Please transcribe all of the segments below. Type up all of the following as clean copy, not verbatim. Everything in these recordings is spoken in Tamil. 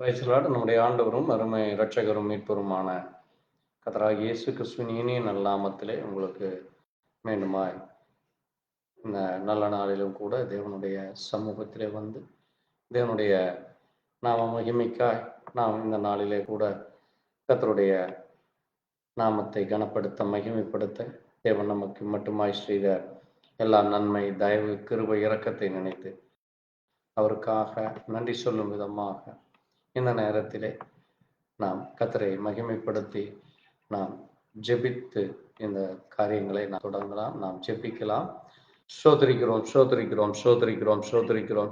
Praise the Lord. நம்முடைய ஆண்டவரும் அருமை இரட்சகரும் மீட்பருமான கர்த்தராகிய இயேசு கிறிஸ்துவின் இனிய நல்ல நாமத்திலே உங்களுக்கு மீண்டுமாய் இந்த நல்ல நாளிலும் கூட தேவனுடைய சமூகத்திலே வந்து தேவனுடைய நாம மகிமைக்காய் நாம் இந்த நாளிலே கூட கர்த்தருடைய நாமத்தை கனப்படுத்த மகிமைப்படுத்த தேவன் நமக்கு மட்டுமாய் செய்த எல்லா நன்மை, தயவு, கிருபை, இரக்கத்தை நினைத்து அவருக்காக நன்றி சொல்லும் விதமாக இந்த நேரத்திலே நாம் கர்த்தரை மகிமைப்படுத்தி நாம் ஜெபித்து இந்த காரியங்களை நாம் தொடங்கலாம். நாம் ஜெபிக்கலாம். ஸ்தோத்திரிக்கிறோம், ஸ்தோத்திரிக்கிறோம், ஸ்தோத்திரிக்கிறோம், ஸ்தோத்திரிக்கிறோம்,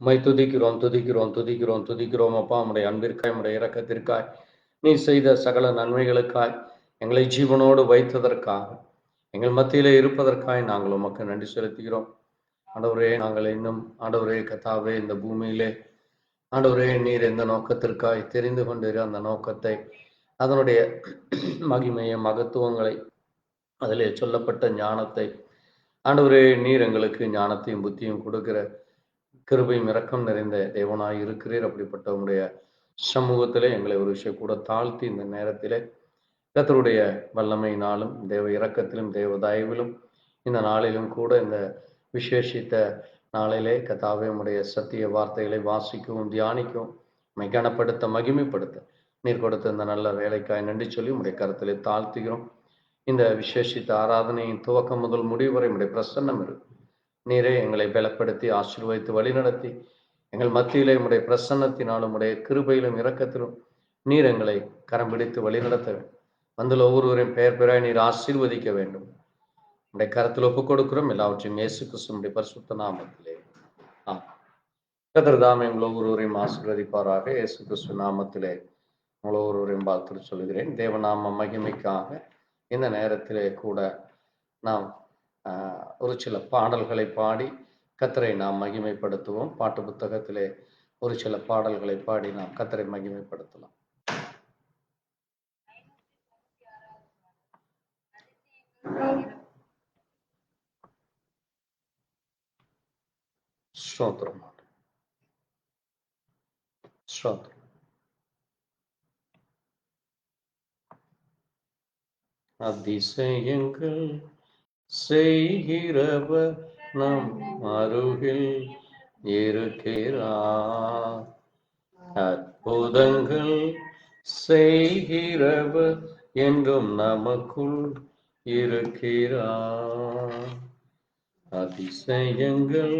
உம்மை துதிக்கிறோம், துதிக்கிறோம், துதிக்கிறோம், துதிக்கிறோம். அப்பா, உம்முடைய அன்பிற்காய், உம்முடைய இரக்கத்திற்காய், நீ செய்த சகல நன்மைகளுக்காய், எங்களை ஜீவனோடு வைத்ததற்காக, எங்கள் மத்தியிலே இருப்பதற்காய் நாங்கள் உமக்கு நன்றி செலுத்துகிறோம். ஆண்டவரே, நாங்கள் இன்னும் ஆண்டவரே கர்த்தாவே இந்த பூமியிலே ஆண்டவரே நீர் எந்த நோக்கத்திற்காய் தெரிந்து கொண்டிரு அந்த நோக்கத்தை, அதனுடைய மகிமையை, மகத்துவங்களை, அதிலே சொல்லப்பட்ட ஞானத்தை ஆண்டவரே நீர் எங்களுக்கு ஞானத்தையும் புத்தியும் கொடுக்கிற கிருபையும் இரக்கம் நிறைந்த தேவனாய் இருக்கிறீர். அப்படிப்பட்ட உங்களுடைய சமூகத்திலே எங்களை ஒரு விஷயம் கூட தாழ்த்தி இந்த நேரத்திலே கர்த்தருடைய வல்லமையினாலும் தேவ இரக்கத்திலும் தேவ தயவிலும் இந்த நாளிலும் கூட இந்த விசேஷித்த நாளிலே கர்த்தாவே உம்முடைய சத்திய வார்த்தைகளை வாசிக்கவும் தியானிக்கவும் உம்மை கனப்படுத்த மகிமைப்படுத்த நீர் கொடுத்த இந்த நல்ல வேலைக்காய் நன்றி சொல்லி உம்முடைய கருத்திலே தாழ்த்துகிறோம். இந்த விசேஷித்த ஆராதனையின் துவக்கம் முதல் முடிவு வரை உம்முடைய பிரசன்னம் இருக்கும். நீரே எங்களை பலப்படுத்தி ஆசீர்வதித்து வழிநடத்தி எங்கள் மத்தியிலே உம்முடைய பிரசன்னத்தினாலும் உம்முடைய கிருபையிலும் இரக்கத்திலும் நீர் எங்களை கரம் பிடித்து வழிநடத்த வேண்டும். வந்துள்ள ஒவ்வொருவரையும் பெயர் பெயராய் நீர் ஆசீர்வதிக்க வேண்டும். உடைய கரத்தில் ஒப்புக் கொடுக்கிறோம். எல்லாவற்றையும் இயேசு கிறிஸ்துவினுடைய பரிசுத்த நாமத்திலே கர்த்தர் தாமே உங்கள் ஒவ்வொருவரையும் ஆசீர்வதிப்பாராக. இயேசு கிறிஸ்து நாமத்திலே உங்கள் ஒவ்வொருவரையும் வாழ்த்து சொல்கிறேன். தேவநாம மகிமைக்காக இந்த நேரத்திலே கூட நாம் ஒரு சில பாடல்களை பாடி கர்த்தரை நாம் மகிமைப்படுத்துவோம். பாட்டு புத்தகத்திலே ஒரு சில பாடல்களை பாடி நாம் கர்த்தரை மகிமைப்படுத்தலாம். ஸ்தோத்திரம், ஸ்தோத்திரம். அதிசயங்கள் செய்கிறவர் நம் அருகில் இருக்கிறார். அற்புதங்கள் செய்கிறவர் என்றும் நமக்குள் இருக்கிறார். அதிசயங்கள்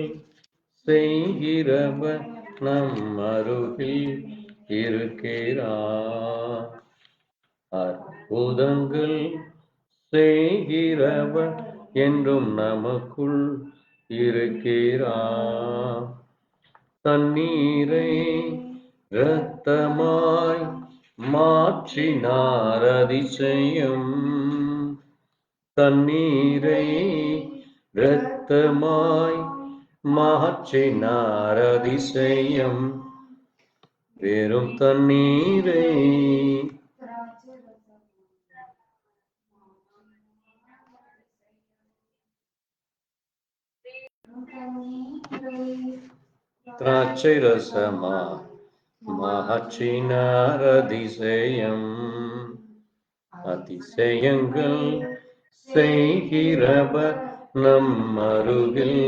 செய்கிறவர் நம் அருகில் இருக்கிறார். அற்புதங்கள் செய்கிறவர் என்றும் நமக்குள் இருக்கிறார். தண்ணீரை இரத்தமாய் மாற்றினார் அதிசயம். தண்ணீரை இரத்தமாய் மாற்றினார் அதிசயம். வெறும் தண்ணீரை திராட்சை ரசமா மாற்றினார் அதிசயம். அதிசயங்கள் செய்கிறவர் நம் அருகில்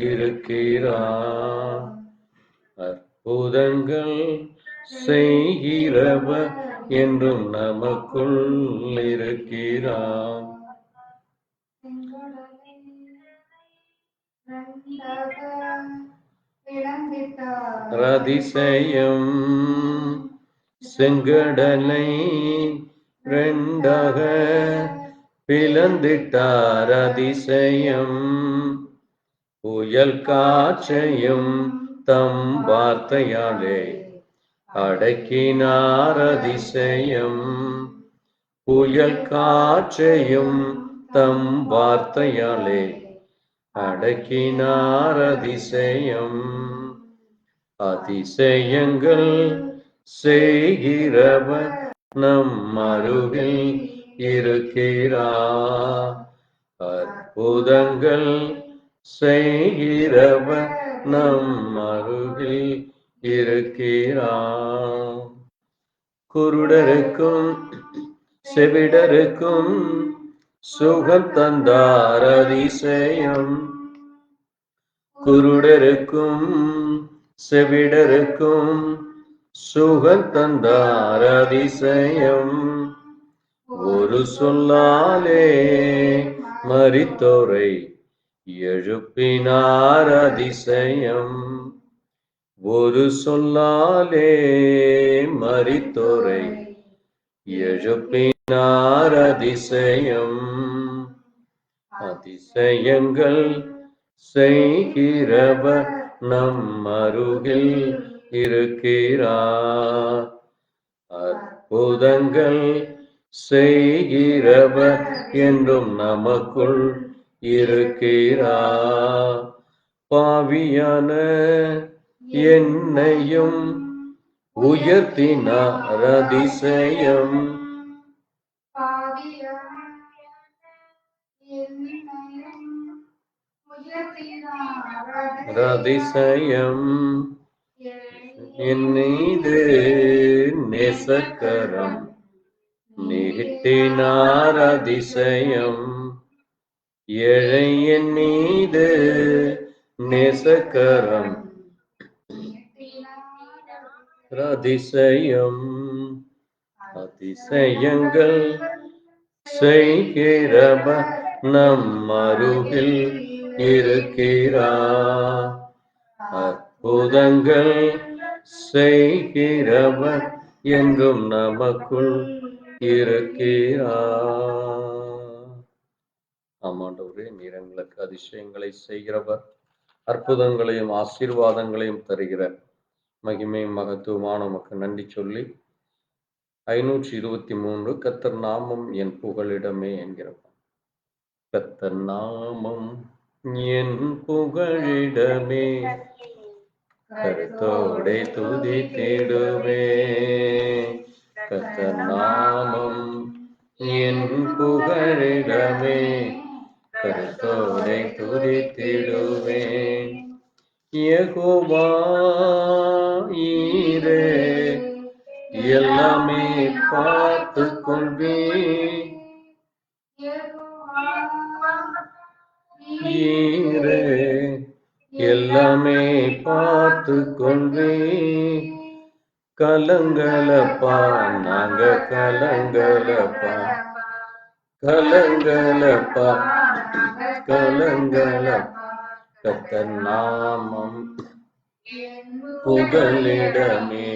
இருக்கிறார். அற்புதங்கள் செய்கிறவர் என்றும் நமக்குள் இருக்கிறார். அதிசயம் செங்கடலை ரெண்டாக பிளந்திட்டார் அதிசயம். புயல் காற்றையும் தம் வார்த்தையாலே அடக்கினார் அதிசயம். புயல் காற்றையும் தம் வார்த்தையாலே அடக்கினார் அதிசயம். அதிசயங்கள் செய்கிறவர் நம் அருகில் இருக்கிறார். அற்புதங்கள் செய்கிறவர் நம் அருகில் இருக்கிறார். குருடருக்கும் செவிடருக்கும் சுகம் தந்தார் அதிசயம். குருடருக்கும் செவிடருக்கும் சுகம் தந்தார் அதிசயம். ஒரு சொல்லாலே மரித்தோரை எழுப்பினார் அதிசயம். ஒரு சொல்லாலே மரித்தோரை எழுப்பினார் அதிசயம். அதிசயங்கள் செய்கிறவர் நம் அருகில் இருக்கிறார். அற்புதங்கள் செய்கிறவர் என்றும் நமக்குள் இருக்கிறார். பாவியான என்னையும் உயர்த்தினார் அதிசயம். அதிசயம் என் மீது நேசக்கரம் நீட்டினார் அதிசயம். ஏழை என் மீது நேசக்கரம் அதிசயம். அதிசயங்கள் செய்கிறவர் நம் அருகில் இருக்கிறார். அற்புதங்கள் செய்கிறவர் என்றும் நமக்குள் இருக்கிறார். ஆமாண்டவரே, நீர் எங்களுக்கு அதிசயங்களை செய்கிறவர், அற்புதங்களையும் ஆசீர்வாதங்களையும் தருகிற மகிமையும் மகத்துவமான உமக்கு நன்றி சொல்லி 523 கர்த்தர் நாமம் என் புகழிடமே என்கிறவர். கர்த்தர் நாமம் என் புகழிடமே, கருத்தோடே துதித்திடுவே. கர்த்தர் நாமம் என் புகழிடமே, கருத்தோடே துதித்திடுவே. யெகோவா ஈரே எல்லாமே பார்த்து கொள்வே. ஈரே எல்லாமே பார்த்து கொள்வே. கலங்கலப்பா நாங்க கலங்கலப்பா, கலங்கலப்பா கலங்கலப்பா. கர்த்தர் நாமம் புகலிடமே,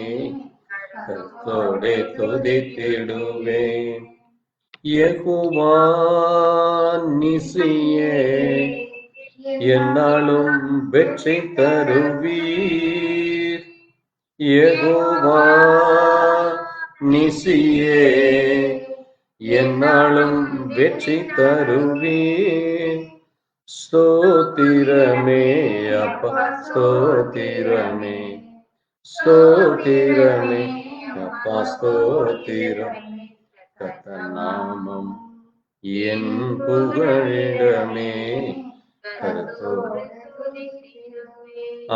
கர்த்தரோடே துதித்திடுவேன். யெகோவா நிசியே என்னாலும் வெற்றி தருவீர். யெகோவா நிசியே என்னாலும் வெற்றி தருவீர். ஸ்தோத்திரமே அப்பா ஸ்தோத்திரமே, ஸ்தோத்திரமே அப்பா ஸ்தோத்திரம். கர்த்தர் நாமம் என் புகழிடமே, கருத்தோடு.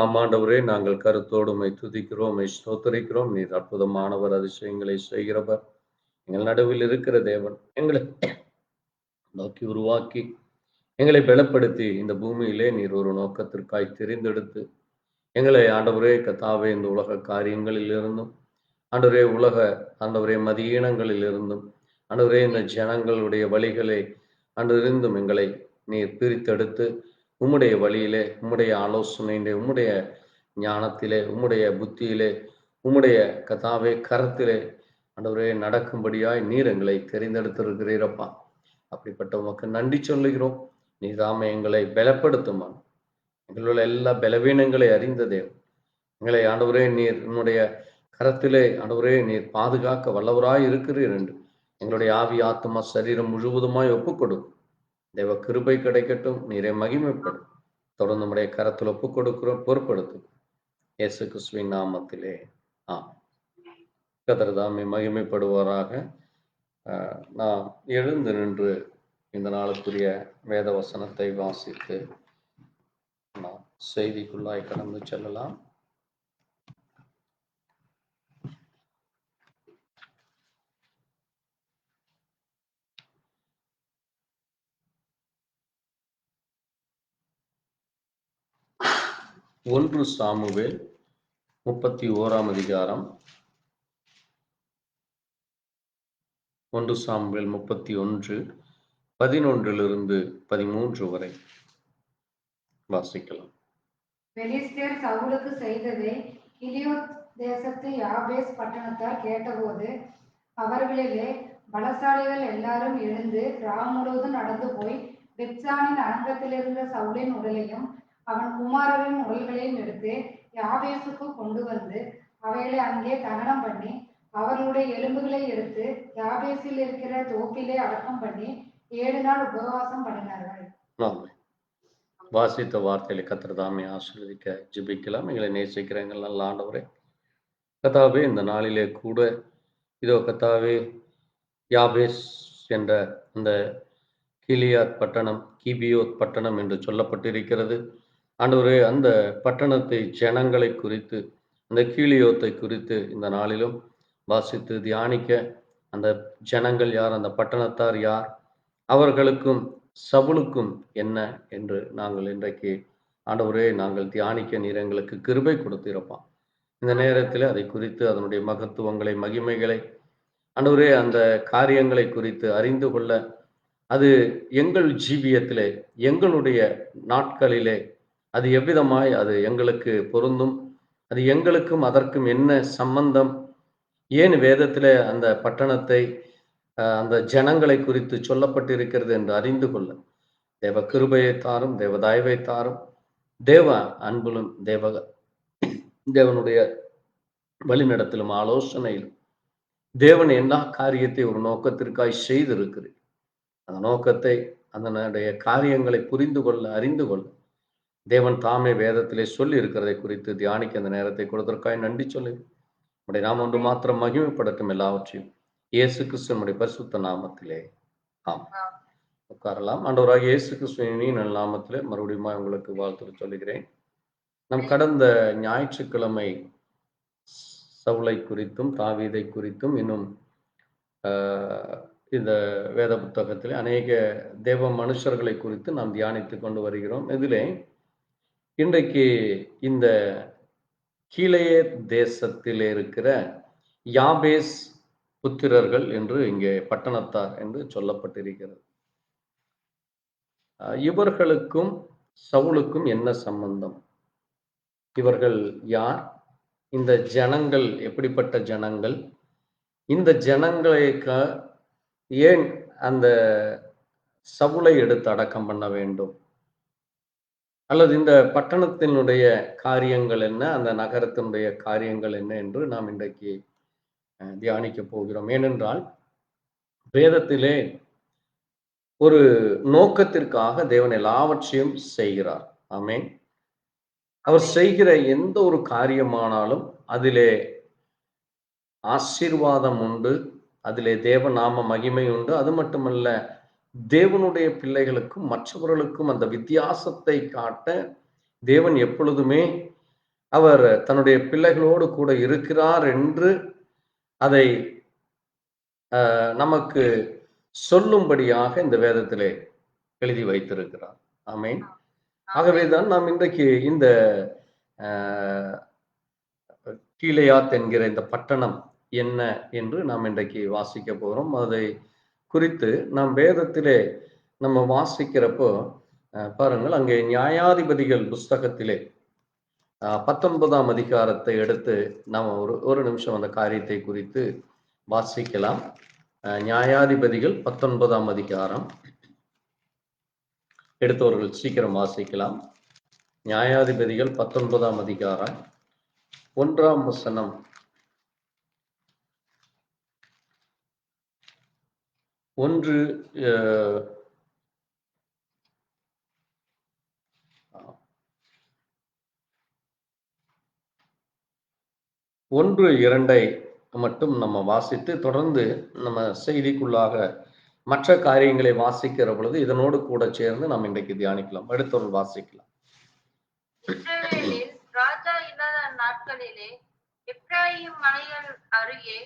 ஆமாண்டவரே, நாங்கள் கருத்தோடு உம்மை துதிக்கிறோம், உம்மை ஸ்தோத்திரிக்கிறோம். நீர் அற்புதமானவர், அதிசயங்களை செய்கிறவர், எங்கள் நடுவில் இருக்கிற தேவன். எங்களை நோக்கி உருவாக்கி எங்களை பலப்படுத்தி இந்த பூமியிலே நீர் ஒரு நோக்கத்திற்காய் தெரிந்தெடுத்து எங்களை ஆண்டவரே கர்த்தாவே இந்த உலக காரியங்களில் இருந்தும், ஆண்டவரே உலக ஆண்டவரே மதியீனங்களில் இருந்தும், ஆண்டவரே இந்த ஜனங்களுடைய வழிகளை ஆண்டிருந்தும் எங்களை நீர் பிரித்தெடுத்து உம்முடைய வழியிலே, உம்முடைய ஆலோசனையிலே, உம்முடைய ஞானத்திலே, உம்முடைய புத்தியிலே, உம்முடைய கர்த்தாவே கரத்திலே ஆண்டவரே நடக்கும்படியாய் நீர் எங்களை தெரிந்தெடுத்திருக்கிறீரப்பா. அப்படிப்பட்ட உமக்கு நன்றி சொல்லுகிறோம். நீதாமே எங்களை பலப்படுத்துமா. எங்களுள்ள எல்லா பலவீனங்களை அறிந்த தேவன், எங்களை ஆண்டவரே நீர் உன்னுடைய கரத்திலே ஆண்டவரே நீர் பாதுகாக்க வல்லவராய் இருக்கிறீர் என்று எங்களுடைய ஆவி ஆத்மா சரீரம் முழுவதுமாய் ஒப்புக்கொடும். தேவ கிருபை கிடைக்கட்டும், நீரை மகிமைப்படும். தொடர்ந்து நம்முடைய கரத்தில் ஒப்புக் கொடுக்கிறோம், பொறுப்படுத்தும். இயேசு கிறிஸ்துவின் நாமத்திலே கர்த்தர் தாமே மகிமைப்படுவாராக. நாம் எழுந்து நின்று இந்த நாளுக்குரிய வேத வசனத்தை வாசித்து நாம் செய்திக்குள்ளாய் கடந்து செல்லலாம். 1 சாமுவேல் 31 அதிகாரம். 1 சாமுவேல் 31 11 13 வரை வாசிக்கலாம். பெலிஸ்தர் சவுலுக்கு செய்ததை கிலியோத் தேசத்து யாபேஸ் பட்டணத்தார் கேட்டபோது அவர்களிலே பலசாலிகள் எல்லாரும் எழுந்து முழுவதும் நடந்து போய் பெத்சானின் அலங்கத்திலிருந்த சவுலின் உடலையும் அவன் குமாரரின் உடல்களையும் எடுத்து யாபேசுக்கு கொண்டு வந்து அவைகளை அங்கே தகனம் பண்ணி அவர்களுடைய எலும்புகளை எடுத்து யாபேசில் இருக்கிற தோப்பிலே அடக்கம் பண்ணி 7 நாள் உபவாசம் பண்ணினார்கள். வாசித்த வார்த்தையில கர்த்தர் தாமே ஆசீர்வதிக்க ஜெபிக்கலாம். எங்களை நேசிக்கிற எங்கள் நல்ல ஆண்டவரே, கர்த்தாவே, இந்த நாளிலே கூட இதோ கர்த்தாவே, யாபேஸ் என்ற அந்த கிலியாத் பட்டணம், கிபியோத் பட்டணம் என்று சொல்லப்பட்டிருக்கிறது. ஆண்டவரே, அந்த பட்டணத்தை, ஜனங்களை குறித்து, அந்த கீலியோத்தை குறித்து இந்த நாளிலும் வாசித்து தியானிக்க, அந்த ஜனங்கள் யார், அந்த பட்டணத்தார் யார், அவர்களுக்கும் சவுலுக்கும் என்ன என்று நாங்கள் இன்றைக்கு ஆண்டவரே நாங்கள் தியானிக்க நீர் எங்களுக்கு கிருபை கொடுத்திருப்பான். இந்த நேரத்தில் அதை குறித்து அதனுடைய மகத்துவங்களை, மகிமைகளை, ஆண்டவரே அந்த காரியங்களை குறித்து அறிந்து கொள்ள, அது எங்கள் ஜீவியத்திலே, எங்களுடைய நாட்களிலே அது எவ்விதமாய் அது எங்களுக்கு பொருந்தும், அது எங்களுக்கும் அதற்கும் என்ன சம்பந்தம், ஏன் வேதத்திலே அந்த பட்டணத்தை அந்த ஜனங்களை குறித்து சொல்லப்பட்டிருக்கிறது என்று அறிந்து கொள்ள தேவ கிருபையை தாரும், தேவ தயவை தாரும், தேவ அன்பிலும் தேவனுடைய வழிநடத்திலும் ஆலோசனையிலும் தேவன் எல்லா காரியத்தை ஒரு நோக்கத்திற்காய் செய்திருக்கிறேன். அந்த நோக்கத்தை, அதனுடைய காரியங்களை புரிந்து கொள்ள, அறிந்து கொள்ள தேவன் தாமே வேதத்திலே சொல்லி இருக்கிறதை குறித்து தியானிக்க அந்த நேரத்தை கொடுத்ததற்காய் நன்றி சொல்லி நம்முடைய நாம் ஒன்று மாத்திரம் மகிமைப்படட்டும். எல்லாவற்றையும் இயேசு கிறிஸ்துவனுடைய பரிசுத்த நாமத்திலே ஆம். உட்காரலாம். ஆண்டவராகிய இயேசு கிறிஸ்துவின் நல்ல நாமத்திலே மறுபடியும் உங்களுக்கு வாழ்த்து சொல்லுகிறேன். நம் கடந்த ஞாயிற்றுக்கிழமை சவுலை குறித்தும் தாவீதை குறித்தும் இன்னும் இந்த வேத புத்தகத்தில் அநேக தேவ மனுஷர்களை குறித்து நாம் தியானித்து கொண்டு வருகிறோம். இதிலே இன்றைக்கு இந்த கீலேயே தேசத்தில் இருக்கிற யாபேஸ் புத்திரர்கள் என்று இங்கே பட்டணத்தார் என்று சொல்லப்பட்டிருக்கிறது. இவர்களுக்கும் சவுலுக்கும் என்ன சம்பந்தம்? இவர்கள் யார்? இந்த ஜனங்கள் எப்படிப்பட்ட ஜனங்கள்? இந்த ஜனங்களுக்கு ஏன் அந்த சவுலை எடுத்து அடக்கம் பண்ண வேண்டும்? அல்லது இந்த பட்டணத்தினுடைய காரியங்கள் என்ன, அந்த நகரத்தினுடைய காரியங்கள் என்ன என்று நாம் இன்றைக்கு தியானிக்க போகிறோம். ஏனென்றால் வேதத்திலே ஒரு நோக்கத்திற்காக தேவன் எல்லாவற்றையும் செய்கிறார். ஆமென். அவர் செய்கிற எந்த ஒரு காரியமானாலும் அதிலே ஆசீர்வாதம் உண்டு, அதிலே தேவ நாம மகிமை உண்டு. அது மட்டுமல்ல, தேவனுடைய பிள்ளைகளுக்கும் மற்றவர்களுக்கும் அந்த வித்தியாசத்தை காட்ட தேவன் எப்பொழுதுமே அவர் தன்னுடைய பிள்ளைகளோடு கூட இருக்கிறார் என்று அதை நமக்கு சொல்லும்படியாக இந்த வேதத்திலே எழுதி வைத்திருக்கிறார். ஆமென். ஆகவேதான் நாம் இன்றைக்கு இந்த கீலேயாத் என்கிற இந்த பட்டணம் என்ன என்று நாம் இன்றைக்கு வாசிக்க போகிறோம். அதை குறித்து நாம் வேதத்திலே நம்ம வாசிக்கிறப்போ பாருங்கள், அங்கே நியாயாதிபதிகள் புஸ்தகத்திலே 19ஆம் அதிகாரத்தை எடுத்து நாம் ஒரு நிமிஷம் அந்த காரியத்தை குறித்து வாசிக்கலாம். நியாயாதிபதிகள் 19ஆம் அதிகாரம் எடுத்தவர்கள் சீக்கிரம் வாசிக்கலாம். நியாயாதிபதிகள் 19ஆம் அதிகாரம் 1ஆம் வசனம். ஒன்று 1-2 மட்டும் நம்ம வாசித்து தொடர்ந்து நம்ம செய்திக்குள்ளாக மற்ற காரியங்களை வாசிக்கிற பொழுது இதனோடு கூட சேர்ந்து நாம் இன்றைக்கு தியானிக்கலாம். அடுத்தவர்கள் வாசிக்கலாம். ராஜா இல்லாத நாட்களிலே எப்ராயிம் மலைகள் அருகே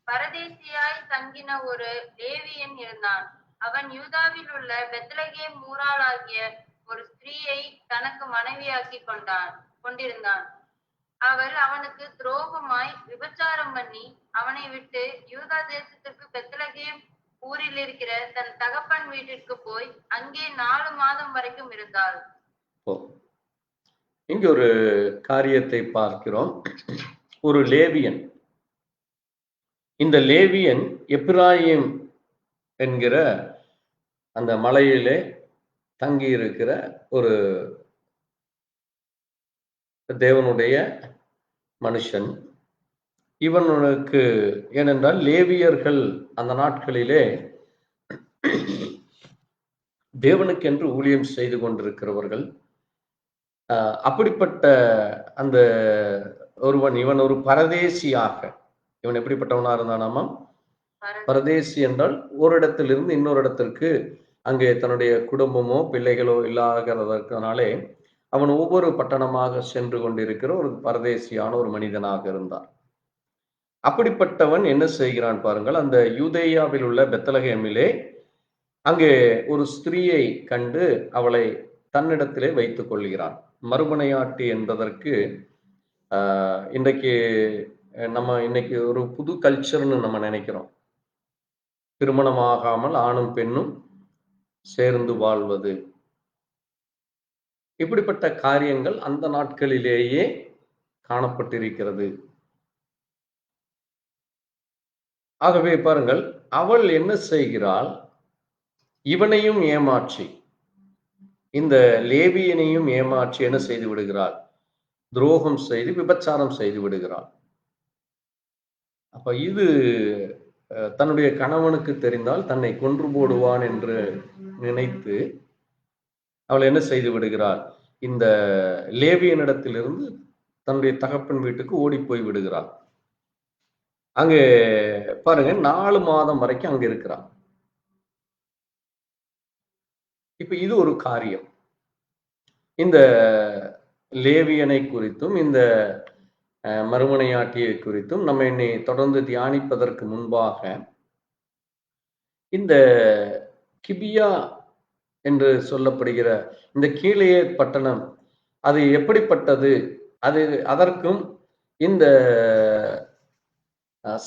பரதேசியாய் தங்கின ஒரு லேவியன் இருந்தான். அவன் யூதாவில் உள்ள பெத்லகேம் ஊராளாகிய ஒரு ஸ்திரீயை தனக்கு மனைவியாக்கி கொண்டிருந்தான். அவள் அவனுக்கு துரோகமாய் விபச்சாரம் பண்ணி அவனை விட்டு யூதா தேசத்திற்கு பெத்லகேம் ஊரில் இருக்கிற தன் தகப்பன் வீட்டிற்கு போய் அங்கே 4 மாதம் வரைக்கும் இருந்தாள். இங்க ஒரு காரியத்தை பார்க்கிறோம். ஒரு லேவியன், இந்த லேவியன் எப்பிராயிம் என்கிற அந்த மலையிலே தங்கி இருக்கிற ஒரு தேவனுடைய மனுஷன். இவனுக்கு ஏனென்றால் லேவியர்கள் அந்த நாட்களிலே தேவனுக்கென்று ஊழியம் செய்து கொண்டிருக்கிறவர்கள். அப்படிப்பட்ட அந்த ஒருவன், இவன் ஒரு பரதேசியாக, இவன் எப்படிப்பட்டவனா இருந்தானாமா? பரதேசி என்றால் ஒரு இடத்திலிருந்து இன்னொரு இடத்திற்கு அங்கே தன்னுடைய குடும்பமோ பிள்ளைகளோ இல்லாததற்கனாலே அவன் ஒவ்வொரு பட்டணமாக சென்று கொண்டிருக்கிற ஒரு பரதேசியான ஒரு மனிதனாக இருந்தான். அப்படிப்பட்டவன் என்ன செய்கிறான் பாருங்கள். அந்த யூதேயாவில் உள்ள பெத்லகேமிலே அங்கே ஒரு ஸ்திரீயை கண்டு அவளை தன்னிடத்திலே வைத்துக் கொள்கிறான். மறுமனையாட்டி என்பதற்கு இன்னைக்கு ஒரு புது கல்ச்சர்னு நம்ம நினைக்கிறோம். திருமணமாகாமல் ஆணும் பெண்ணும் சேர்ந்து வாழ்வது, இப்படிப்பட்ட காரியங்கள் அந்த நாட்களிலேயே காணப்பட்டிருக்கிறது. ஆகவே பாருங்கள், அவள் என்ன செய்கிறாள்? இவனையும் ஏமாற்றி, இந்த லேவியனையும் ஏமாற்றி என்ன செய்து விடுகிறாள்? துரோகம் செய்து விபச்சாரம் செய்து விடுகிறாள். அப்ப இது தன்னுடைய கணவனுக்கு தெரிந்தால் தன்னை கொன்று போடுவான் என்று நினைத்து அவள் என்ன செய்து விடுகிறாள்? இந்த லேவியனிடத்திலிருந்து தன்னுடைய தகப்பன் வீட்டுக்கு ஓடி போய் விடுகிறாள். அங்கே பாருங்க, 4 மாதம் வரைக்கும் அங்க இருக்கிறான். இப்ப இது ஒரு காரியம். இந்த லேவியனை குறித்தும் இந்த மறுமனையாட்டியை குறித்தும் நம்ம என்னை தொடர்ந்து தியானிப்பதற்கு முன்பாக, இந்த கிபியா என்று சொல்லப்படுகிற இந்த கீலேயே பட்டணம் அது எப்படிப்பட்டது, அதற்கும் இந்த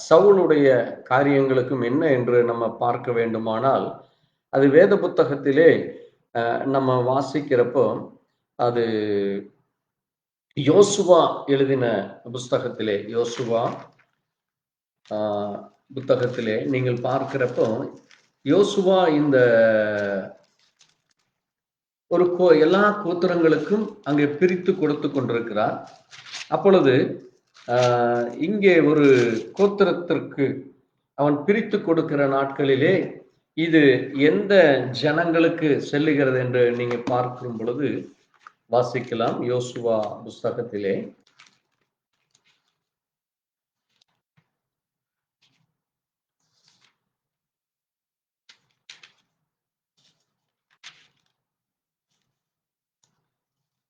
சவுலுடைய காரியங்களுக்கும் என்ன என்று நம்ம பார்க்க வேண்டுமானால், அது வேத புத்தகத்திலே நம்ம வாசிக்கிறப்போ, அது யோசுவா எழுதின புஸ்தகத்திலே, யோசுவா புத்தகத்திலே நீங்கள் பார்க்கிறப்போ, யோசுவா இந்த ஒரு எல்லா கோத்திரங்களுக்கும் அங்கே பிரித்து கொடுத்து கொண்டிருக்கிறார். அப்பொழுது இங்கே ஒரு கோத்திரத்திற்கு அவன் பிரித்து கொடுக்கிற நாட்களிலே இது எந்த ஜனங்களுக்கு செல்லுகிறது என்று நீங்க பார்க்கும் பொழுது வாசிக்கலாம். யோசுவா புஸ்தகத்திலே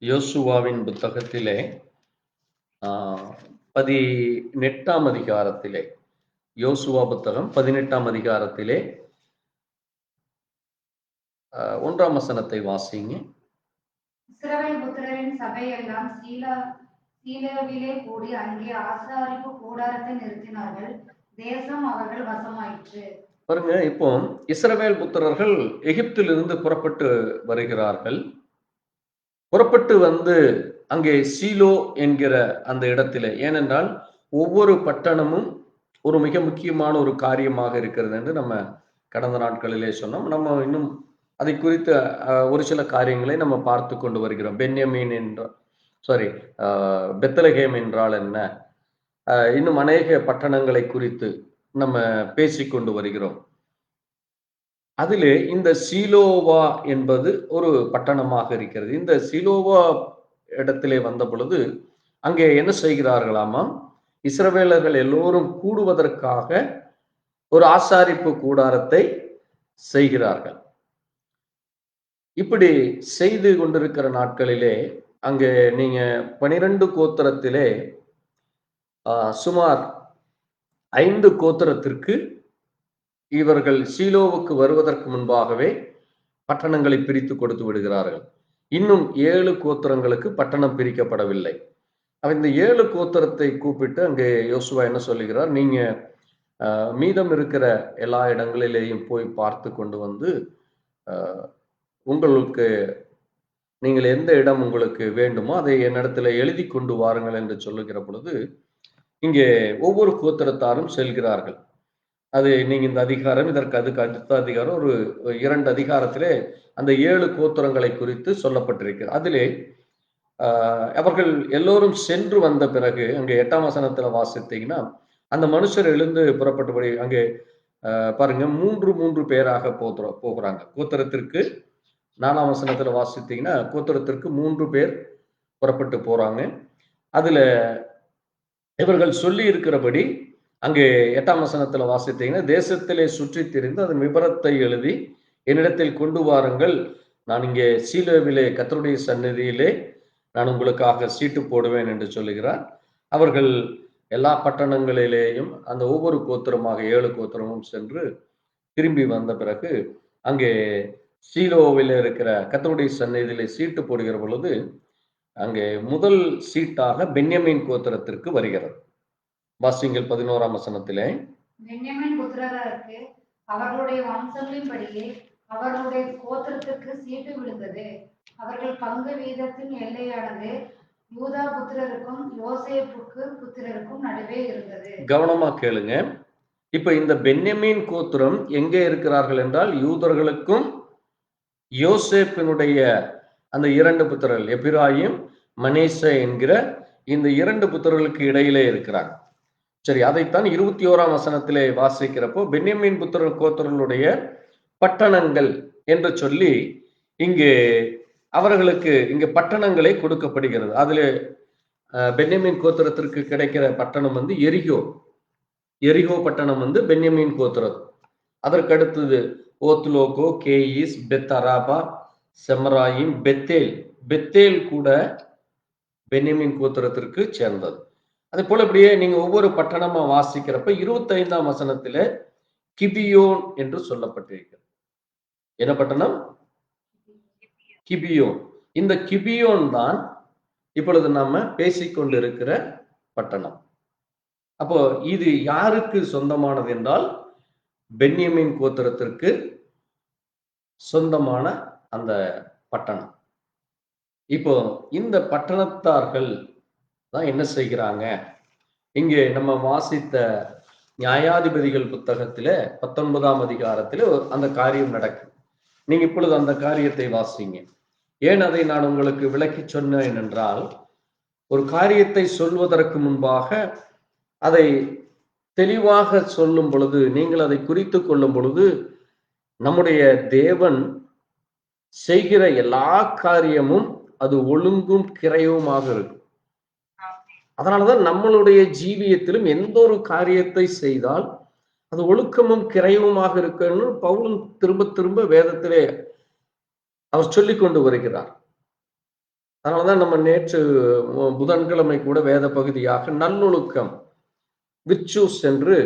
யோசுவாவின் புத்தகத்திலே 18ஆம் அதிகாரத்திலே, யோசுவா புத்தகம் 18ஆம் அதிகாரத்திலே 1ஆம் வசனத்தை வாசிங்க. இஸ்ரவேல் புத்திரரின் சபையெல்லாம் சீலோவிலே கூடி அங்கே ஆசாரிப்பு கூடாரத்தை நிறுத்தினார்கள். தேசம் அவர்கள் வசமாயிற்று. பாருங்க, இப்போ இஸ்ரவேல் புத்திரர்கள் எகிப்திலிருந்து புறப்பட்டு வருகிறார்கள். புறப்பட்டு வந்து அங்கே சீலோ என்கிற அந்த இடத்திலே, ஏனென்றால் ஒவ்வொரு பட்டணமும் ஒரு மிக முக்கியமான ஒரு காரியமாக இருக்கிறது என்று நம்ம கடந்த நாட்களிலே சொன்னோம். நம்ம இன்னும் அதை குறித்த ஒரு சில காரியங்களை நம்ம பார்த்து கொண்டு வருகிறோம். பெத்லகேம் என்றால் என்ன, இன்னும் அநேக பட்டணங்களை குறித்து நம்ம பேசிக்கொண்டு வருகிறோம். அதிலே இந்த சீலோவா என்பது ஒரு பட்டணமாக இருக்கிறது. இந்த சீலோவா இடத்திலே வந்த பொழுது அங்கே என்ன செய்கிறார்களாமா? இஸ்ரவேலர்கள் எல்லோரும் கூடுவதற்காக ஒரு ஆசாரிப்பு கூடாரத்தை செய்கிறார்கள். இப்படி செய்து கொண்டிருக்கிற நாட்களிலே அங்கே நீங்க 12 கோத்திரத்திலே சுமார் 5 கோத்திரத்திற்கு இவர்கள் சீலோவுக்கு வருவதற்கு முன்பாகவே பட்டணங்களை பிரித்து கொடுத்து விடுகிறார்கள். இன்னும் 7 கோத்திரங்களுக்கு பட்டணம் பிரிக்கப்படவில்லை. இந்த 7 கோத்திரத்தை கூப்பிட்டு அங்கே யோசுவா என்ன சொல்லுகிறார், நீங்க மீதம் இருக்கிற எல்லா இடங்களிலேயும் போய் பார்த்து கொண்டு வந்து உங்களுக்கு நீங்கள் எந்த இடம் உங்களுக்கு வேண்டுமோ அதை என்னிடத்துல எழுதி கொண்டு வாருங்கள் என்று சொல்லுகிற பொழுது இங்கே ஒவ்வொரு கோத்திரத்தாரும் செல்கிறார்கள். அது நீங்க இந்த அதிகாரம், இதற்கு அதுக்கு அடுத்த அதிகாரம், ஒரு 2 அதிகாரத்திலே அந்த 7 கோத்திரங்களை குறித்து சொல்லப்பட்டிருக்கிறது. அதிலே அவர்கள் எல்லோரும் சென்று வந்த பிறகு அங்கே 8ஆம் வசனத்துல வாசித்தீங்கன்னா, அந்த மனுஷர் எழுந்து புறப்பட்டபடி அங்கே பாருங்க 3 பேராக போகிறாங்க. கோத்திரத்திற்கு 4ஆம் வசனத்துல வாசித்தீங்கன்னா, கோத்திரத்திற்கு 3 பேர் புறப்பட்டு போறாங்க. அதுல இவர்கள் சொல்லி இருக்கிறபடி அங்கே 8ஆம் வசனத்துல வாசித்தீங்கன்னா, தேசத்திலே சுற்றி திரிந்து அதன் விபரத்தை எழுதி என்னிடத்தில் கொண்டு வாருங்கள், நான் இங்கே சீலோவிலே கர்த்தருடைய சந்நிதியிலே நான் உங்களுக்காக சீட்டு போடுவேன் என்று சொல்லுகிறார். அவர்கள் எல்லா பட்டணங்களிலேயும் அந்த ஒவ்வொரு கோத்திரமாக 7 கோத்திரமும் சென்று திரும்பி வந்த பிறகு அங்கே சீலோவில் இருக்கிற கர்த்தருடைய சந்நிதியிலே சீட்டு போடுகிற பொழுது அங்கே முதல் சீட்டாக பென்யமீன் கோத்திரத்திற்கு வருகிறது. வாசிங்கள் 11ஆம் வசனத்திலே. பென்யமீன் புத்திரருக்கு அவர்களுடைய வம்சங்களின்படியே அவர்களுடைய கோத்திரத்திற்கு சீட்டு விழுந்தது. அவர்கள் பங்கு வீதத்தின் எல்லையானது யூதா புத்திரருக்கும் யோசேப்புக்கு புத்திரருக்கும் நடுவே இருந்தது. கவனமா கேளுங்க. இப்ப இந்த பென்யமீன் கோத்திரம் எங்கே இருக்கிறார்கள் என்றால், யூதர்களுக்கும் யோசேப்பினுடைய அந்த 2 புத்திரர்கள் எப்பிராயிம், மனேசே என்கிற இந்த 2 புத்திரர்களுக்கு இடையிலே இருக்கிறாங்க. சரி, அதைத்தான் 21ஆம் வசனத்திலே வாசிக்கிறப்போ பென்யமீன் புத்திர கோத்திரர்களுடைய பட்டணங்கள் என்று சொல்லி இங்கே அவர்களுக்கு இங்க பட்டணங்களை கொடுக்கப்படுகிறது. அதுல பென்யமீன் கோத்திரத்திற்கு கிடைக்கிற பட்டணம் வந்து எரிகோ பட்டணம் வந்து பென்யமீன் கோத்திரம். அதற்கு அடுத்தது ஓத்லோகோ, கேயிஸ், பெத் அராபா, செமராயிம், பெத்தேல் கூட பென்யமீன் கோத்திரத்திற்கு சேர்ந்தது. அதே போல இப்படியே நீங்க ஒவ்வொரு பட்டணமா வாசிக்கிறப்ப 25ஆம் வசனத்துல கிபியோன் என்று சொல்லப்பட்டிருக்கிறது. என்ன பட்டணம்? கிபியோன். இந்த கிபியோன் தான் இப்பொழுது நாம பேசிக்கொண்டிருக்கிற பட்டணம். அப்போ இது யாருக்கு சொந்தமானது என்றால், பென்யமீன் கோத்திரத்திற்கு சொந்தமான அந்த பட்டணம். இப்போ இந்த பட்டணத்தார்கள் தான் என்ன செய்கிறாங்க, இங்கே நம்ம வாசித்த நியாயாதிபதிகள் புத்தகத்திலே 19ஆம் அதிகாரத்திலே அந்த காரியம் நடக்கும். நீங்க இப்பொழுது அந்த காரியத்தை வாசிங்க. ஏன் அதை நான் உங்களுக்கு விளக்கி சொன்னேன் என்றால், ஒரு காரியத்தை சொல்வதற்கு முன்பாக அதை தெளிவாக சொல்லும் பொழுது, நீங்கள் அதை குறித்து கொள்ளும் பொழுது, நம்முடைய தேவன் செய்கிற எல்லா காரியமும் அது ஒழுங்கும் கிரையுமாக இருக்கும். அதனாலதான் நம்மளுடைய ஜீவியத்திலும் எந்த ஒரு காரியத்தை செய்தால் அது ஒழுக்கமும் கிரையுமாக இருக்கணும்னு பவுலும் திரும்ப திரும்ப வேதத்திலே அவர் சொல்லிக் கொண்டு வருகிறார். அதனாலதான் நம்ம நேற்று புதன்கிழமை கூட வேத பகுதியாக நல்லொழுக்கம், விர்ச்சுஸ் என்று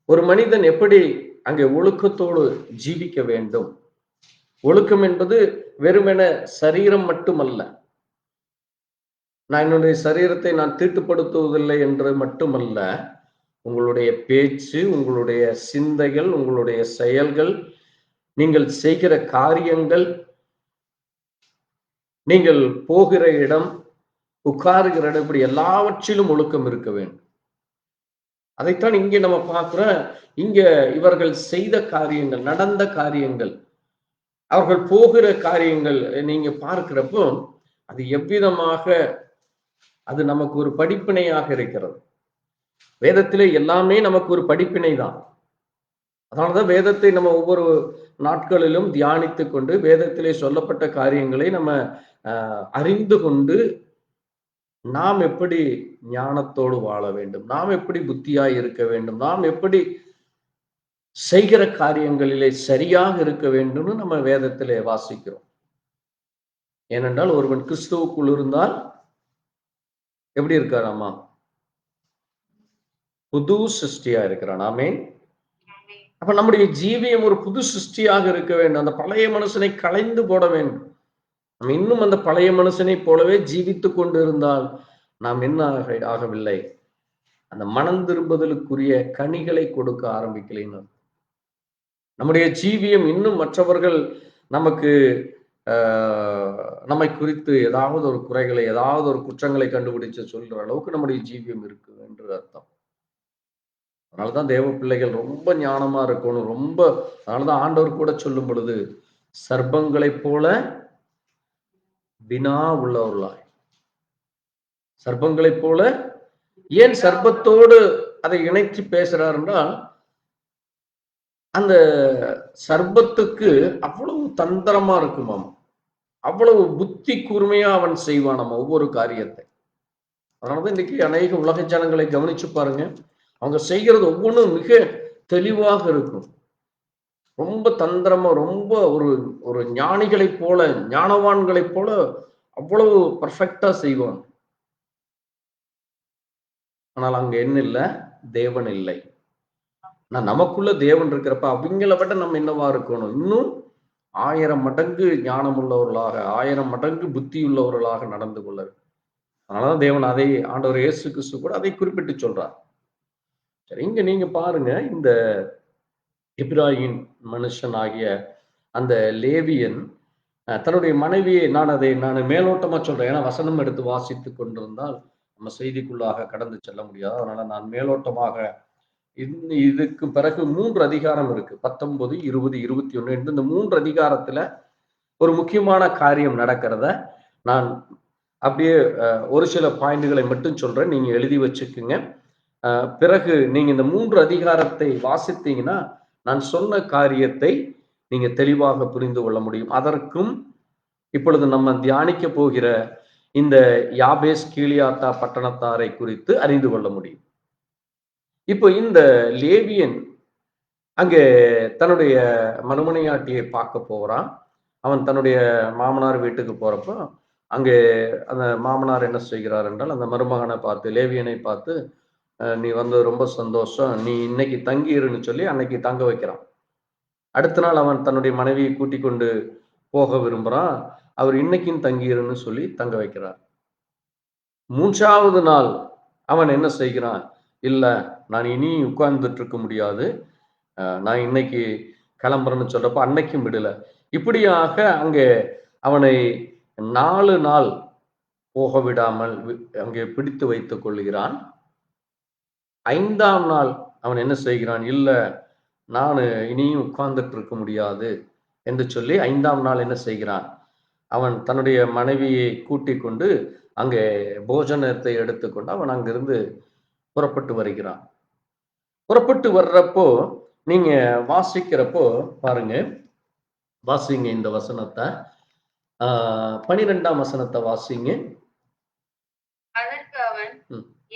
ஒரு மனிதன் எப்படி அங்கே ஒழுக்கத்தோடு ஜீவிக்க வேண்டும். ஒழுக்கம் என்பது வெறுமென சரீரம் மட்டுமல்ல, நான் என்னுடைய சரீரத்தை நான் தீட்டுப்படுத்துவதில்லை என்று மட்டுமல்ல, உங்களுடைய பேச்சு, உங்களுடைய சிந்தைகள், உங்களுடைய செயல்கள், நீங்கள் செய்கிற காரியங்கள், நீங்கள் போகிற இடம், உட்காருகிற இடம், இப்படி எல்லாவற்றிலும் ஒழுக்கம் இருக்க வேண்டும். அதைத்தான் இங்கே நம்ம பார்க்கிறோம். இங்க இவர்கள் செய்த காரியங்கள், நடந்த காரியங்கள், அவர்கள் போகிற காரியங்கள் நீங்க பார்க்கிறப்போ அது எவ்விதமாக அது நமக்கு ஒரு படிப்பினையாக இருக்கிறது. வேதத்திலே எல்லாமே நமக்கு ஒரு படிப்பினை தான். அதனாலதான் வேதத்தை நம்ம ஒவ்வொரு நாட்களிலும் தியானித்து கொண்டு வேதத்திலே சொல்லப்பட்ட காரியங்களை நம்ம அறிந்து கொண்டு நாம் எப்படி ஞானத்தோடு வாழ வேண்டும், நாம் எப்படி புத்தியாய் இருக்க வேண்டும், நாம் எப்படி செய்கிற காரியங்களிலே சரியாக இருக்க வேண்டும்னு நம்ம வேதத்திலே வாசிக்கிறோம். ஏனென்றால் ஒருவன் கிறிஸ்துவுக்குள் இருந்தால் எப்படி இருக்காராமா? புது சிருஷ்டியா இருக்கிறான். ஆமென். அப்ப நம்முடைய ஜீவியம் ஒரு புது சிருஷ்டியாக இருக்க வேண்டும். அந்த பழைய மனுஷனை களைந்து போட வேண்டும். நம்ம இன்னும் அந்த பழைய மனுஷனை போலவே ஜீவித்து கொண்டு இருந்தால் நாம் என்ன ஆகவில்லை, அந்த மனம் திரும்புதலுக்குரிய கனிகளை கொடுக்க ஆரம்பிக்கலைன்னு. நம்முடைய ஜீவியம் இன்னும் மற்றவர்கள் நமக்கு நம்மை குறித்து ஏதாவது ஒரு குறைகளை, ஏதாவது ஒரு குற்றங்களை கண்டுபிடிச்சு சொல்ற அளவுக்கு நம்முடைய ஜீவியம் இருக்கு என்று அர்த்தம். அதனாலதான் தேவ பிள்ளைகள் ரொம்ப ஞானமா இருக்கணும். அதனாலதான் ஆண்டவர் கூட சொல்லும் பொழுது, சர்ப்பங்களைப் போல வினா உள்ளவர்களாய். சர்ப்பங்களைப் போல, ஏன் சர்ப்பத்தோடு அதை இணைத்து பேசுறார் என்றால், அந்த சர்ப்பத்துக்கு அவ்வளவு தந்திரமா இருக்குமாம், அவ்வளவு புத்தி கூர்மையா அவன் செய்வானாம் ஒவ்வொரு காரியத்தை. அதனாலதான் இன்னைக்கு அநேக உலக ஜனங்களை கவனிச்சு பாருங்க, அவங்க செய்கிறது ஒவ்வொன்றும் மிக தெளிவாக இருக்கும். ரொம்ப தந்திரமா, ரொம்ப ஒரு ஒரு ஞானிகளைப் போல, ஞானவான்களைப் போல அவ்வளவு பர்ஃபெக்டா செய்வான். ஆனால் அங்க என்ன இல்லை? தேவன் இல்லை. நமக்குள்ள தேவன் இருக்கிறப்ப அவங்கள விட நம்ம என்னவா இருக்கணும்? இன்னும் 1000 மடங்கு ஞானம் உள்ளவர்களாக, 1000 மடங்கு புத்தி உள்ளவர்களாக நடந்து கொள்ள. அதனாலதான் தேவன் அதை, ஆண்டவர் இயேசு கிறிஸ்து கூட அதை குறிப்பிட்டு சொல்றார். சரி, இங்க நீங்க பாருங்க, இந்த எபிராயின் மனுஷன் ஆகிய அந்த லேவியன் தன்னுடைய மனைவியை, நான் மேலோட்டமா சொல்றேன், ஏன்னா வசனம் எடுத்து வாசித்து கொண்டிருந்தால் நம்ம செய்திக்குள்ளாக கடந்து செல்ல முடியாது. அதனால நான் மேலோட்டமாக, இதுக்கு பிறகு 3 அதிகாரம் இருக்கு, 19, 20, 21 என்று இந்த 3 அதிகாரத்துல ஒரு முக்கியமான காரியம் நடக்கிறத நான் அப்படியே ஒரு சில பாயிண்ட்களை மட்டும் சொல்றேன், நீங்க எழுதி வச்சுக்குங்க. பிறகு நீங்க இந்த 3 அதிகாரத்தை வாசித்தீங்கன்னா நான் சொன்ன காரியத்தை நீங்க தெளிவாக புரிந்து கொள்ள முடியும். அதற்கும் இப்பொழுது நம்ம தியானிக்க போகிற இந்த யாபேஸ் கீலியாத்தா பட்டணத்தாரை குறித்து அறிந்து கொள்ள முடியும். இப்போ இந்த லேவியன் அங்கே தன்னுடைய மறுமனையாட்டியை பார்க்க போறான். அவன் தன்னுடைய மாமனார் வீட்டுக்கு போறப்போ அங்கே அந்த மாமனார் என்ன செய்கிறார் என்றால், அந்த மருமகனை பார்த்து, லேவியனை பார்த்து, நீ வந்து ரொம்ப சந்தோஷம், நீ இன்னைக்கு தங்கிருன்னு சொல்லி அன்னைக்கு தங்க வைக்கிறான். அடுத்த நாள் அவன் தன்னுடைய மனைவியை கூட்டிக் கொண்டு போக விரும்புறான். அவர் இன்னைக்கும் தங்கிருன்னு சொல்லி தங்க வைக்கிறார். 3வது நாள் அவன் என்ன செய்கிறான்? இல்ல, நான் இனி உட்கார்ந்துட்டு இருக்க முடியாது, நான் இன்னைக்கு கிளம்புறேன்னு சொல்றப்ப அன்னைக்கும் விடல. இப்படியாக அங்கே அவனை 4 நாள் போக விடாமல் அங்கே பிடித்து வைத்துக் கொள்கிறான். 5ஆம் நாள் அவன் என்ன செய்கிறான்? இல்ல, நான் இனியும் உட்கார்ந்துட்டு இருக்க முடியாது என்று சொல்லி 5ஆம் நாள் என்ன செய்கிறான்? அவன் தன்னுடைய மனைவியை கூட்டிக் கொண்டு அங்கே போஜனத்தை எடுத்துக்கொண்டு அவன் அங்கிருந்து புறப்பட்டு வருகிறான். புறப்பட்டு வர்றப்போ நீங்க வாசிக்கிறப்போ பாருங்க, வாசிங்க இந்த வசனத்தை, 12ஆம் வசனத்தை வாசிங்க. அதற்கு அவன்,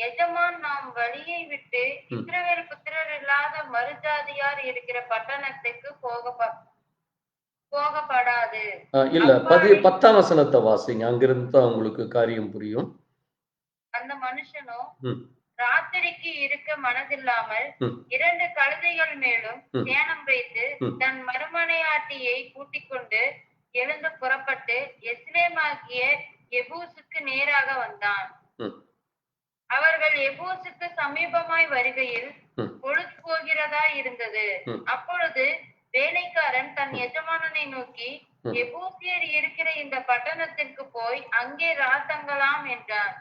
எஜமான், நாம் வழியை விட்டு இஸ்ரவேல் புத்திரர் இல்லாத மறுஜாதியார் இருக்கிற பட்டணத்துக்கு போகப்படாது. இல்ல, 10ஆம் வசனத்தை வாசிங்க, அங்கிருந்து தான் உங்களுக்கு காரியம் புரியும். அந்த மனுஷனோ ராத்திரிக்கு இருக்க மனதில்லாமல் 2 கழுதைகள் மேலும் தியானம் வைத்து தன் மறுமனையாட்டியை கூட்டிக் கொண்டு எழுந்து புறப்பட்டு எஸ்லேமாகிய எபூசுக்கு நேராக வந்தான். அவர்கள் எபூசுக்கு சமீபமாய் வருகையில் பொழுது போகிறதா இருந்தது. அப்பொழுது வேலைக்காரன் தன் எஜமானனை நோக்கி, எபூசியர் இருக்கிற இந்த பட்டணத்திற்கு போய் அங்கே ராத்தங்கலாம் என்றான்.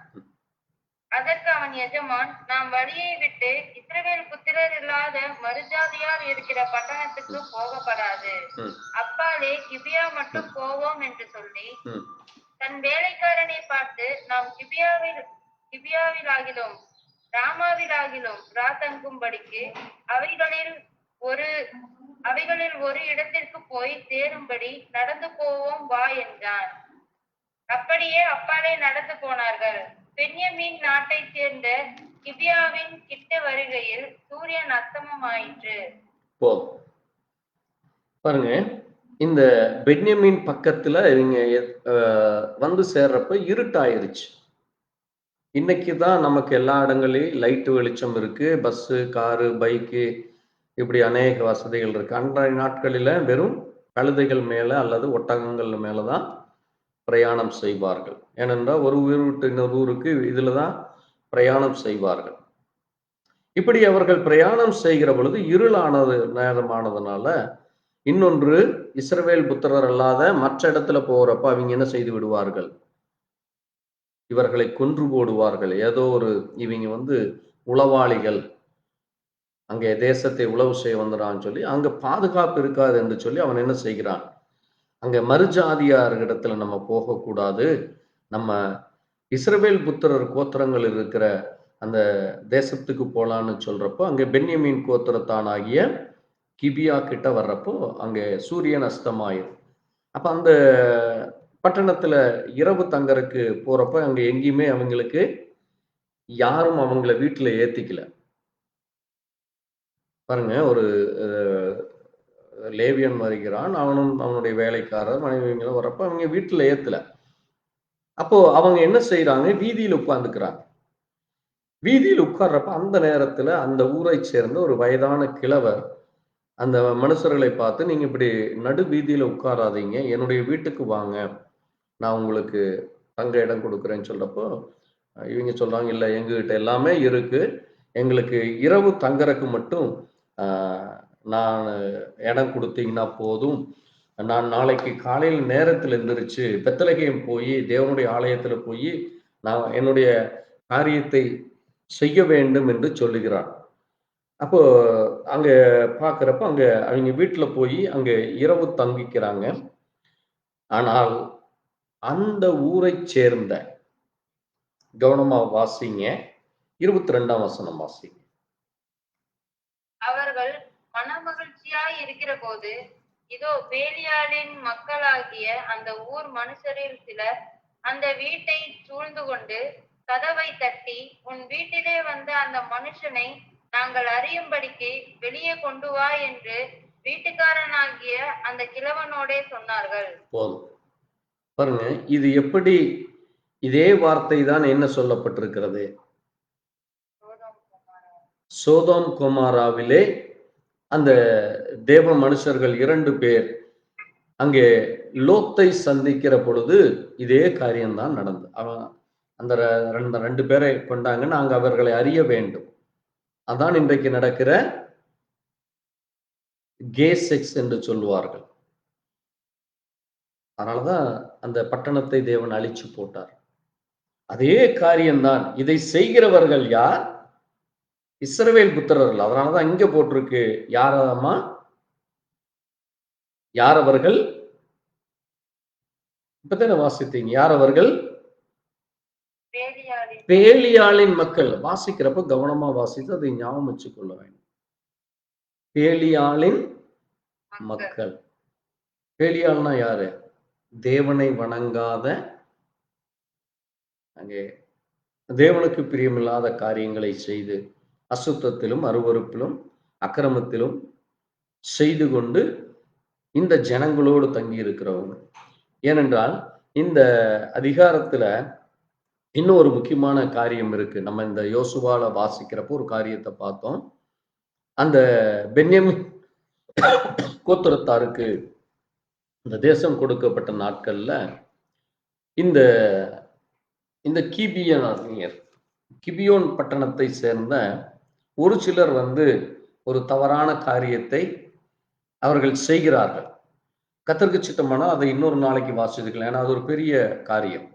அதற்கு அவன் எஜமான், நாம் வழியை விட்டு இஸ்ரவேல் புத்திரர் இல்லாத மறுஜாதியார் இருக்கிற பட்டணத்துக்கு போகப்படாது, அப்பாலே கிபியா மட்டும் போவோம் என்று சொல்லி தன் வேலைக்காரனை பார்த்து, நாம் கிபியாவிலாகிலும் ராமாவிலாகிலும் ராத்தங்கும்படிக்கு அவைகளில் ஒரு இடத்திற்கு போய் சேரும்படி நடந்து போவோம் வா என்றான். அப்படியே அப்பாலே நடந்து போனார்கள். பென்யமீன் நாட்டை சேர்ந்த கிபியாவின் கிட்ட வருகையில் சூரியன் அஸ்தமம் ஆயிற்று. பாருங்க, இந்த பென்யமீன் பக்கத்துல இவங்க வந்து சேர்றப்ப இருட்டாயிருச்சு. இன்னைக்குதான் நமக்கு எல்லா இடங்களையும் லைட்டு வெளிச்சம் இருக்கு, பஸ்ஸு, காரு, பைக்கு, இப்படி அநேக வசதிகள் இருக்கு. அன்றைய நாட்களில வெறும் கழுதைகள் மேல அல்லது ஒட்டகங்கள் மேலதான் பிரயாணம் செய்வார்கள். ஏனென்றால் ஒரு ஊர் விட்டு இன்னொரு ஊருக்கு இதில் தான் பிரயாணம் செய்வார்கள். இப்படி அவர்கள் பிரயாணம் செய்கிற பொழுது இருளானது நேரமானதுனால, இன்னொன்று இஸ்ரவேல் புத்திரர் அல்லாத மற்ற இடத்துல போறப்ப அவங்க என்ன செய்து விடுவார்கள், இவர்களை கொன்று போடுவார்கள். ஏதோ ஒரு இவங்க உளவாளிகள் அங்கே தேசத்தை உளவு செய்ய வந்துடான்னு சொல்லி, அங்க பாதுகாப்பு இருக்காது என்று சொல்லி அவன் என்ன செய்கிறான், அங்க மறுஜாதியார் இடத்துல நம்ம போகக்கூடாது, நம்ம இஸ்ரவேல் புத்திரர் கோத்திரங்கள் இருக்கிற அந்த தேசத்துக்கு போலான்னு சொல்றப்போ, அங்கே பென்யமீன் கோத்திரத்தானாகிய கிபியா கிட்ட வர்றப்போ அங்கே சூரியன் அஸ்தமாயிரும். அப்ப அந்த பட்டணத்துல இரவு தங்கறக்கு போறப்ப அங்க எங்கேயுமே அவங்களுக்கு யாரும் அவங்கள வீட்டுல ஏத்திக்கல. பாருங்க, ஒரு லேவியன் வருகிறான், அவனும் அவனுடைய வேலைக்காரர் மனைவிங்களும் வர்றப்ப அவங்க வீட்டுல ஏத்தல. அப்போ அவங்க என்ன செய்யறாங்க, வீதியில் உட்கார்ந்துக்கிறாங்க. வீதியில் உட்கார்றப்ப அந்த நேரத்துல அந்த ஊரை சேர்ந்த ஒரு வயதான கிழவர் அந்த மனுஷர்களை பார்த்து, நீங்க இப்படி நடு வீதியில உட்காராதீங்க, என்னுடைய வீட்டுக்கு வாங்க, நான் உங்களுக்கு தங்க இடம் கொடுக்குறேன்னு சொல்றப்போ இவங்க சொல்றாங்க, இல்ல எங்ககிட்ட எல்லாமே இருக்கு, எங்களுக்கு இரவு தங்கறக்கு மட்டும் நான் இடம் கொடுத்தீங்கன்னா போதும், நான் நாளைக்கு காலையில் நேரத்தில் எந்திரிச்சு பெத்தலகேம் போய் தேவனுடைய ஆலயத்துல போய் நான் என்னுடைய காரியத்தை செய்ய வேண்டும் என்று சொல்லுகிறான். அப்போ அங்க பார்க்குறப்ப அங்க அவங்க வீட்டுல போய் அங்க இரவு தங்கிக்கிறாங்க. ஆனால் அந்த ஊரை சேர்ந்த, கவனமா வாசிங்க, 22ஆம் வசனம் வாசிங்க. அவர்கள் மனமகிழ்ச்சியாய் இருக்கிற போது, இதோ பேலியாளின் மக்களாகிய அந்த ஊர் மனுஷரில் சிலர் அந்த வீட்டை சூழ்ந்து கொண்டு கதவை தட்டி, உன் வீட்டிலே வந்த அந்த மனுஷனை நாங்கள் அறியும்படிக்கு வெளியே கொண்டு வா என்று வீட்டுக்காரனாகிய அந்த கிழவனோடே சொன்னார்கள். போதும். பாருங்க, இது எப்படி, இதே வார்த்தை தான் என்ன சொல்லப்பட்டிருக்கிறது, சோதோம் கொமாராவிலே அந்த தேவ மனுஷர்கள் 2 பேர் அங்கே லோத்தை சந்திக்கிற பொழுது இதே காரியம்தான் நடந்தது. அவன் அந்த 2 பேரை கொண்டாங்க, நாங்கள் அவர்களை அறிய வேண்டும். அதான் இன்றைக்கு நடக்கிற கே செக்ஸ் என்று சொல்லுவார்கள். அதனாலதான் அந்த பட்டணத்தை தேவன் அழிச்சு போட்டார். அதே காரியம்தான். இதை செய்கிறவர்கள் யார்? இஸ்ரவேல் புத்திரர்கள். அதனாலதான் இங்க போட்டிருக்கு, யாரம்மா, யார் அவர்கள்? இப்பதானே வாசித்தீங்க, யார் அவர்கள்? பேலியாளின் மக்கள். வாசிக்கிறப்ப கவனமா வாசித்து அதை ஞாபகம் வச்சுக்கொள்ள வேண்டும். பேலியாளின் மக்கள். பேலியாள்னா யாரு? தேவனை வணங்காத, அங்கே தேவனுக்கு பிரியமில்லாத காரியங்களை செய்து அசுத்தத்திலும் அருவருப்பிலும் அக்கிரமத்திலும் செய்து கொண்டு இந்த ஜனங்களோடு தங்கி இருக்கிறவங்க. ஏனென்றால் இந்த அதிகாரத்துல இன்னும் ஒரு முக்கியமான காரியம் இருக்கு. நம்ம இந்த யோசுவால வாசிக்கிறப்போ ஒரு காரியத்தை பார்த்தோம். அந்த பென்யமீன் கோத்திரத்தாருக்கு இந்த தேசம் கொடுக்கப்பட்ட நாட்கள்ல இந்த இந்த கிபியோன் பட்டணத்தை சேர்ந்த ஒரு சிலர் ஒரு தவறான காரியத்தை அவர்கள் செய்கிறார்கள். கர்த்தருக்கு சித்தமானா அதை இன்னொரு நாளைக்கு வாசிக்கலாம், ஏன்னா அது ஒரு பெரிய காரியம்.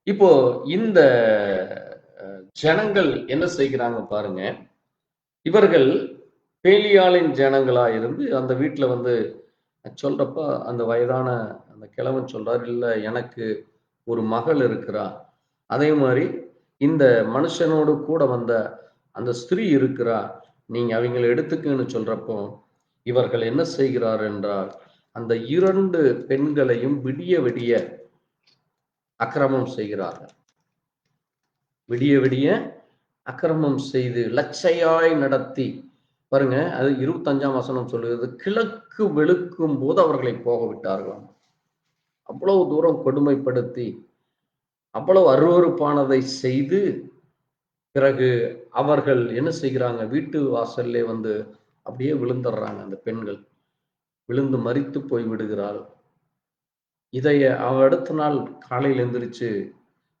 இப்போ இந்த ஜனங்கள் என்ன செய்கிறாங்க பாருங்க, இவர்கள் பேலியாளின் ஜனங்களா இருந்து அந்த வீட்டுல சொல்றப்ப அந்த வயதான அந்த கிழவன் சொல்றாரு, இல்ல எனக்கு ஒரு மகள் இருக்கிறா, அதே மாதிரி இந்த மனுஷனோடு கூட வந்த அந்த ஸ்திரீ இருக்கிறா, நீங்க அவங்களை எடுத்துக்குன்னு சொல்றப்போ இவர்கள் என்ன செய்கிறார் என்றால் அந்த 2 பெண்களையும் விடிய விடிய அக்கிரமம் செய்கிறார்கள். விடிய விடிய அக்கிரமம் செய்து லட்சையாய் நடத்தி, பாருங்க, அது 25ஆம் வசனம் சொல்லுகிறது, கிழக்கு வெளுக்கும் போது அவர்களை போக விட்டார்களாம். அவ்வளவு தூரம் கொடுமைப்படுத்தி அவ்வளவு அருவருப்பானதை செய்து பிறகு அவர்கள் என்ன செய்கிறாங்க, வீட்டு வாசல்லே அப்படியே விழுந்துடுறாங்க. அந்த பெண்கள் விழுந்து மரித்து போய் விடுகிறாள். இதைய அவன் அடுத்த நாள் காலையில் எந்திரிச்சு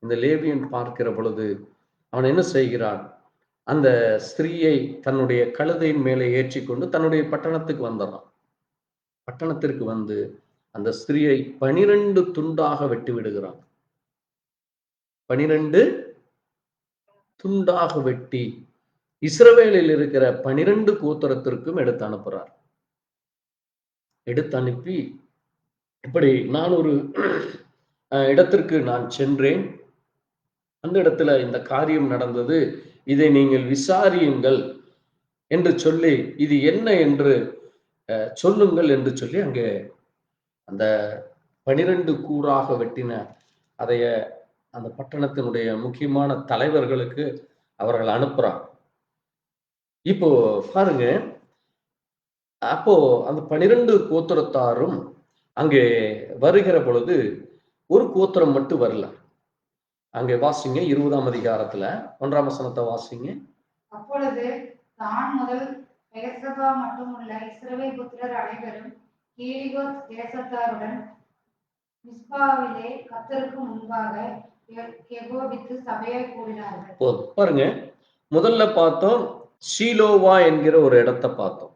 இந்த லேவியன் பார்க்கிற பொழுது அவன் என்ன செய்கிறான்? அந்த ஸ்திரீயை தன்னுடைய கழுதையின் மேலே ஏற்றிக்கொண்டு தன்னுடைய பட்டணத்துக்கு வந்துடுறான். பட்டணத்திற்கு வந்து அந்த ஸ்திரீயை 12 துண்டாக வெட்டி விடுகிறான். 12 துண்டாக வெட்டி இஸ்ரவேலில் இருக்கிற 12 கோத்திரத்திற்கும் எடுத்து அனுப்புறார். எடுத்து அனுப்பி, இப்படி நான் ஒரு இடத்திற்கு நான் சென்றேன், அந்த இடத்துல இந்த காரியம் நடந்தது, இதை நீங்கள் விசாரியுங்கள் என்று சொல்லி, இது என்ன என்று சொல்லுங்கள் என்று சொல்லி அங்கே அந்த 12 கூறாக வெட்டின அதைய அந்த பட்டணத்தினுடைய முக்கியமான தலைவர்களுக்கு அவர்கள் அனுப்புறாங்க. இப்போ பாருங்க, அப்போ அந்த 12 கோத்திரத்தாரும் அங்கே வருகிற பொழுது ஒரு கோத்திரம் மட்டும் வரல. அங்கே வாசிங்க 20ஆம் அதிகாரத்துல 1ஆம் வசனத்தை வாசிங்க. அப்பொழுது தான் முதல் பெயர்சபா மட்டும் உள்ள இஸ்ரவேல் புத்திரர் அனைவரும் கீலியோத் தேசத்தாருடன் மிஸ்பாவிலே கர்த்தருக்கு முன்பாக கெகோபித்து சபையாய் கூடினார்கள். போதும் பாருங்க, முதல்ல பார்த்தோம் ஷீலோவா என்கிற ஒரு இடத்தை பார்த்தோம்.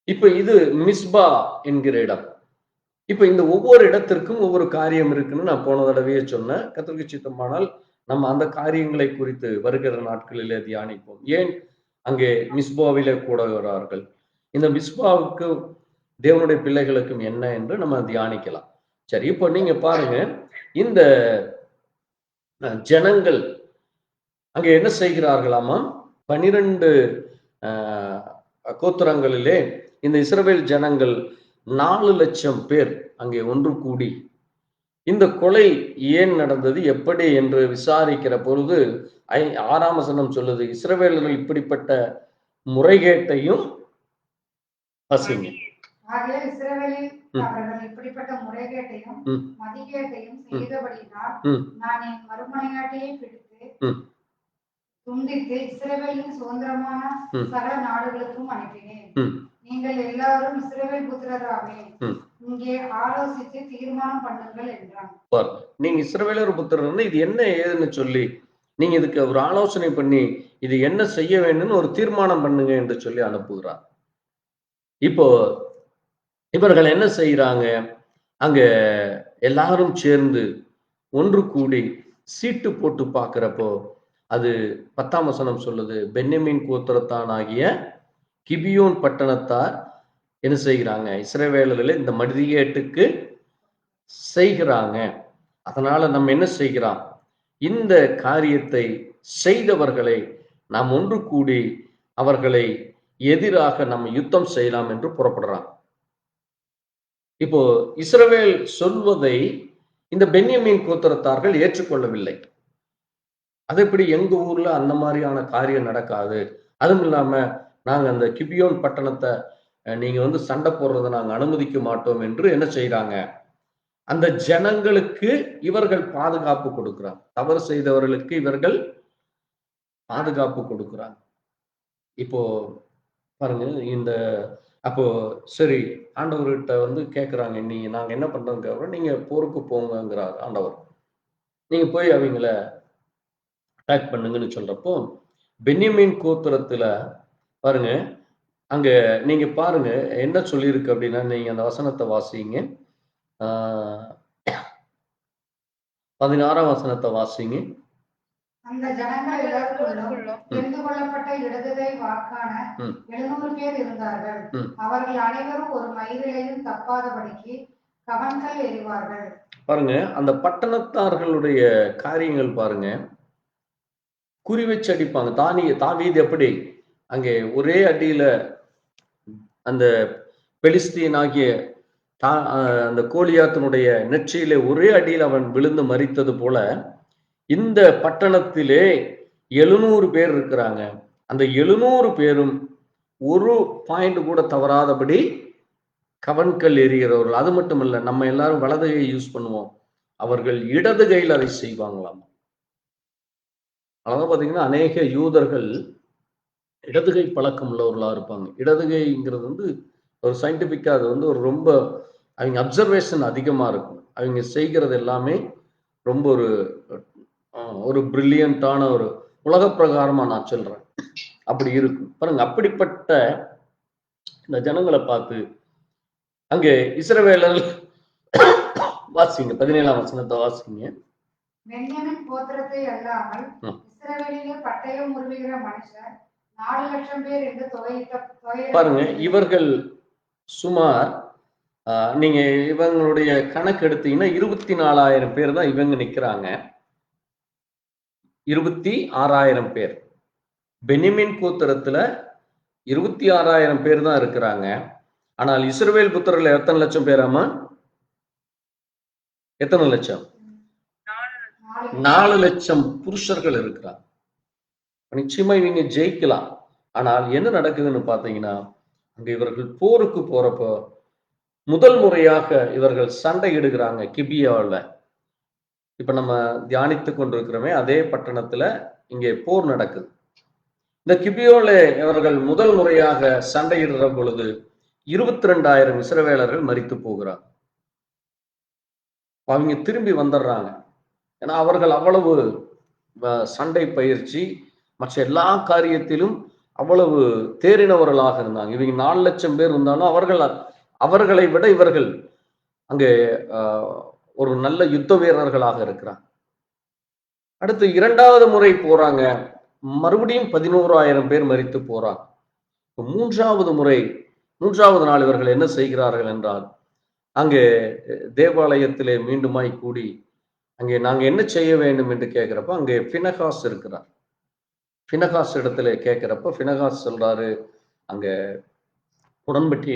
இப்ப இது மிஸ்பா என்கிற இடம். இப்ப இந்த ஒவ்வொரு இடத்திற்கும் ஒவ்வொரு காரியம் இருக்குன்னு நான் போன தடவையே சொன்னேன். கர்த்தருக்கு சித்தமானால் நம்ம அந்த காரியங்களை குறித்து வருகிற நாட்களிலே தியானிப்போம். ஏன் அங்கே மிஸ்பாவிலே கூட வரார்கள், இந்த மிஸ்பாவுக்கு தேவனுடைய பிள்ளைகளுக்கும் என்ன என்று நம்ம தியானிக்கலாம். சரி, இப்போ நீங்க பாருங்க, இந்த ஜனங்கள் அங்கே என்ன செய்கிறார்களாமா? 12 கோத்திரங்களிலே இந்த இஸ்ரவேல் ஜனங்கள் 4 லட்சம் பேர் அங்கே ஒன்று கூடி இந்த கொலை ஏன் நடந்தது, எப்படி என்று விசாரிக்கிற பொழுது 6ஆம் வசனம் சொல்லுது, இஸ்ரவேலர்கள் இப்படிப்பட்ட முறைகேட்டையும் பசிங்க. ஆகையால் இஸ்ரவேலில் அவர்கள் இப்படிப்பட்ட முறைகேட்டையும் மதிகேட்டையும் செய்தபடியினால் நான் என் மறுமனையாட்டியை பிடித்து துண்டித்து இஸ்ரவேலின் சுதந்திரமான சகல நாடுகளுக்கும் அனுப்பினேன். நீங்கள் எல்லாரும் இஸ்ரவேல் புத்திரராமே, இங்கே ஆலோசித்து தீர்மானம் பண்ணுங்கள் என்றான். நீங்க இஸ்ரவேலர் புத்திரர் இது என்ன ஏதுன்னு சொல்லி நீங்க இதுக்கு ஒரு ஆலோசனை பண்ணி இது என்ன செய்ய வேண்டும்னு ஒரு தீர்மானம் பண்ணுங்க என்று சொல்லி அனுப்புகிறார். இப்போ இவர்கள் என்ன செய்யறாங்க? அங்க எல்லாரும் சேர்ந்து ஒன்று கூடி சீட்டு போட்டு பார்க்கிறப்போ அது 10ஆம் வசனம் சொல்லுது, பென்யமீன் கோத்திரத்தான் ஆகிய கிபியோன் பட்டணத்தார் என்ன செய்கிறாங்க? இஸ்ரவேலர்களை இந்த மதிகேட்டுக்கு செய்கிறாங்க. அதனால நம்ம என்ன செய்கிறோம்? இந்த காரியத்தை செய்தவர்களை நாம் ஒன்று கூடி அவர்களை எதிராக நம்ம யுத்தம் செய்யலாம் என்று புறப்படுறாங்க. இப்போ இஸ்ரவேல் சொல்வதை இந்த பென்யமீன் கோத்திரத்தார்கள் ஏற்றுக்கொள்ளவில்லை. அது எப்படி எங்க ஊர்ல அந்த மாதிரியான காரியம் நடக்காது, அதுவும் இல்லாம நாங்க அந்த கிபியோன் பட்டணத்தை நீங்க சண்டை போடுறதை நாங்க அனுமதிக்க மாட்டோம் என்று என்ன செய்யறாங்க? அந்த ஜனங்களுக்கு இவர்கள் பாதுகாப்பு கொடுக்கிறாங்க. தவறு செய்தவர்களுக்கு இவர்கள் பாதுகாப்பு கொடுக்கிறாங்க. இப்போ பாருங்க, இந்த அப்போ சரி, ஆண்டவர்கிட்ட கேட்குறாங்க, நீங்க நாங்க என்ன பண்றோம், நீங்க போருக்கு போங்கிறார் ஆண்டவர். நீங்க போய் அவங்கள அட்டாக் பண்ணுங்கன்னு சொல்றப்போ பென்யமீன் கோத்திரத்துல பாருங்க, அங்க நீங்க பாருங்க என்ன சொல்லியிருக்கு அப்படின்னா, நீங்க அந்த வசனத்தை வாசிங்க. 16ஆம் வசனத்தை வாசிங்க. அந்த ஜனங்கள் எல்லாருக்குள்ளும் தெரிந்து கொள்ளப்பட்ட இடதுகை வாக்கான 700 பேர் இருந்தார்கள். அவர்கள் அனைவரும் ஒரு மயிரிலையும் தப்பாதபடிக்கு கவன்கள் எறிவார்கள். பாருங்க, அந்த பட்டணத்தார்களுடைய காரியங்கள் பாருங்க, குறி வச்சு அடிப்பாங்க. தாவீது எப்படி அங்கே ஒரே அடியில அந்த பெலிஸ்தீன் ஆகிய அந்த கோலியாத்தினுடைய நெற்றியிலே ஒரே அடியில் அவன் விழுந்து மரித்தது போல இந்த பட்டணத்திலே 700 பேர் இருக்கிறாங்க. அந்த 700 பேரும் ஒரு பாயிண்ட் கூட தவறாதபடி கவன்கள் எறிகிறவர்கள். அது மட்டும் இல்ல, நம்ம எல்லாரும் வலது கையை யூஸ் பண்ணுவோம், அவர்கள் இடது கையில் அதை செய்வாங்களாம். அதான் பாத்தீங்கன்னா அநேக யூதர்கள் இடதுகை பழக்கம் உள்ளவர்களா இருப்பாங்க. இடதுகைங்கிறது ஒரு சயின்டிபிக்கா அது ஒரு ரொம்ப அவங்க அப்சர்வேஷன் அதிகமா இருக்கும். அவங்க செய்கிறது எல்லாமே ரொம்ப ஒரு பிரில்லியண்டான ஒரு உலக பிரகாரமா நான் சொல்றேன், அப்படி இருக்கும் பாருங்க. அப்படிப்பட்ட இந்த ஜனங்களை பார்த்து அங்கே இஸ்ரவேலர் வாசிங்க 17ஆம் வசனத்தை வாசிங்க. பென்யமீன் கோத்திரத்தை அல்லாமல் இஸ்ரவேலிலே பட்டயம் உருவுகிற மனுஷர் 4,00,000 பேர் என்று பாருங்க. இவர்கள் சுமார் நீங்க இவங்களுடைய கணக்கு எடுத்தீங்கன்னா 24,000 பேர் தான் இவங்க நிக்கிறாங்க. 26,000 பேர். பென்யமீன் கோத்திரத்துல 26,000 பேர் தான் இருக்கிறாங்க. ஆனால் இஸ்ரவேல் புத்திரர்ல எத்தனை லட்சம் பேராமா? எத்தனை லட்சம்? 4 லட்சம் புருஷர்கள் இருக்கிறாங்க. நிச்சயமா இவங்க ஜெயிக்கலாம். ஆனால் என்ன நடக்குதுன்னு பாத்தீங்கன்னா, அங்க இவர்கள் போருக்கு போறப்போ முதல் முறையாக இவர்கள் சண்டையிடுகிறாங்க கிபியாவில். இப்ப நம்ம தியானித்து கொண்டிருக்கிறோமே அதே பட்டணத்துல இங்கே போர் நடக்குது. இந்த கிபியோல இவர்கள் முதல் முறையாக சண்டையிடுற பொழுது 22,000 இஸ்ரவேலர்கள் மரித்து போகிறார். அவங்க திரும்பி வந்துடுறாங்க. ஏன்னா அவர்கள் அவ்வளவு சண்டை பயிற்சி மற்ற எல்லா காரியத்திலும் அவ்வளவு தேறினவர்களாக இருந்தாங்க. இவங்க 4 லட்சம் பேர் இருந்தாலும் அவர்களை விட இவர்கள் அங்கே ஒரு நல்ல யுத்த வீரர்களாக இருக்கிறாங்க. அடுத்து 2வது முறை போறாங்க, மறுபடியும் 11,000 பேர் மரித்து போறாங்க. 3வது நாள் இவர்கள் என்ன செய்கிறார்கள் என்றால், அங்கே தேவாலயத்திலே மீண்டுமாய் கூடி அங்கே நாங்க என்ன செய்ய வேண்டும் என்று கேட்கிறப்ப அங்கே பினகாஸ் இருக்கிறார். பினகாஸ் இடத்துல கேட்கிறப்ப பினகாஸ் சொல்றாரு, அங்க உடன்பட்டி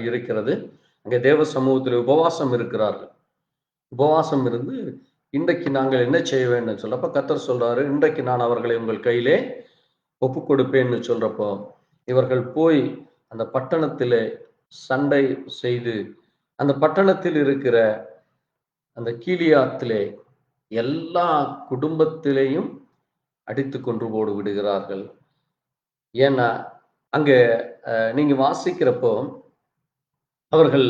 இருக்கிறது, அங்கே தேவ சமூகத்தில் உபவாசம் இருக்கிறார்கள். உபவாசம் இருந்து இன்றைக்கு நாங்கள் என்ன செய்ய வேண்டும் சொல்றப்ப கர்த்தர் சொல்றாரு, இன்றைக்கு நான் அவர்களை உங்கள் கையிலே ஒப்பு கொடுப்பேன்னு சொல்றப்போ இவர்கள் போய் அந்த பட்டணத்திலே சண்டை செய்து அந்த பட்டணத்தில் இருக்கிற அந்த கீலியாத்திலே எல்லா குடும்பத்திலேயும் அடித்து கொன்று போடு விடுகிறார்கள். ஏன்னா அங்க நீங்க வாசிக்கிறப்போ அவர்கள்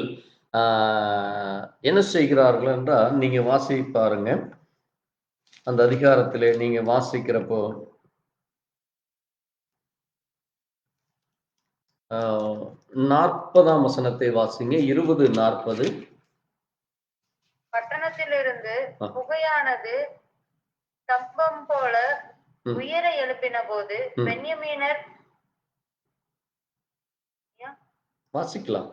என்ன செய்கிறார்கள் என்றால், நீங்க வாசி பாருங்க, அந்த அதிகாரத்திலே நீங்க வாசிக்கிறப்போ 40ஆம் வசனத்தை வாசிங்க. 20:40. பட்டணத்திலிருந்து புகையானது ஸ்தம்பம் போல உயர எழுப்பின போது பென்யமீனர் வாசிக்கலாம்.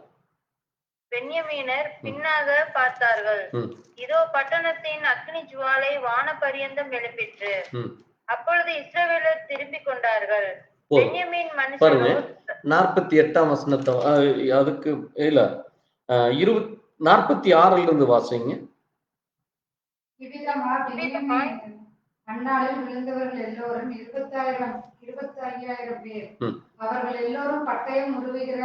பென்யமீனர் பின்னாக பார்த்தார்கள். இதோ பட்டணத்தின் அக்னி ஜுவாலை வான பரியந்தம் எழுப்பிற்று. அப்பொழுது இஸ்ரவேலர் திரும்பிக் கொண்டார்கள். பென்யமீன் மனுஷர் 48ஆம் வசனத்தை அதுக்கு இல்ல 46ல இருந்து வாசிங்க. அந்நாளில் விழுந்தவர்கள் எல்லோரும் 25,000 பேர். அவர்கள் எல்லோரும் பட்டயம் உருவுகிற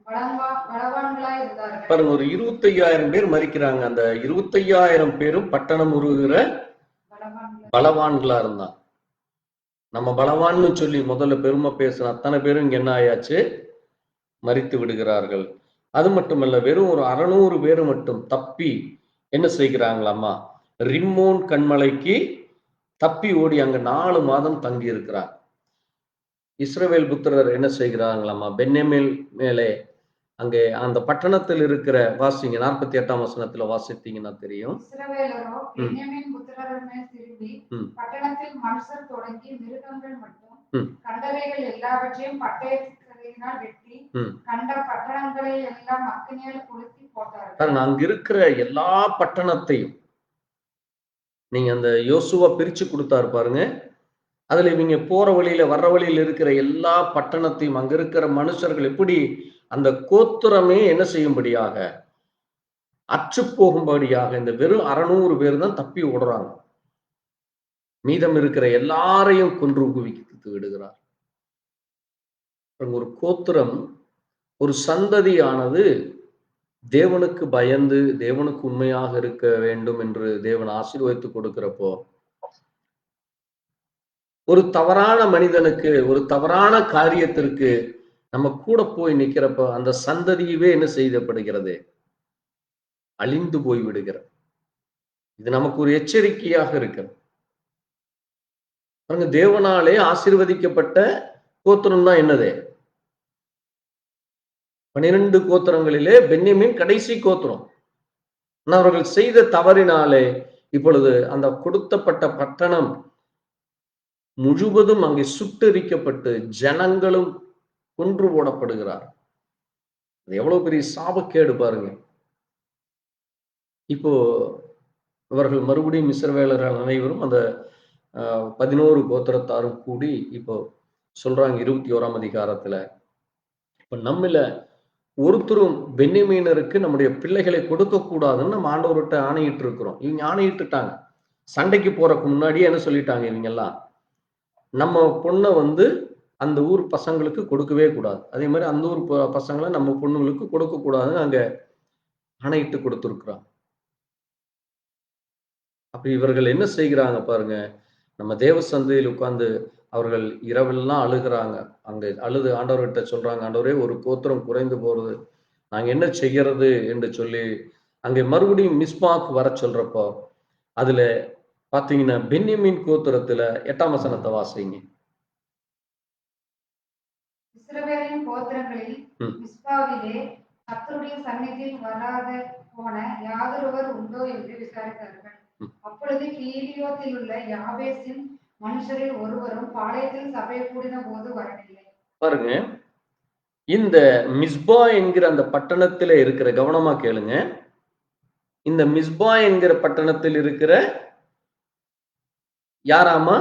பலவான்களாய் இருந்தார்கள். பாருங்க, ஒரு 25,000 பேர் மரிக்கிறாங்க. அந்த 25,000 பேரும் பட்டணம் உருவுகிற பலவான்களா இருந்தாங்க. நம்ம பலவான்னு சொல்லி முதல்ல பெருமை பேசுற அத்தனை பேரும் இங்க என்ன ஆயாச்சு? மரித்து விடுகிறார்கள். அது மட்டுமல்ல, வெறும் ஒரு 600 பேர் மட்டும் தப்பி என்ன செய்கிறாங்களாமா, ரிம்மோன் கண்மலைக்கு தப்பி ஓடி அங்க 4 மாதம் தங்கி இருக்கிறார். இஸ்ரவேல் புத்திரர் என்ன செய்கிறாங்களாமா, பென்யமீன் மேலே அங்கே அந்த பட்டணத்தில் இருக்கிற வாசிங்க 48ஆம் வசனத்துல வாசித்தீங்கன்னா தெரியும். இஸ்ரவேலரோ பென்யமீன் புத்திரர் மேல் திரும்பி பட்டணத்தில் மனுஷர் தொடங்கி மிருகங்கள் மட்டும் கண்டவைகள் எல்லாவற்றையும் பட்டயத்தினால் வெட்டி கண்ட பட்டணங்களை எல்லாம் அக்கினியால் கொளுத்தி போட்டார்கள். அங்க இருக்கிற எல்லா பட்டணத்தையும் நீங்க அந்த யோசுவா பிரிச்சு கொடுத்தாரு பாருங்க. அதுல இவங்க போற வழியில வர்ற வழியில இருக்கிற எல்லா பட்டணத்தையும் அங்க இருக்கிற மனுஷர்கள் எப்படி அந்த கோத்திரமே என்ன செய்யும்படியாக, அற்று போகும்படியாக இந்த வெறும் 600 பேர் தான் தப்பி ஓடுறாங்க. மீதம் இருக்கிற எல்லாரையும் கொன்று குவித்து விடுகிறார். ஒரு கோத்திரம், ஒரு சந்ததியானது தேவனுக்கு பயந்து தேவனுக்கு உண்மையாக இருக்க வேண்டும் என்று தேவன் ஆசீர்வதித்து கொடுக்கிறப்போ, ஒரு தவறான மனிதனுக்கு, ஒரு தவறான காரியத்திற்கு நம்ம கூட போய் நிக்கிறப்ப அந்த சந்ததியவே என்ன செய்யப்படுகிறது? அழிந்து போய் விடுகிறது. இது நமக்கு ஒரு எச்சரிக்கையாக இருக்கிறது. பாருங்க, தேவனாலே ஆசீர்வதிக்கப்பட்ட கோத்திரம் தான் என்னது? 12 கோத்திரங்களிலே பென்யமீன் கடைசி கோத்திரம். ஆனா அவர்கள் செய்த தவறினாலே இப்பொழுது அந்த கொடுத்தப்பட்ட பட்டணம் முழுவதும் அங்கே சுட்டெரிக்கப்பட்டு ஜனங்களும் கொன்று போடப்படுகிறார். அது எவ்வளவு பெரிய சாபக்கேடு பாருங்க. இப்போ இவர்கள் மறுபடியும் இஸ்ரவேலர்கள் அனைவரும் அந்த 11 கோத்திரத்தாரும் கூடி இப்போ சொல்றாங்க 21ஆம் அதிகாரத்துல, இப்ப நம்மள ஒருத்தரும் பென்யமீனருக்கு நம்முடைய பிள்ளைகளை கொடுக்க கூடாதுன்னு நம்ம ஆண்டவர்கிட்ட ஆணையிட்டு இருக்கிறோம். இவங்க ஆணையிட்டுட்டாங்க. சண்டைக்கு போறதுக்கு முன்னாடியே என்ன சொல்லிட்டாங்க இவங்க எல்லாம், நம்ம பொண்ணை அந்த ஊர் பசங்களுக்கு கொடுக்கவே கூடாது, அதே மாதிரி அந்த ஊர் பசங்களை நம்ம பொண்ணுங்களுக்கு கொடுக்க கூடாதுன்னு அங்க ஆணையிட்டு கொடுத்துருக்குறாங்க. அப்ப இவர்கள் என்ன செய்கிறாங்க பாருங்க, நம்ம தேவ சந்தையில் உட்கார்ந்து அவர்கள் இரவெல்லாம் அழுகிறாங்க. அங்க அழுது ஆண்டவர்கிட்ட சொல்றாங்க, ஆண்டவரே ஒரு கோத்திரம் குறைந்து போறது, நாங்க என்ன செய்கிறது என்று சொல்லி அங்கே மறுபடியும் மிஸ்பாக்கு வர சொல்றப்போ அதுல பாத்தீங்கன்னா பென்யமீன் கோத்திரத்துல 8ஆம் வசனத்தை வாசிங்க. இஸ்ரவேலின் கோத்திரங்களில் மிஸ்பாவிலே கர்த்தருடைய சந்நிதியில் வராத போன யாதொருவர் உண்டோ என்று விசாரித்தார்கள். அப்பொழுது கீலியோத்தில் உள்ள யாபேசின் மனுஷரில் ஒருவரும் பாளையத்தில் சபை கூடின போது வரவில்லை. பாருங்க, இந்த மிஸ்பா என்கிற அந்த பட்டணத்துல இருக்கிற, கவனமா கேளுங்க, இந்த மிஸ்பா என்கிற பட்டணத்தில் இருக்கிற யாராமா?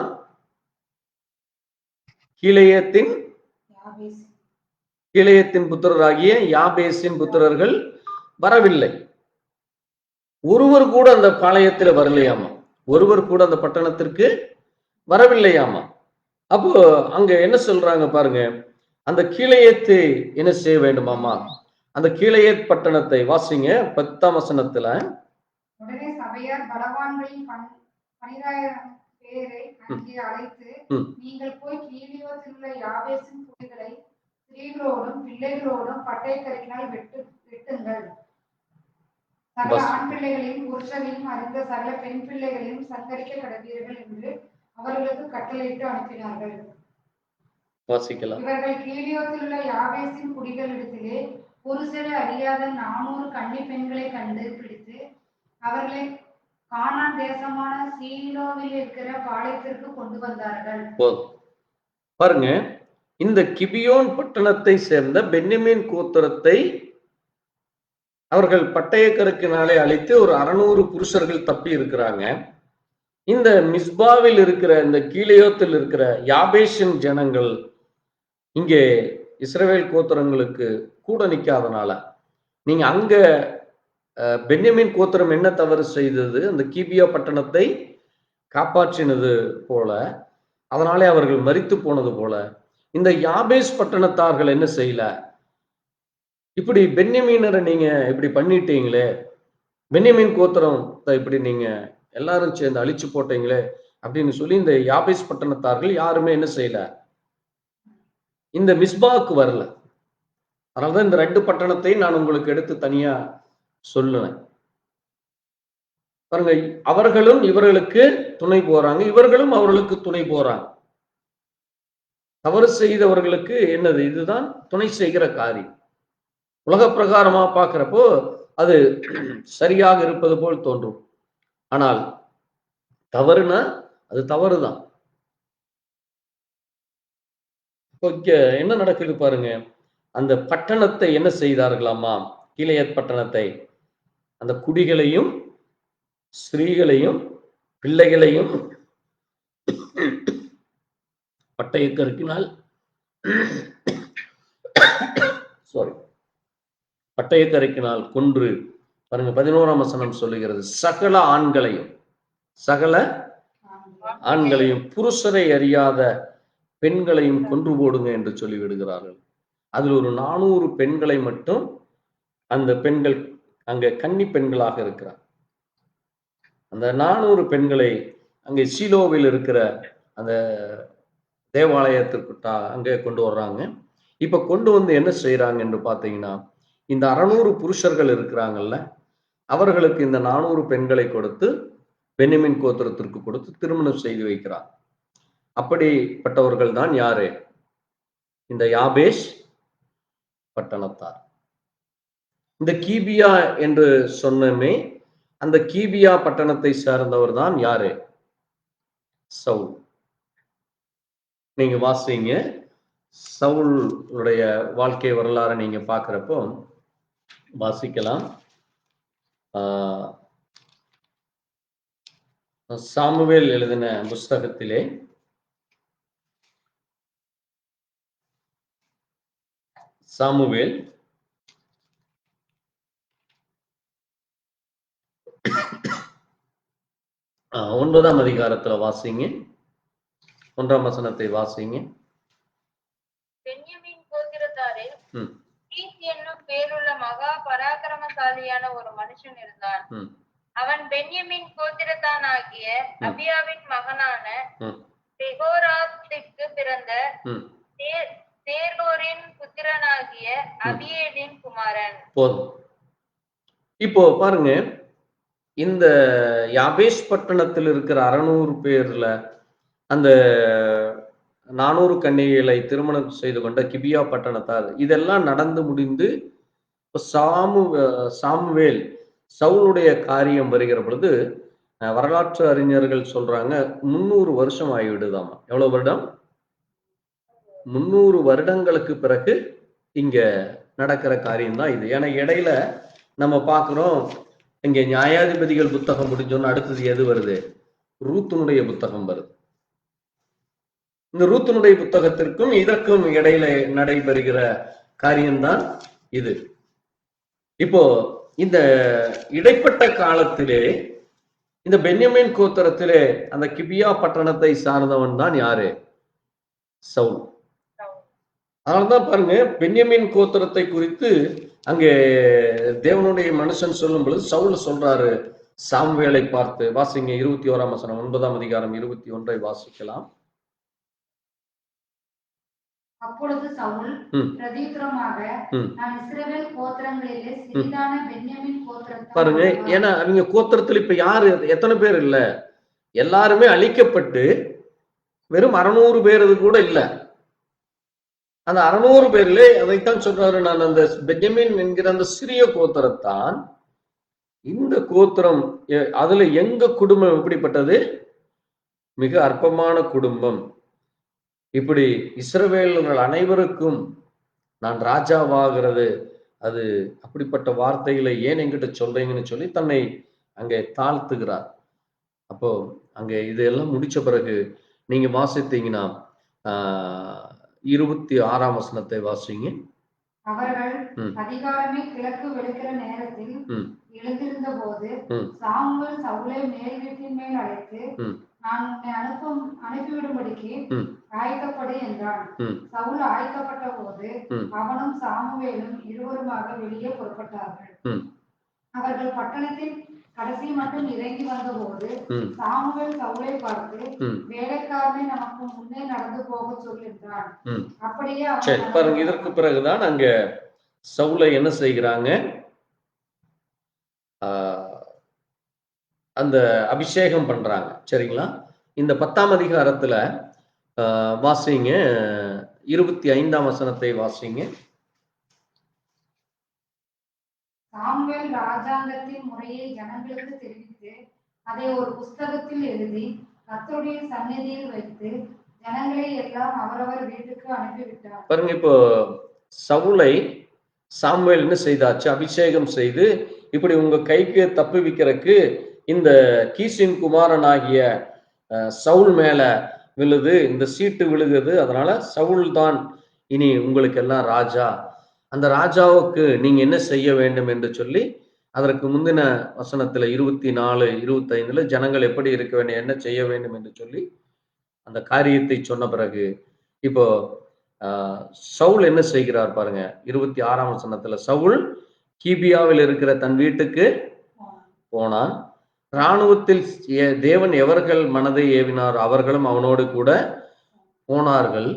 கீலேயத்தின் புத்திரராகிய யாபேசின் புத்திரர்கள் வரவில்லை. ஒருவர் கூட அந்த பாளையத்துல வரலையாமா, ஒருவர் கூட அந்த பட்டணத்திற்கு வரவில்லையாமா. அப்போ அங்க என்ன சொல்றாங்க பாருங்க, அந்த கீலேயத்தை என்ன செய்ய வேண்டுமாமா? அந்த கீலேயத் பட்டணத்தை வாசிங்க 10ஆம் வசனத்துல. உடனே சபையார் பலவான்களின் 12,000 பேரை அங்கே அழைத்து, நீங்கள் போய் கீலியோத்தில் உள்ள யாபேசின் குடிகளை ஸ்திரீகளோடும் பிள்ளைகளோடும் பட்டயக்கருக்கினால் வெட்டுங்கள். சகல ஆண் பிள்ளைகளையும் புருஷனையும் அறிந்த சகல பெண் பிள்ளைகளையும் சங்கரிக்க கடவீர்கள் என்று அவர்களுக்கு கட்டளையிட்டு அனுப்பினார்கள். இவர்கள் கீலியோத்தில் உள்ள யாபேசின் குடிகளிடத்திலே புருஷரை அறியாத 400 கன்னி பெண்களை கண்டு பிடித்து அவர்களை கானான் தேசமான சீலோவில் இருக்கிற பாளையத்திற்கு கொண்டு வந்தார்கள். பாருங்க, இந்த கிபியோன் பட்டணத்தை சேர்ந்த பென்யமீன் கோத்திரத்தை அவர்கள் பட்டயக்கருக்கினாலே அழித்து ஒரு 600 புருஷர்கள் தப்பி இருக்கிறாங்க. இந்த மிஸ்பாவில் இருக்கிற இந்த கீலேயோத்தில் இருக்கிற யாபேஷின் ஜனங்கள் இங்கே இஸ்ரவேல் கோத்திரங்களுக்கு கூட நிக்காதனால, நீங்க அங்க பென்யமீன் கோத்திரம் என்ன தவறு செய்தது? அந்த கிபியா பட்டணத்தை காப்பாற்றினது போல, அதனாலே அவர்கள் மரித்து போனது போல, இந்த யாபேஸ் பட்டணத்தார்கள் என்ன செய்யல, இப்படி பென்யமீனரை நீங்க இப்படி பண்ணிட்டீங்களே, பென்யமீன் கோத்திரத்தை இப்படி நீங்க எல்லாரும் சேர்ந்து அழிச்சு போட்டீங்களே அப்படின்னு சொல்லி இந்த யாபேஸ் பட்டணத்தார்கள் யாருமே என்ன செய்யல, இந்த மிஸ்பாக்கு வரல. அதனாலதான் இந்த 2 பட்டணத்தையும் நான் உங்களுக்கு எடுத்து தனியா சொல்லுவேன். பாருங்க, அவர்களும் இவர்களுக்கு துணை போறாங்க, இவர்களும் அவர்களுக்கு துணை போறாங்க. தவறு செய்தவர்களுக்கு என்னது? இதுதான் துணை செய்கிற காரியம். உலக பிரகாரமா பார்க்கிறப்போ அது சரியாக இருப்பது போல் தோன்றும், ஆனால் தவறுனா அது தவறுதான். என்ன நடக்குது பாருங்க, அந்த பட்டணத்தை என்ன செய்தார்களாமா? கீலேயத் பட்டணத்தை, அந்த குடிகளையும் ஸ்திரீகளையும் பிள்ளைகளையும் பட்டயக்கருக்கினால் பட்டயக்கருக்கினால் கொன்று, பாருங்க 11ஆம் வசனம் சொல்லுகிறது, சகல ஆண்களையும் புருஷரை அறியாத பெண்களையும் கொன்று போடுங்க என்று சொல்லி விடுகிறார்கள். அதில் ஒரு 400 பெண்களை மட்டும் அந்த பெண்கள் அங்க கன்னி பெண்களாக இருக்கிறார். அந்த 400 பெண்களை அங்கே சீலோவில் இருக்கிற அந்த தேவாலயத்திற்கு அங்கே கொண்டு வர்றாங்க. இப்ப கொண்டு வந்து என்ன செய்யறாங்க என்று பாத்தீங்கன்னா, இந்த 600 புருஷர்கள் இருக்கிறாங்கல்ல, அவர்களுக்கு இந்த 400 பெண்களை கொடுத்து பென்யமீன் கோத்திரத்திற்கு கொடுத்து திருமணம் செய்து வைக்கிறார். அப்படிப்பட்டவர்கள் தான் யாரு? இந்த யாபேஷ் பட்டணத்தார். இந்த கீபியா என்று சொன்னமே, அந்த கீபியா பட்டணத்தை சார்ந்தவர் தான் யாரு? சவுல். நீங்க வாசிங்க, சவுலுடைய வாழ்க்கை வரலாறு நீங்க பார்க்கிறப்போ வாசிக்கலாம். சாமுவேல் எழுதின புஸ்தகத்திலே சாமுவேல் 9ஆம் அதிகாரத்துல வாசிங்க, 1ஆம் வசனத்தை வாசிங்க. பென்யமீன் கோத்திரத்தாரில் கீஸ் என்னும் பேருள்ள மகா பராக்கிரமசாலியான ஒரு மனுஷன் இருந்தான். அவன் பென்யமீன் கோத்திரத்தானாகிய அபியாவின் மகனான பெகோராத்திற்கு பிறந்த தேரோரின் புத்திரனாகிய அபியேலின் குமாரன். போதும். இப்போ பாருங்க, இந்த யாபேஷ் பட்டணத்தில் இருக்கிற 600 பேர்ல அந்த 400 கன்னிகைகளை திருமணம் செய்து கொண்ட கிபியா பட்டணத்தார், இதெல்லாம் நடந்து முடிந்து சாமுவேல் சவுலுடைய காரியம் வருகிற பொழுது வரலாற்று அறிஞர்கள் சொல்றாங்க 300 வருஷம் ஆகிவிடுதாமா. எவ்வளவு வருடம்? 300 வருடங்களுக்கு பிறகு இங்க நடக்கிற காரியம் தான் இது. ஏன்னா இடையில நம்ம பார்க்கிறோம், இங்க நியாயாதிபதிகள் புத்தகம் முடிஞ்சோன்னு அடுத்தது எது வருது? ரூத்தினுடைய புத்தகம் வருது. இந்த ரூத்தினுடைய புத்தகத்திற்கும் இதற்கும் இடையில நடைபெறுகிற காரியம்தான் இது. இப்போ இந்த இடைப்பட்ட காலத்திலே இந்த பென்யமீன் கோத்திரத்திலே அந்த கிபியா பட்டணத்தை சார்ந்தவன் தான் யாரு? சவுல். அதனால்தான் பாருங்க, பென்யமீன் கோத்திரத்தை குறித்து அங்கே தேவனுடைய மனுஷன் சொல்லும் பொழுது சவுல் சொல்றாரு சாமுவேலை பார்த்து. வாசிங்க 21ஆம் வசனம், 9ஆம் அதிகாரம் 21ஐ வாசிக்கலாம். அப்பொழுது சவுல் பிரதியுத்தரமாக, நான் இஸ்ரவேல் கோத்திரங்களிலே சிறிதான பென்யமீன் கோத்திரத்தை பாருங்க, ஏன்னா அவங்க கோத்திரத்தில் இப்ப யாரு, எத்தனை பேர் இல்ல, எல்லாருமே அழிக்கப்பட்டு வெறும் 600 பேர் கூட இல்ல. அந்த 600 பேர்ல அதைத்தான் சொல்றாரு, நான் அந்த பென்யமீன் என்கிற அந்த சிறிய கோத்திரத்தான். இந்த கோத்திரம் அதுல எங்க குடும்பம் எப்படிப்பட்டது? மிக அற்பமான குடும்பம். இப்படி இஸ்ரவேலர்கள் அனைவருக்கும் நான் ராஜாவாகிறது, அது அப்படிப்பட்ட வார்த்தைகளை ஏன் என்கிட்ட சொல்றீங்கன்னு சொல்லி தன்னை அங்கே தாழ்த்துகிறார். அப்போ அங்க இதெல்லாம் முடிச்ச பிறகு நீங்க வாசித்தீங்கன்னா 26ஆம் வசனத்தை வாசிங்க. அவர்கள் அதிகாரமே கிழக்கு வெளுக்கிற நேரத்தில் எழுந்திருந்த போது சாமுவேல் சவுலை மேல் வீட்டின் மேல் அழைத்து, நான் உன்னை அனுப்பிவிடும்படிக்கு ஆயத்தப்படு என்றான். சவுல் ஆயத்தப்பட்ட போது அவனும் சாமுவேலும் இருவருமாக வெளியே புறப்பட்டார்கள். அவர்கள் பட்டணத்தின் கடைசி மட்டும் இறங்கி வந்த போது சாமுவேல் சவுலை பார்த்து, வேலைக்காரனை நமக்கு முன்னே நடந்து போக சொல்லின்றான். அப்படியே பாருங்க, இதற்கு பிறகுதான் அங்க சவுலை என்ன செய்கிறாங்க, அந்த அபிஷேகம் பண்றாங்க. சரிங்களா? இந்த 10ஆம் அதிகாரத்துல வாசிங்க, 25ஆம் வசனத்தை வாசிங்க. சாமுவேல் ராஜாங்கத்தின் முறையை ஜனங்களுக்கு தெரிவித்து அதை ஒரு புஸ்தகத்தில் எழுதி கர்த்தருடைய சந்நிதியில் வைத்து ஜனங்களை எல்லாம் அவரவர் வீட்டுக்கு அனுப்பிவிட்டார். பாருங்க, இப்போ சவுலை சாமுவேல் என்ன செய்தாச்சு? அபிஷேகம் செய்து, இப்படி உங்க கைக்கு தப்புவிக்கிறதுக்கு இந்த கீசின் குமாரனாகிய சவுல் மேல விழுது, இந்த சீட்டு விழுகுது, அதனால சவுல் தான் இனி உங்களுக்கு எல்லாம் ராஜா. அந்த ராஜாவுக்கு நீங்க என்ன செய்ய வேண்டும் என்று சொல்லி அதற்கு முந்தின வசனத்துல 24, 25 ஜனங்கள் எப்படி இருக்க வேண்டும், என்ன செய்ய வேண்டும் என்று சொல்லி அந்த காரியத்தை சொன்ன பிறகு இப்போ சவுல் என்ன செய்கிறார் பாருங்க. 26ஆம் வசனத்துல சவுல் கீபியாவில் இருக்கிற தன் வீட்டுக்கு போனான். இராணுவத்தில் தேவன் எவர்கள் மனதை ஏவினார் அவர்களும் அவனோடு கூட போனார்கள்.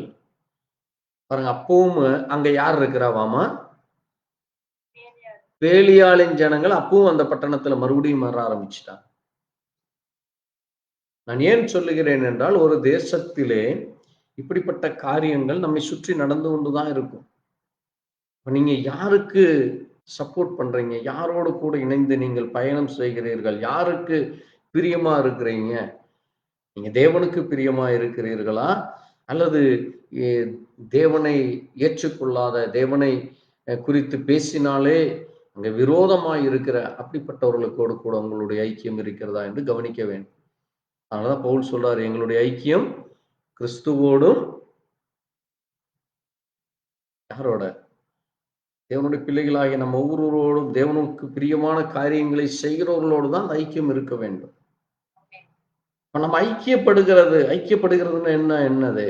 பாருங்க, அப்பவும் அங்க யார் இருக்கிறாவாமா? பேலியாளின் ஜனங்கள் அப்பவும் அந்த பட்டணத்துல மறுபடியும் வர ஆரம்பிச்சுட்டாங்க. நான் ஏன் சொல்லுகிறேன் என்றால், ஒரு தேசத்திலே இப்படிப்பட்ட காரியங்கள் நம்மை சுற்றி நடந்து கொண்டுதான் இருக்கும். நீங்க யாருக்கு சப்போர்ட் பண்றீங்க? யாரோடு கூட இணைந்து நீங்கள் பயணம் செய்கிறீர்கள்? யாருக்கு பிரியமா இருக்கிறீங்க? நீங்க தேவனுக்கு பிரியமா இருக்கிறீர்களா? அல்லது எ தேவனை ஏற்றுக்கொள்ளாத, தேவனை குறித்து பேசினாலே அங்க விரோதமாய் இருக்கிற அப்படிப்பட்டவர்களுக்கோடு கூட உங்களுடைய ஐக்கியம் இருக்கிறதா என்று கவனிக்க வேண்டும். அதனாலதான் பவுல் சொல்றாரு, எங்களுடைய ஐக்கியம் கிறிஸ்துவோடும் யாரோட? தேவனுடைய பிள்ளைகளாகிய நம்ம ஒவ்வொருவரோடும் தேவனுக்கு பிரியமான காரியங்களை செய்கிறவர்களோடு தான் ஐக்கியம் இருக்க வேண்டும். இப்ப நம்ம ஐக்கியப்படுகிறதுன்னு என்னது?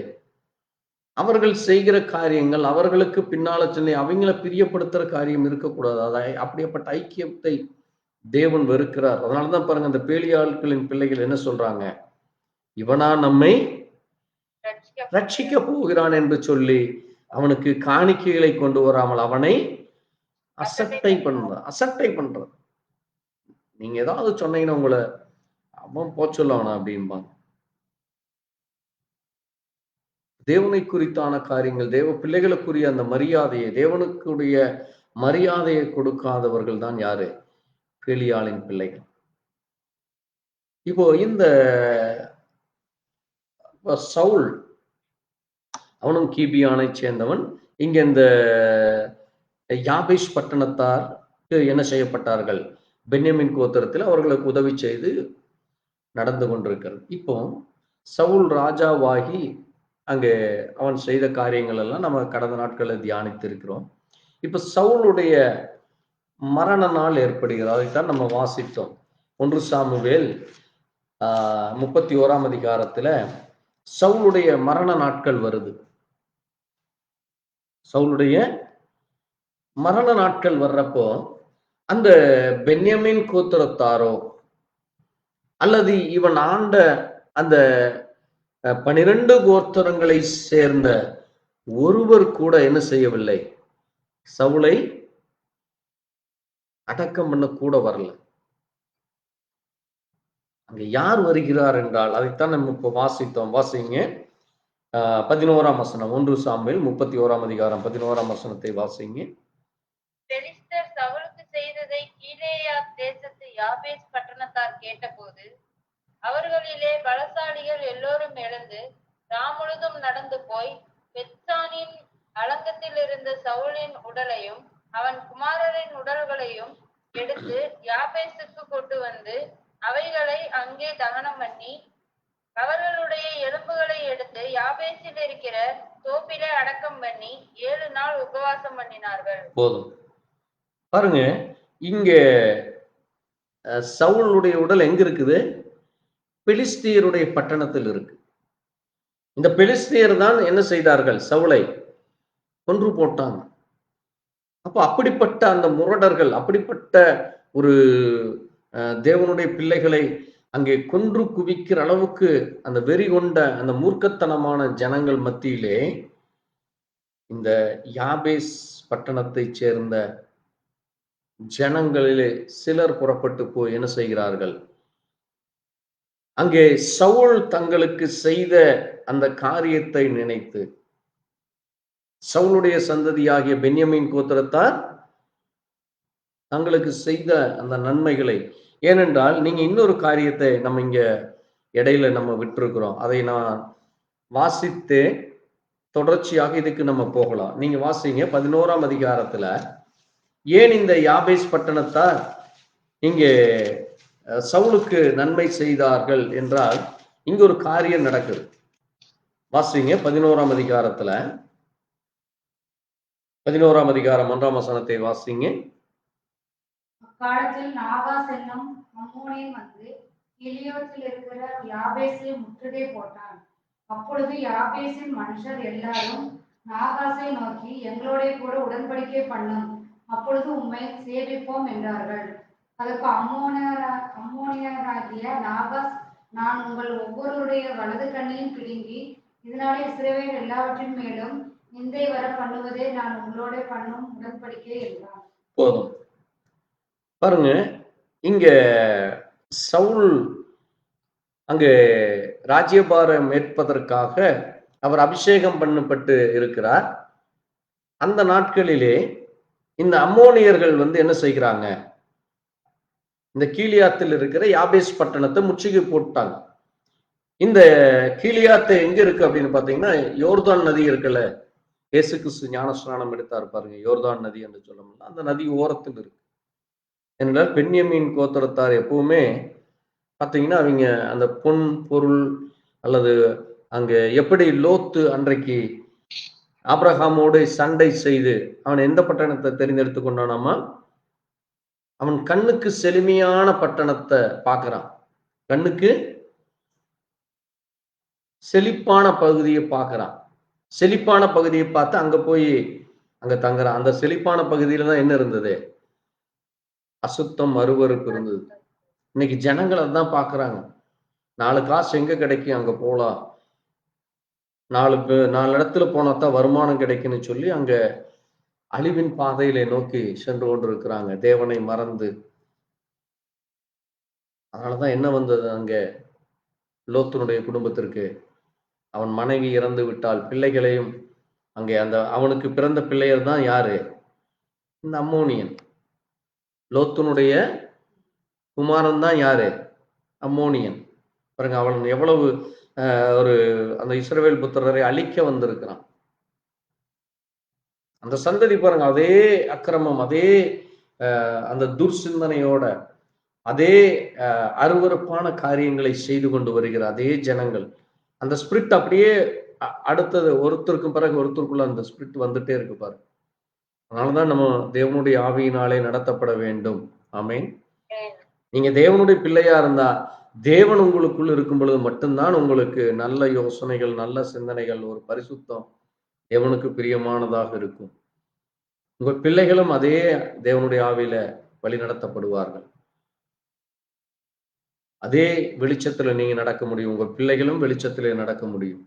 அவர்கள் செய்கிற காரியங்கள், அவர்களுக்கு பின்னால சொல்லி அவங்கள பிரியப்படுத்துற காரியம் இருக்கக்கூடாது. அப்படிப்பட்ட ஐக்கியத்தை தேவன் வெறுக்கிறார். அதனாலதான் பாருங்க, அந்த பேலியாட்களின் பிள்ளைகள் என்ன சொல்றாங்க? இவனா நம்மை ரட்சிக்க போகிறான் என்று சொல்லி அவனுக்கு காணிக்கைகளை கொண்டு வராமல் அவனை அசட்டை பண்றது. நீங்க ஏதாவது சொன்னீங்கன்னா உங்களை அவன் போச்சொல்லவனா அப்படின்பாங்க. தேவனை குறித்தான காரியங்கள், தேவ பிள்ளைகளுக்குரிய அந்த மரியாதையை, தேவனுக்குரிய மரியாதையை கொடுக்காதவர்கள் தான் யாரு? பேலியாளின் பிள்ளைகள். இப்போ இந்த சவுல், அவனும் கிபியானை சேர்ந்தவன். இங்க இந்த யாபேஷ் பட்டணத்தார் என்ன செய்யப்பட்டார்கள்? பென்யமின் கோத்திரத்தில் அவர்களுக்கு உதவி செய்து நடந்து கொண்டிருக்கிறது. இப்போ சவுல் ராஜாவாகி அங்கே அவன் செய்த காரியங்கள் எல்லாம் நம்ம கடந்த நாட்களில் தியானித்து இருக்கிறோம். இப்ப சவுளுடைய மரண நாள் ஏற்படுகிறது. அதைத்தான் நம்ம வாசித்தோம். 1 சாமுவேல் 31 அதிகாரத்துல சவுளுடைய மரண நாட்கள் வருது. சவுளுடைய மரண நாட்கள் வர்றப்போ அந்த பென்யமின் கோத்திரத்தாரோ அல்லது இவன் ஆண்ட அந்த 12 கோத்திரங்களை சேர்ந்த ஒருவர் கூட என்ன செய்யவில்லை? சவுலை அடக்கம் பண்ண கூட வரல. அங்க யார் வருகிறார் என்றால், அதைத்தான் நம்ம இப்ப வாசித்தோம். வாசிங்க 11ஆம் வசனம். 1 சாமுவேல் 31 அதிகாரம் 11ஆம் வசனத்தை வாசிங்க. பெலிஸ்தர் சவுலுக்கு செய்ததை கீலேயாத் தேசத்து யாபேஸ் பட்டணத்தார் கேட்டபோது அவர்களிலே பலசாலிகள் எல்லோரும் எழுந்து ராமுழுதும் நடந்து போய் பெத்சானின் அலங்கத்தில் இருந்த சவுலின் உடலையும் அவன் குமாரரின் உடல்களையும் எடுத்து யாபேசுக்கு கொண்டு வந்து அவைகளை அங்கே தகனம் பண்ணி அவர்களுடைய எலும்புகளை எடுத்து யாபேசில் இருக்கிற தோப்பிலே அடக்கம் பண்ணி 7 நாள் உபவாசம் பண்ணினார்கள். போதும். பாருங்க, இங்க சவுளுடைய உடல் எங்க இருக்குது? பெலிஸ்தியருடைய பட்டணத்தில் இருக்கு. இந்த பெலிஸ்தியர் தான் என்ன செய்தார்கள்? சவுலை கொன்று போட்டாங்க. அப்போ அப்படிப்பட்ட அந்த முரடர்கள், அப்படிப்பட்ட ஒரு தேவனுடைய பிள்ளைகளை அங்கே கொன்று குவிக்கிற அளவுக்கு அந்த வெறி கொண்ட அந்த மூர்க்கத்தனமான ஜனங்கள் மத்தியிலே இந்த யாபேஸ் பட்டணத்தை சேர்ந்த ஜனங்களிலே சிலர் புறப்பட்டு போய் என்ன செய்கிறார்கள்? அங்கே சவுல் தங்களுக்கு செய்த அந்த காரியத்தை நினைத்து, சவுளுடைய சந்ததியாகிய பென்யமின் கோத்திரத்தார் தங்களுக்கு செய்த அந்த நன்மைகளை, ஏனென்றால் நீங்க இன்னொரு காரியத்தை நம்ம இங்க இடையில நம்ம விட்டுருக்கிறோம். அதை நான் வாசித்து தொடர்ச்சியாக இதுக்கு நம்ம போகலாம். நீங்க வாசிங்க 11ஆம் அதிகாரத்துல ஏன் இந்த யாபேஸ் பட்டணத்தார் இங்கே சவுலுக்கு நன்மை செய்தார்கள் என்றால், இங்க ஒரு காரியம் நடக்குது. வாசிங்க 11ஆம் அதிகாரத்துல 11ஆம் அதிகாரம் 1ஆம் வசனத்தை வாசிங்க. அக்காலத்தில் நாகாஸ் என்னும் அம்மோனியன் வந்து கிலியோத்தில் இருக்கிற யாபேசை முற்றுகை போட்டான். அப்பொழுது யாபேசின் மனுஷர் எல்லாரும் நாகாசை நோக்கி, எங்களோட கூட உடன்படிக்கை பண்ணும், அப்பொழுது உம்மை சேவிப்போம் என்றார்கள். அதற்கு அம்மோனியராகிய நாகாஸ், நான் உங்கள் ஒவ்வொருவருடைய வலது கண்ணையும் பிடுங்கி இதனாலே இஸ்ரவேல் எல்லாவற்றின் மேலும் நிந்தை வர பண்ணுவதே நான் உங்களோட பண்ணும் உடன்படிக்கை என்றான். போதும். பாருங்க, இங்க சவுல் அங்கு ராஜ்யபாரம் ஏற்பதற்காக அவர் அபிஷேகம் பண்ணப்பட்டு இருக்கிறார். அந்த நாட்களிலே இந்த அம்மோனியர்கள் என்ன செய்கிறாங்க, இந்த கீலியாத்தில் இருக்கிற யாபேஸ் பட்டணத்தை முற்றுகை போட்டாங்க. இந்த கீலியாத்து எங்க இருக்கு அப்படின்னு பாத்தீங்கன்னா, யோர்தான் நதி இருக்குல்ல, இயேசு கிறிஸ்து ஞானஸ்நானம் எடுத்தாரு பாருங்க, யோர்தான் நதி என்று சொல்லணும், அந்த நதி ஓரத்தில் இருக்கு. என்றால் பென்யமீன் கோத்திரத்தார் எப்பவுமே பாத்தீங்கன்னா அவங்க அந்த பொன் பொருள் அல்லது அங்க எப்படி லோத்து அன்றைக்கு ஆபிரகாமோடு சண்டை செய்து அவன் எந்த பட்டணத்தை தெரிந்தெடுத்து கொண்டானாமா, அவன் கண்ணுக்கு செழுமையான பட்டணத்தை பார்க்கிறான், கண்ணுக்கு செழிப்பான பகுதியை பார்க்கிறான். செழிப்பான பகுதியை பார்த்து அங்க போய் அங்க தங்குறான். அந்த செழிப்பான பகுதியில தான் என்ன இருந்தது, அசுத்தம் அருவருப்பு இருந்தது. இன்னைக்கு ஜனங்கள் அதான் பாக்குறாங்க. 4 காசு எங்க கிடைக்கும் அங்க போலாம், 4 இடத்துல போனாதான் வருமானம் கிடைக்குன்னு சொல்லி அங்க அழிவின் பாதையில நோக்கி சென்று கொண்டிருக்கிறாங்க, தேவனை மறந்து. அதனாலதான் என்ன வந்தது அங்க லோத்தினுடைய குடும்பத்திற்கு, அவன் மனைவி இறந்து விட்டால் பிள்ளைகளையும் அங்கே அந்த அவனுக்கு பிறந்த பிள்ளையர் தான் யாரு, இந்த அம்மோனியன். லோத்தினுடைய குமாரன் தான் யாரு, அம்மோனியன். பாருங்க அவன் எவ்வளவு ஒரு அந்த இஸ்ரவேல் புத்திரரை அழிக்க வந்திருக்கிறான். அந்த சந்ததி பாருங்க, அதே அக்கிரமம், அதே அந்த துர்சிந்தனையோட, அதே அருவருப்பான காரியங்களை செய்து கொண்டு வருகிற அதே ஜனங்கள். அந்த ஸ்பிரிட் அப்படியே அடுத்தது ஒருத்தருக்கும் பிறகு ஒருத்தருக்குள்ள அந்த ஸ்பிரிட் வந்துட்டே இருக்கு பாரு. அதனாலதான் நம்ம தேவனுடைய ஆவியினாலே நடத்தப்பட வேண்டும். ஆமென். நீங்க தேவனுடைய பிள்ளையா இருந்தா, தேவன் உங்களுக்குள் இருக்கும் பொழுது மட்டும்தான் உங்களுக்கு நல்ல யோசனைகள், நல்ல சிந்தனைகள், ஒரு பரிசுத்தம் தேவனுக்கு பிரியமானதாக இருக்கும். உங்கள் பிள்ளைகளும் அதே தேவனுடைய ஆவியில வழி நடத்தப்படுவார்கள். அதே வெளிச்சத்துல நீங்க நடக்க முடியும், உங்க பிள்ளைகளும் வெளிச்சத்திலே நடக்க முடியும்.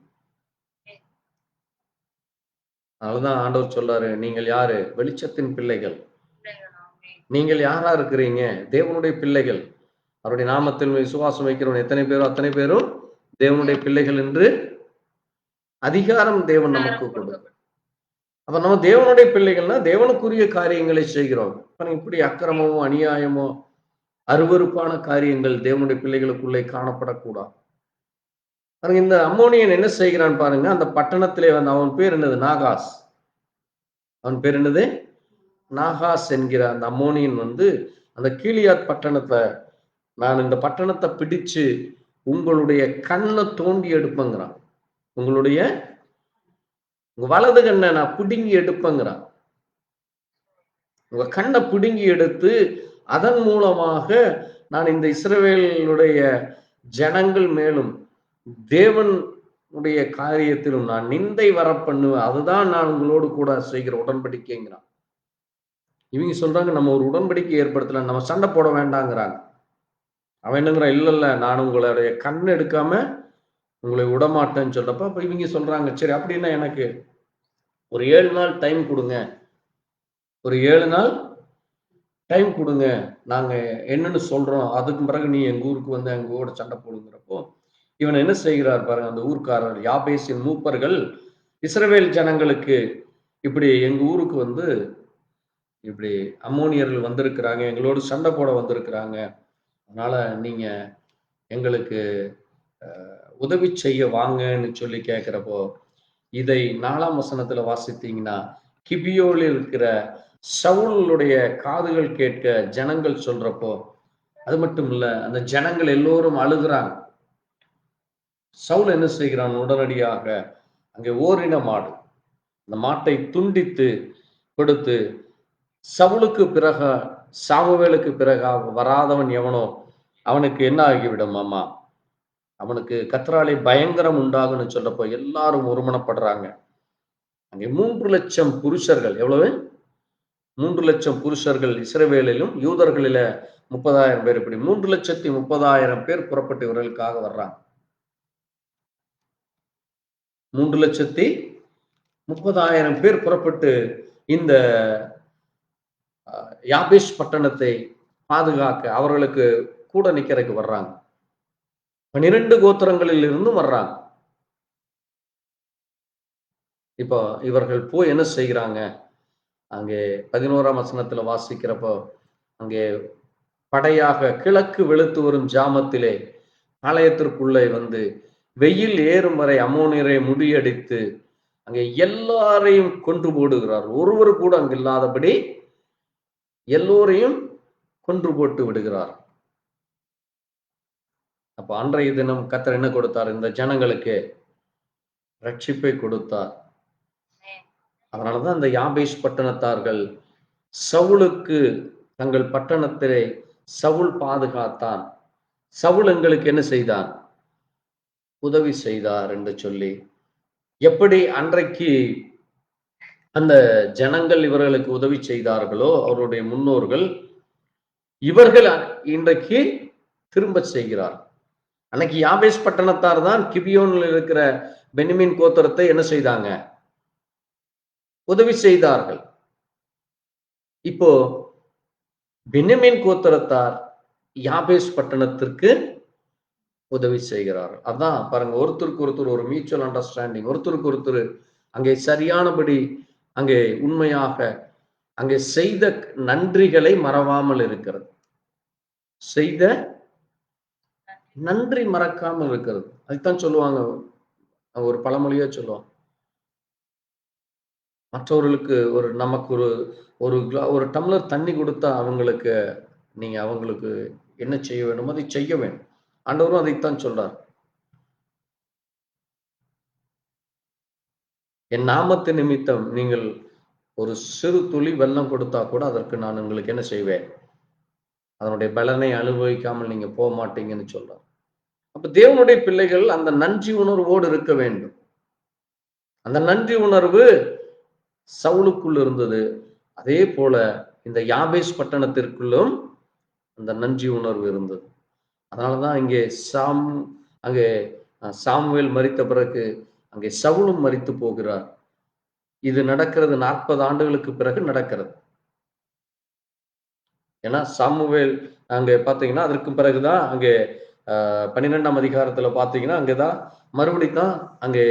அதனாலதான் ஆண்டவர் சொல்றாரு, நீங்கள் யாரு, வெளிச்சத்தின் பிள்ளைகள். நீங்கள் யாரா இருக்கிறீங்க, தேவனுடைய பிள்ளைகள். அவருடைய நாமத்தில் விசுவாசம் வைக்கிறவன் எத்தனை பேரோ அத்தனை பேரும் தேவனுடைய பிள்ளைகள் என்று அதிகாரம் தேவன் நமக்கு கொடுக்கும். அப்ப நம்ம தேவனுடைய பிள்ளைகள்னா தேவனுக்குரிய காரியங்களை செய்கிறோம். இப்படி அக்கிரமமோ அநியாயமோ அருவருப்பான காரியங்கள் தேவனுடைய பிள்ளைகளுக்குள்ளே காணப்படக்கூடாது. இந்த அம்மோனியன் என்ன செய்கிறான் பாருங்க, அந்த பட்டணத்திலே அவன் பேர் என்னது, நாகாஸ். அவன் பேர் என்னது, நாகாஸ் என்கிற அந்த அம்மோனியன் அந்த கீலியாத் பட்டணத்தை, நான் இந்த பட்டணத்தை பிடிச்சு உங்களுடைய கண்ணை தோண்டி எடுப்பேங்கிறான், உங்களுடைய உங்க வலது கண்ணை நான் பிடுங்கி எடுப்பேங்கிறான். உங்க கண்ணை பிடுங்கி எடுத்து அதன் மூலமாக நான் இந்த இஸ்ரவேலுடைய ஜனங்கள் மேலும் தேவனுடைய காரியத்திலும் நான் நிந்தை வர பண்ணுவேன், அதுதான் நான் உங்களோடு கூட செய்கிற உடன்படிக்கைங்கிறான். இவங்க சொல்றாங்க நம்ம ஒரு உடன்படிக்கை ஏற்படுத்தல, நம்ம சண்டை போட வேண்டாங்கிறாங்க. அவன் என்னங்கிறான், இல்ல நான் உங்களுடைய கண் எடுக்காம உங்களை விடமாட்டேன்னு சொல்றப்ப அப்ப இவங்க சொல்றாங்க, சரி அப்படின்னா எனக்கு ஒரு 7 நாள் டைம் கொடுங்க, ஒரு 7 நாள் டைம் கொடுங்க, நாங்க என்னன்னு சொல்றோம், அதுக்கு பிறகு நீ எங்க ஊருக்கு எங்க ஊரோட சண்டை போடுங்கிறப்போ இவன் என்ன செய்கிறார் பாருங்க, அந்த ஊர்க்காரர் யாபேசின் மூப்பர்கள் இஸ்ரவேல் ஜனங்களுக்கு இப்படி எங்க ஊருக்கு இப்படி அம்மோனியர்கள் வந்திருக்கிறாங்க, எங்களோடு சண்டை போட வந்திருக்கிறாங்க, அதனால நீங்க எங்களுக்கு உதவி செய்ய வாங்கன்னு சொல்லி கேட்கிறப்போ, இதை 4ஆம் வசனத்துல வாசித்தீங்கன்னா, கிபியோவில் இருக்கிற சவுலுடைய காதுகள் கேட்க ஜனங்கள் சொல்றப்போ, அது மட்டும் இல்ல அந்த ஜனங்கள் எல்லோரும் அழுகிறாங்க. சவுல் என்ன செய்கிறான், உடனடியாக அங்கே ஓரின மாடு, அந்த மாட்டை துண்டித்து கொடுத்து, சவுலுக்கு பிறகு சாமுவேலுக்கு பிறகு வராதவன் எவனோ அவனுக்கு என்ன ஆகிவிடும் அம்மா, அவனுக்கு கர்த்தராலே பயங்கரம் உண்டாகுன்னு சொல்றப்போ எல்லாரும் ஒருமனப்படுறாங்க. அங்கே 3 லட்சம் புருஷர்கள், எவ்வளவு, 3 லட்சம் புருஷர்கள் இஸ்ரவேலிலும் யூதர்களில 30,000 பேர், இப்படி 3,30,000 பேர் புறப்பட்டு இவர்களுக்காக வர்றாங்க. 30,000 பேர் புறப்பட்டு இந்த யாபேஷ் பட்டணத்தை பாதுகாக்க அவர்களுக்கு கூட நிக்கிறதுக்கு வர்றாங்க. 12 கோத்திரங்களில் இருந்தும் வர்றாங்க. இப்போ இவர்கள் போய் என்ன செய்கிறாங்க? அங்கே 11ஆம் வசனத்துல வாசிக்கிறப்போ, அங்கே படையாக கிழக்கு வெளுத்து வரும் ஜாமத்திலே ஆலயத்திற்குள்ளே வந்து வெயில் ஏறும் வரை அம்மோனியரை முறியடித்து அங்கே எல்லாரையும் கொன்று போடுகிறார். ஒருவர் கூட அங்கு இல்லாதபடி எல்லோரையும் கொன்று போட்டு விடுகிறார். அப்ப அன்றைய தினம் கர்த்தர் என்ன கொடுத்தார்? இந்த ஜனங்களுக்கு ரட்சிப்பை கொடுத்தார். அதனாலதான் அந்த யாபேஷ் பட்டணத்தார்கள் சவுலுக்கு தங்கள் பட்டணத்திலே சவுல் பாதுகாத்தான், சவுல் எங்களுக்கு என்ன செய்தான்? உதவி செய்தார் என்று சொல்லி, எப்படி அன்றைக்கு அந்த ஜனங்கள் இவர்களுக்கு உதவி செய்தார்களோ அவருடைய முன்னோர்கள், இவர்கள் இன்றைக்கு திரும்ப செய்கிறார். அன்னைக்கு யாபேஷ் பட்டணத்தார் தான் கிபியோனில் இருக்கிற பென்யமீன் கோத்திரத்தை என்ன செய்தாங்க? உதவி செய்தார்கள். இப்போ பென்யமீன் கோத்திரத்தார் யாபேஷ் பட்டணத்திற்கு உதவி செய்கிறார். அதான் பாருங்க, ஒருத்தருக்கு ஒருத்தர் ஒரு மியூச்சுவல் அண்டர்ஸ்டாண்டிங், ஒருத்தருக்கு ஒருத்தர் அங்கே சரியானபடி அங்கே உண்மையாக அங்கே செய்த நன்றிகளை மறவாமல் இருக்கிறது, செய்த நன்றி மறக்காமல் இருக்கிறது. அதுதான் சொல்லுவாங்க, ஒரு பழமொழியா சொல்லுவாங்க, மற்றவர்களுக்கு நமக்கு ஒரு டம்ளர் தண்ணி கொடுத்தா அவங்களுக்கு நீங்க அவங்களுக்கு என்ன செய்ய வேண்டுமோ அதை செய்ய வேண்டும். ஆண்டவரும் அதைத்தான் சொல்றார். என் நாமத்து நிமித்தம் நீங்கள் ஒரு சிறு துளி வெள்ளம் கொடுத்தா கூட அதற்கு நான் உங்களுக்கு என்ன செய்வேன்? அதனுடைய பலனை அனுபவிக்காமல் நீங்க போக மாட்டீங்கன்னு சொல்றார். அப்ப தேவனுடைய பிள்ளைகள் அந்த நன்றி உணர்வோடு இருக்க வேண்டும். அந்த நன்றி உணர்வு சவுலுக்குள் இருந்தது. அதே போல இந்த யாபேஷ் பட்டணத்திற்குள்ளும் அந்த நன்றி உணர்வு இருந்தது. அதனாலதான் இங்கே அங்கே சாமுவேல் மரித்த பிறகு அங்கே சவுலும் மரித்து போகிறார். இது நடக்கிறது 40 ஆண்டுகளுக்கு பிறகு நடக்கிறது. ஏன்னா சாமுவேல் அங்கே பாத்தீங்கன்னா அதற்கு பிறகுதான் அங்கே 12ஆம் அதிகாரத்துல பாத்தீங்கன்னா அங்கேதான் மறுபடியும் அங்கே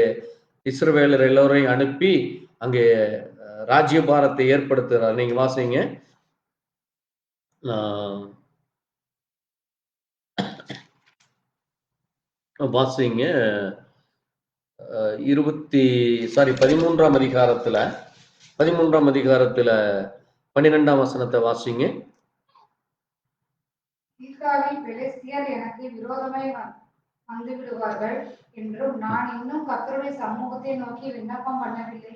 இஸ்ரவேலர் எல்லோரையும் அனுப்பி அங்கே ராஜ்யபாரத்தை ஏற்படுத்துகிறார். நீங்க வாசிங்க, வாசிங்க 13ஆம் அதிகாரத்துல 12ஆம் வசனத்தை வாசிங்க. பெலிஸ்தியர் எனக்கு விரோதமாய் வந்து விடுவார்கள் என்றும் நான் இன்னும் கர்த்தருடைய சமூகத்தை நோக்கி விண்ணப்பம் பண்ணவில்லை.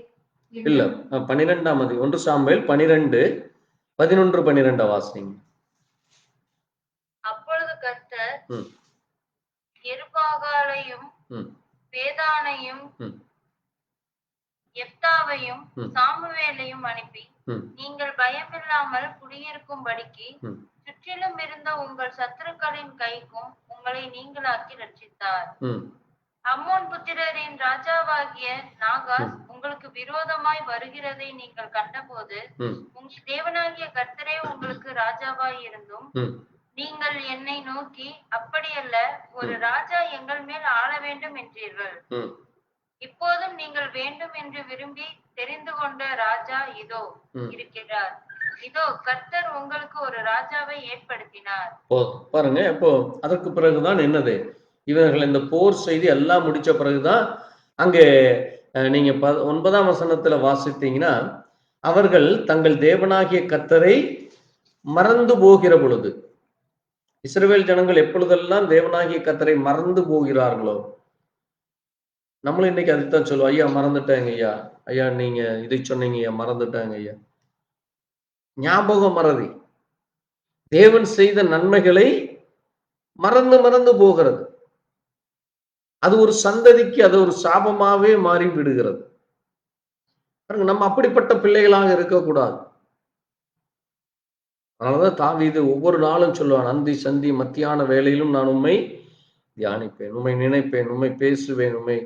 இல்ல, 12ஆம் 1 சாமுவேல் 12:11-12 வாசிங்க. அப்பொழுது கர்த்தர் யெருபாகாலையும் பேதானையும் யெப்தாவையும் சாமுவேலையும் அனுப்பி, நீங்கள் பயமில்லாமல் குடியிருக்கும்படிக்கு சுற்றிலும் இருந்த உங்கள் சத்துருக்களின் கைக்கும் உங்களை நீங்களாக்கி ரட்சித்தார். அம்மோன் புத்திரரின் ராஜாவாகிய நாகாஸ் உங்களுக்கு விரோதமாய் வருகிறதை நீங்கள் கண்டபோது உங்கள் தேவனாகிய கர்த்தரே உங்களுக்கு ராஜாவாய் இருந்தும் நீங்கள் என்னை நோக்கி, அப்படியல்ல, ஒரு ராஜா எங்கள் மேல் ஆள வேண்டும் என்றீர்கள். இப்போதும் நீங்கள் வேண்டும் என்று விரும்பி தெரிந்து கொண்ட ராஜா இதோ இருக்கிறார். இதோ கர்த்தர் உங்களுக்கு ஒரு ராஜாவை ஏற்படுத்தினார். பாருங்க, இப்போ அதற்கு பிறகுதான் என்னது, இவர்கள் இந்த போர் செய்தி எல்லாம் முடிச்ச பிறகுதான் அங்கே நீங்க 9ஆம் வசனத்துல வாசித்தீங்கன்னா, அவர்கள் தங்கள் தேவனாகிய கர்த்தரை மறந்து போகிற பொழுது, இஸ்ரவேல் ஜனங்கள் எப்பொழுதெல்லாம் தேவனாகிய கர்த்தரை மறந்து போகிறார்களோ, நம்மளும் இன்னைக்கு அதுதான் சொல்லுவோம், ஐயா மறந்துட்டாங்க ஐயா, ஐயா நீங்க இதை சொன்னீங்க ஐயா, மறந்துட்டாங்க ஐயா. ஞாபகம் மறதி, தேவன் செய்த நன்மைகளை மறந்து மறந்து போகிறது. அது ஒரு சந்ததிக்கு அது ஒரு சாபமாவே மாறி விடுகிறது. நம்ம அப்படிப்பட்ட பிள்ளைகளாக இருக்கக்கூடாது. அதனாலதான் தாவீது ஒவ்வொரு நாளும் சொல்லுவான், அந்தி சந்தி மத்தியான வேளையிலும் நான் உம்மை தியானிப்பேன், உம்மை நினைப்பேன், உம்மை பேசுவேன், உம்மை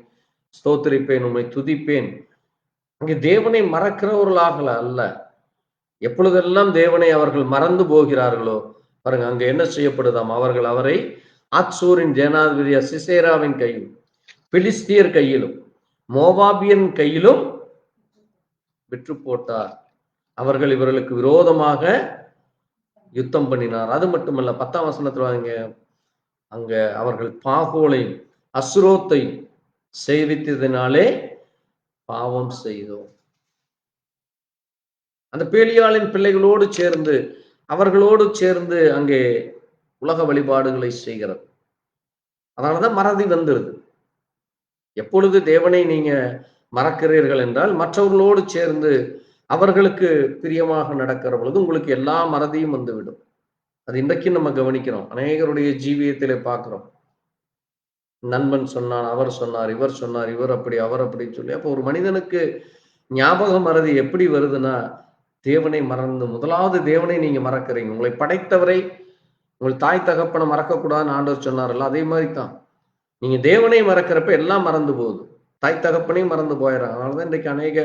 ஸ்தோத்திரிப்பேன், உம்மை துதிப்பேன். அங்கே தேவனை மறக்கிறவர்களாக அல்ல. எப்பொழுதெல்லாம் தேவனை அவர்கள் மறந்து போகிறார்களோ பாருங்க, அங்க என்ன செய்யப்படுதாம், அவர்கள் அவரை ஆத்சூரின் ஜனாதிபதியா சிசேராவின் கையிலும், பிலிஸ்தியர் கையிலும், மோவாபியன் கையிலும் விற்று போட்டார். அவர்கள் இவர்களுக்கு விரோதமாக யுத்தம் பண்ணினார். அது மட்டுமல்ல, 10ஆம் வசனத்துல அங்க அவர்கள் பாகோலையும் அசுரோத்தை சேவித்ததினாலே பாவம் செய்தோம். அந்த பேலியாளின் பிள்ளைகளோடு சேர்ந்து அவர்களோடு சேர்ந்து அங்கே உலக வழிபாடுகளை செய்கிறது. அதனாலதான் மறதி வந்துடுது. எப்பொழுது தேவனை நீங்க மறக்கிறீர்கள் என்றால் மற்றவர்களோடு சேர்ந்து அவர்களுக்கு பிரியமாக நடக்கிற பொழுது உங்களுக்கு எல்லா மறதியும் வந்துவிடும். அது இன்றைக்கு நம்ம கவனிக்கிறோம், அநேகருடைய ஜீவியத்திலே பார்க்கிறோம். நண்பன் சொன்னான், அவர் சொன்னார், இவர் சொன்னார், இவர் அப்படி, அவர் அப்படின்னு சொல்லி. அப்போ ஒரு மனிதனுக்கு ஞாபக மறதி எப்படி வருதுன்னா, தேவனை மறந்து, முதலாவது தேவனை நீங்க மறக்கிறீங்க. உங்களை படைத்தவரை, உங்கள் தாய் தகப்பனை மறக்கக்கூடாதுன்னு ஆண்டவர் சொன்னார்ல, அதே மாதிரி தான் நீங்க தேவனை மறக்கிறப்ப எல்லாம் மறந்து போகுது. தாய் தகப்பனையும் மறந்து போயிடறாங்க. அதனாலதான் இன்றைக்கு அநேக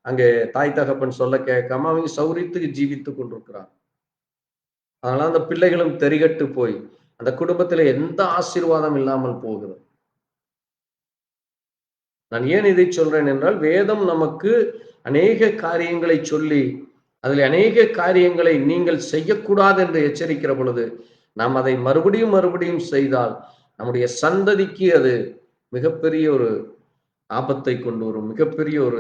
அங்கே தாய் தகப்பன் சொல்ல கேட்காம அவங்க சௌரியத்துக்கு ஜீவித்து கொண்டிருக்கிறாங்க. அதனால அந்த பிள்ளைகளும் தெரிகட்டு போய் அந்த குடும்பத்துல எந்த ஆசீர்வாதம் இல்லாமல் போகிறது. நான் ஏன் இதை சொல்றேன் என்றால், வேதம் நமக்கு அநேக காரியங்களை சொல்லி அதில் அநேக காரியங்களை நீங்கள் செய்யக்கூடாது என்று எச்சரிக்கிற பொழுது நாம் அதை மறுபடியும் மறுபடியும் செய்தால் நம்முடைய சந்ததிக்கு அது மிகப்பெரிய ஒரு ஆபத்தை கொண்டு வரும், மிகப்பெரிய ஒரு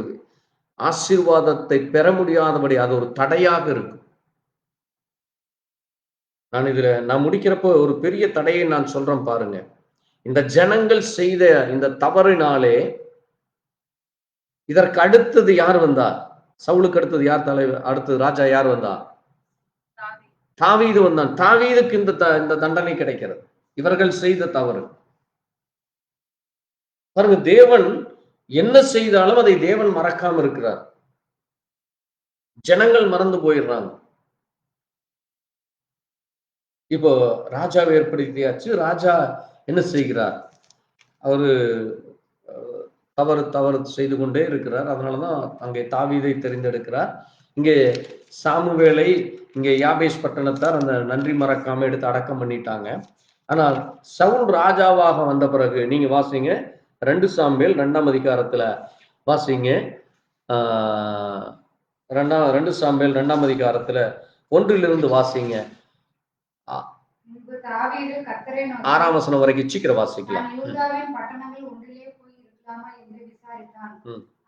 ஆசீர்வாதத்தை பெற முடியாதபடி அது ஒரு தடையாக இருக்கும். நான் முடிக்கிறப்போ ஒரு பெரிய தடையை நான் சொல்றேன் பாருங்க. இந்த ஜனங்கள் செய்த இந்த தவறினாலே இதற்கு அடுத்தது யார் வந்தா? சவுலுக்கு அடுத்தது யார் தலைவர்? அடுத்தது ராஜா யார் வந்தா? தாவீது வந்தான். தாவீதுக்கு இந்த தண்டனை கிடைக்கிறது, இவர்கள் செய்த தவறு. பாருங்க, தேவன் என்ன செய்தாலும் அதை தேவன் மறக்காம இருக்கிறார். ஜனங்கள் மறந்து போயிடுறாங்க. இப்போ ராஜாவை ஏற்படுத்தியாச்சு. ராஜா என்ன செய்கிறார்? அவரு தவறு செய்து கொண்டே இருக்கிறார். அதனாலதான் அங்கே தாவீதை தெரிந்தெடுக்கிறார். இங்கே சாமுவேலை இங்கே யாபேஸ் பட்டணத்தார் அந்த நன்றி மறக்காம எடுத்து அடக்கம் பண்ணிட்டாங்க. ஆனால் சவுல் ராஜாவாக வந்த பிறகு நீங்க வாசிங்க 2 சாமுவேல் 2ஆம் அதிகாரத்துல வாசிங்க. 2 சாமுவேல் 2ஆம் அதிகாரத்துல 1 வாசிங்க. 6ஆம் வசனம் வரைக்கும் சீக்கிரம் வாசிக்கலாம்.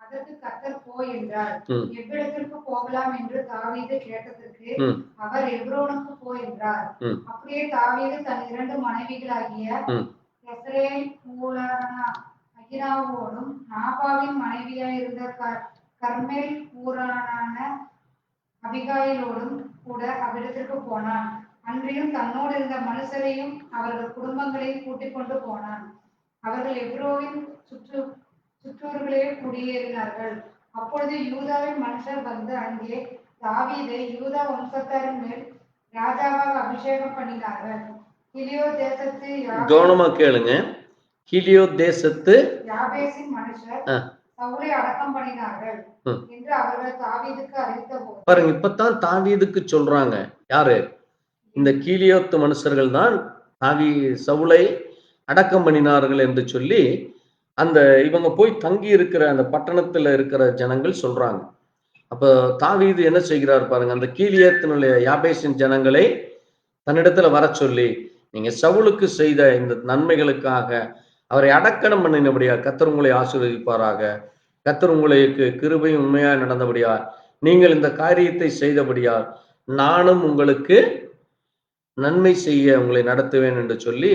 அதற்கு கர்த்தர் போ என்றார். எவ்விடத்திற்கு போகலாம் என்று தாவீது கேட்டதற்கு அவர் எப்ரோனுக்கு போ என்றார். அப்படியே தாவீது தன் 2 மனைவிகளாகிய யெஸ்ரேல் ஊரான அகினாவோடும் நாபாவின் மனைவியாயிருந்த கர்மேல் ஊரான அபிகாயிலோடும் கூட அவ்விடத்திற்கு போனான். அன்றியும் தன்னோடு இருந்த மனுஷரையும் அவர்கள் குடும்பங்களையும் கூட்டிக் கொண்டு போனான். அவர்கள் எப்ரோவின் சுற்றூர்களே குடியேறினார்கள். அப்பொழுது யூதாவின் மனுஷர் வந்து அங்கே தாவீதை யூதா வம்சத்தாரின் மேல் ராஜாவாக அபிஷேகம் பண்ணினார்கள். கிலியோ தேசத்து கவனமா கேளுங்க. கிலியோ தேசத்து யாபேசின் மனுஷர் சவுலை அடக்கம் பண்ணினார்கள் என்று அவர்கள் தாவீதுக்கு அறிவித்தபோது, பாருங்க, இப்பதான் தாவீதுக்கு சொல்றாங்க. யாரு? இந்த கீலியோத்து மனுஷர்கள் தான் சவுலை அடக்கம் பண்ணினார்கள் என்று சொல்லி அந்த இவங்க போய் தங்கி இருக்கிற அந்த பட்டணத்துல இருக்கிற ஜனங்கள் சொல்றாங்க. அப்ப தாவீது என்ன செய்கிறார் பாருங்க, அந்த கீலியத்தினுடைய யாபேசின் ஜனங்களை தன்னிடத்துல வர சொல்லி, நீங்க சவுலுக்கு செய்த இந்த நன்மைகளுக்காக அவரை அடக்கணம் பண்ணினபடியா கர்த்தர் உங்களை ஆசீர்வதிப்பாராக, கர்த்தர் உங்களுக்கு கிருபையும் உண்மையா நடந்தபடியா, நீங்கள் இந்த காரியத்தை செய்தபடியா நானும் உங்களுக்கு நன்மை செய்ய உங்களை நடத்துவேன் என்று சொல்லி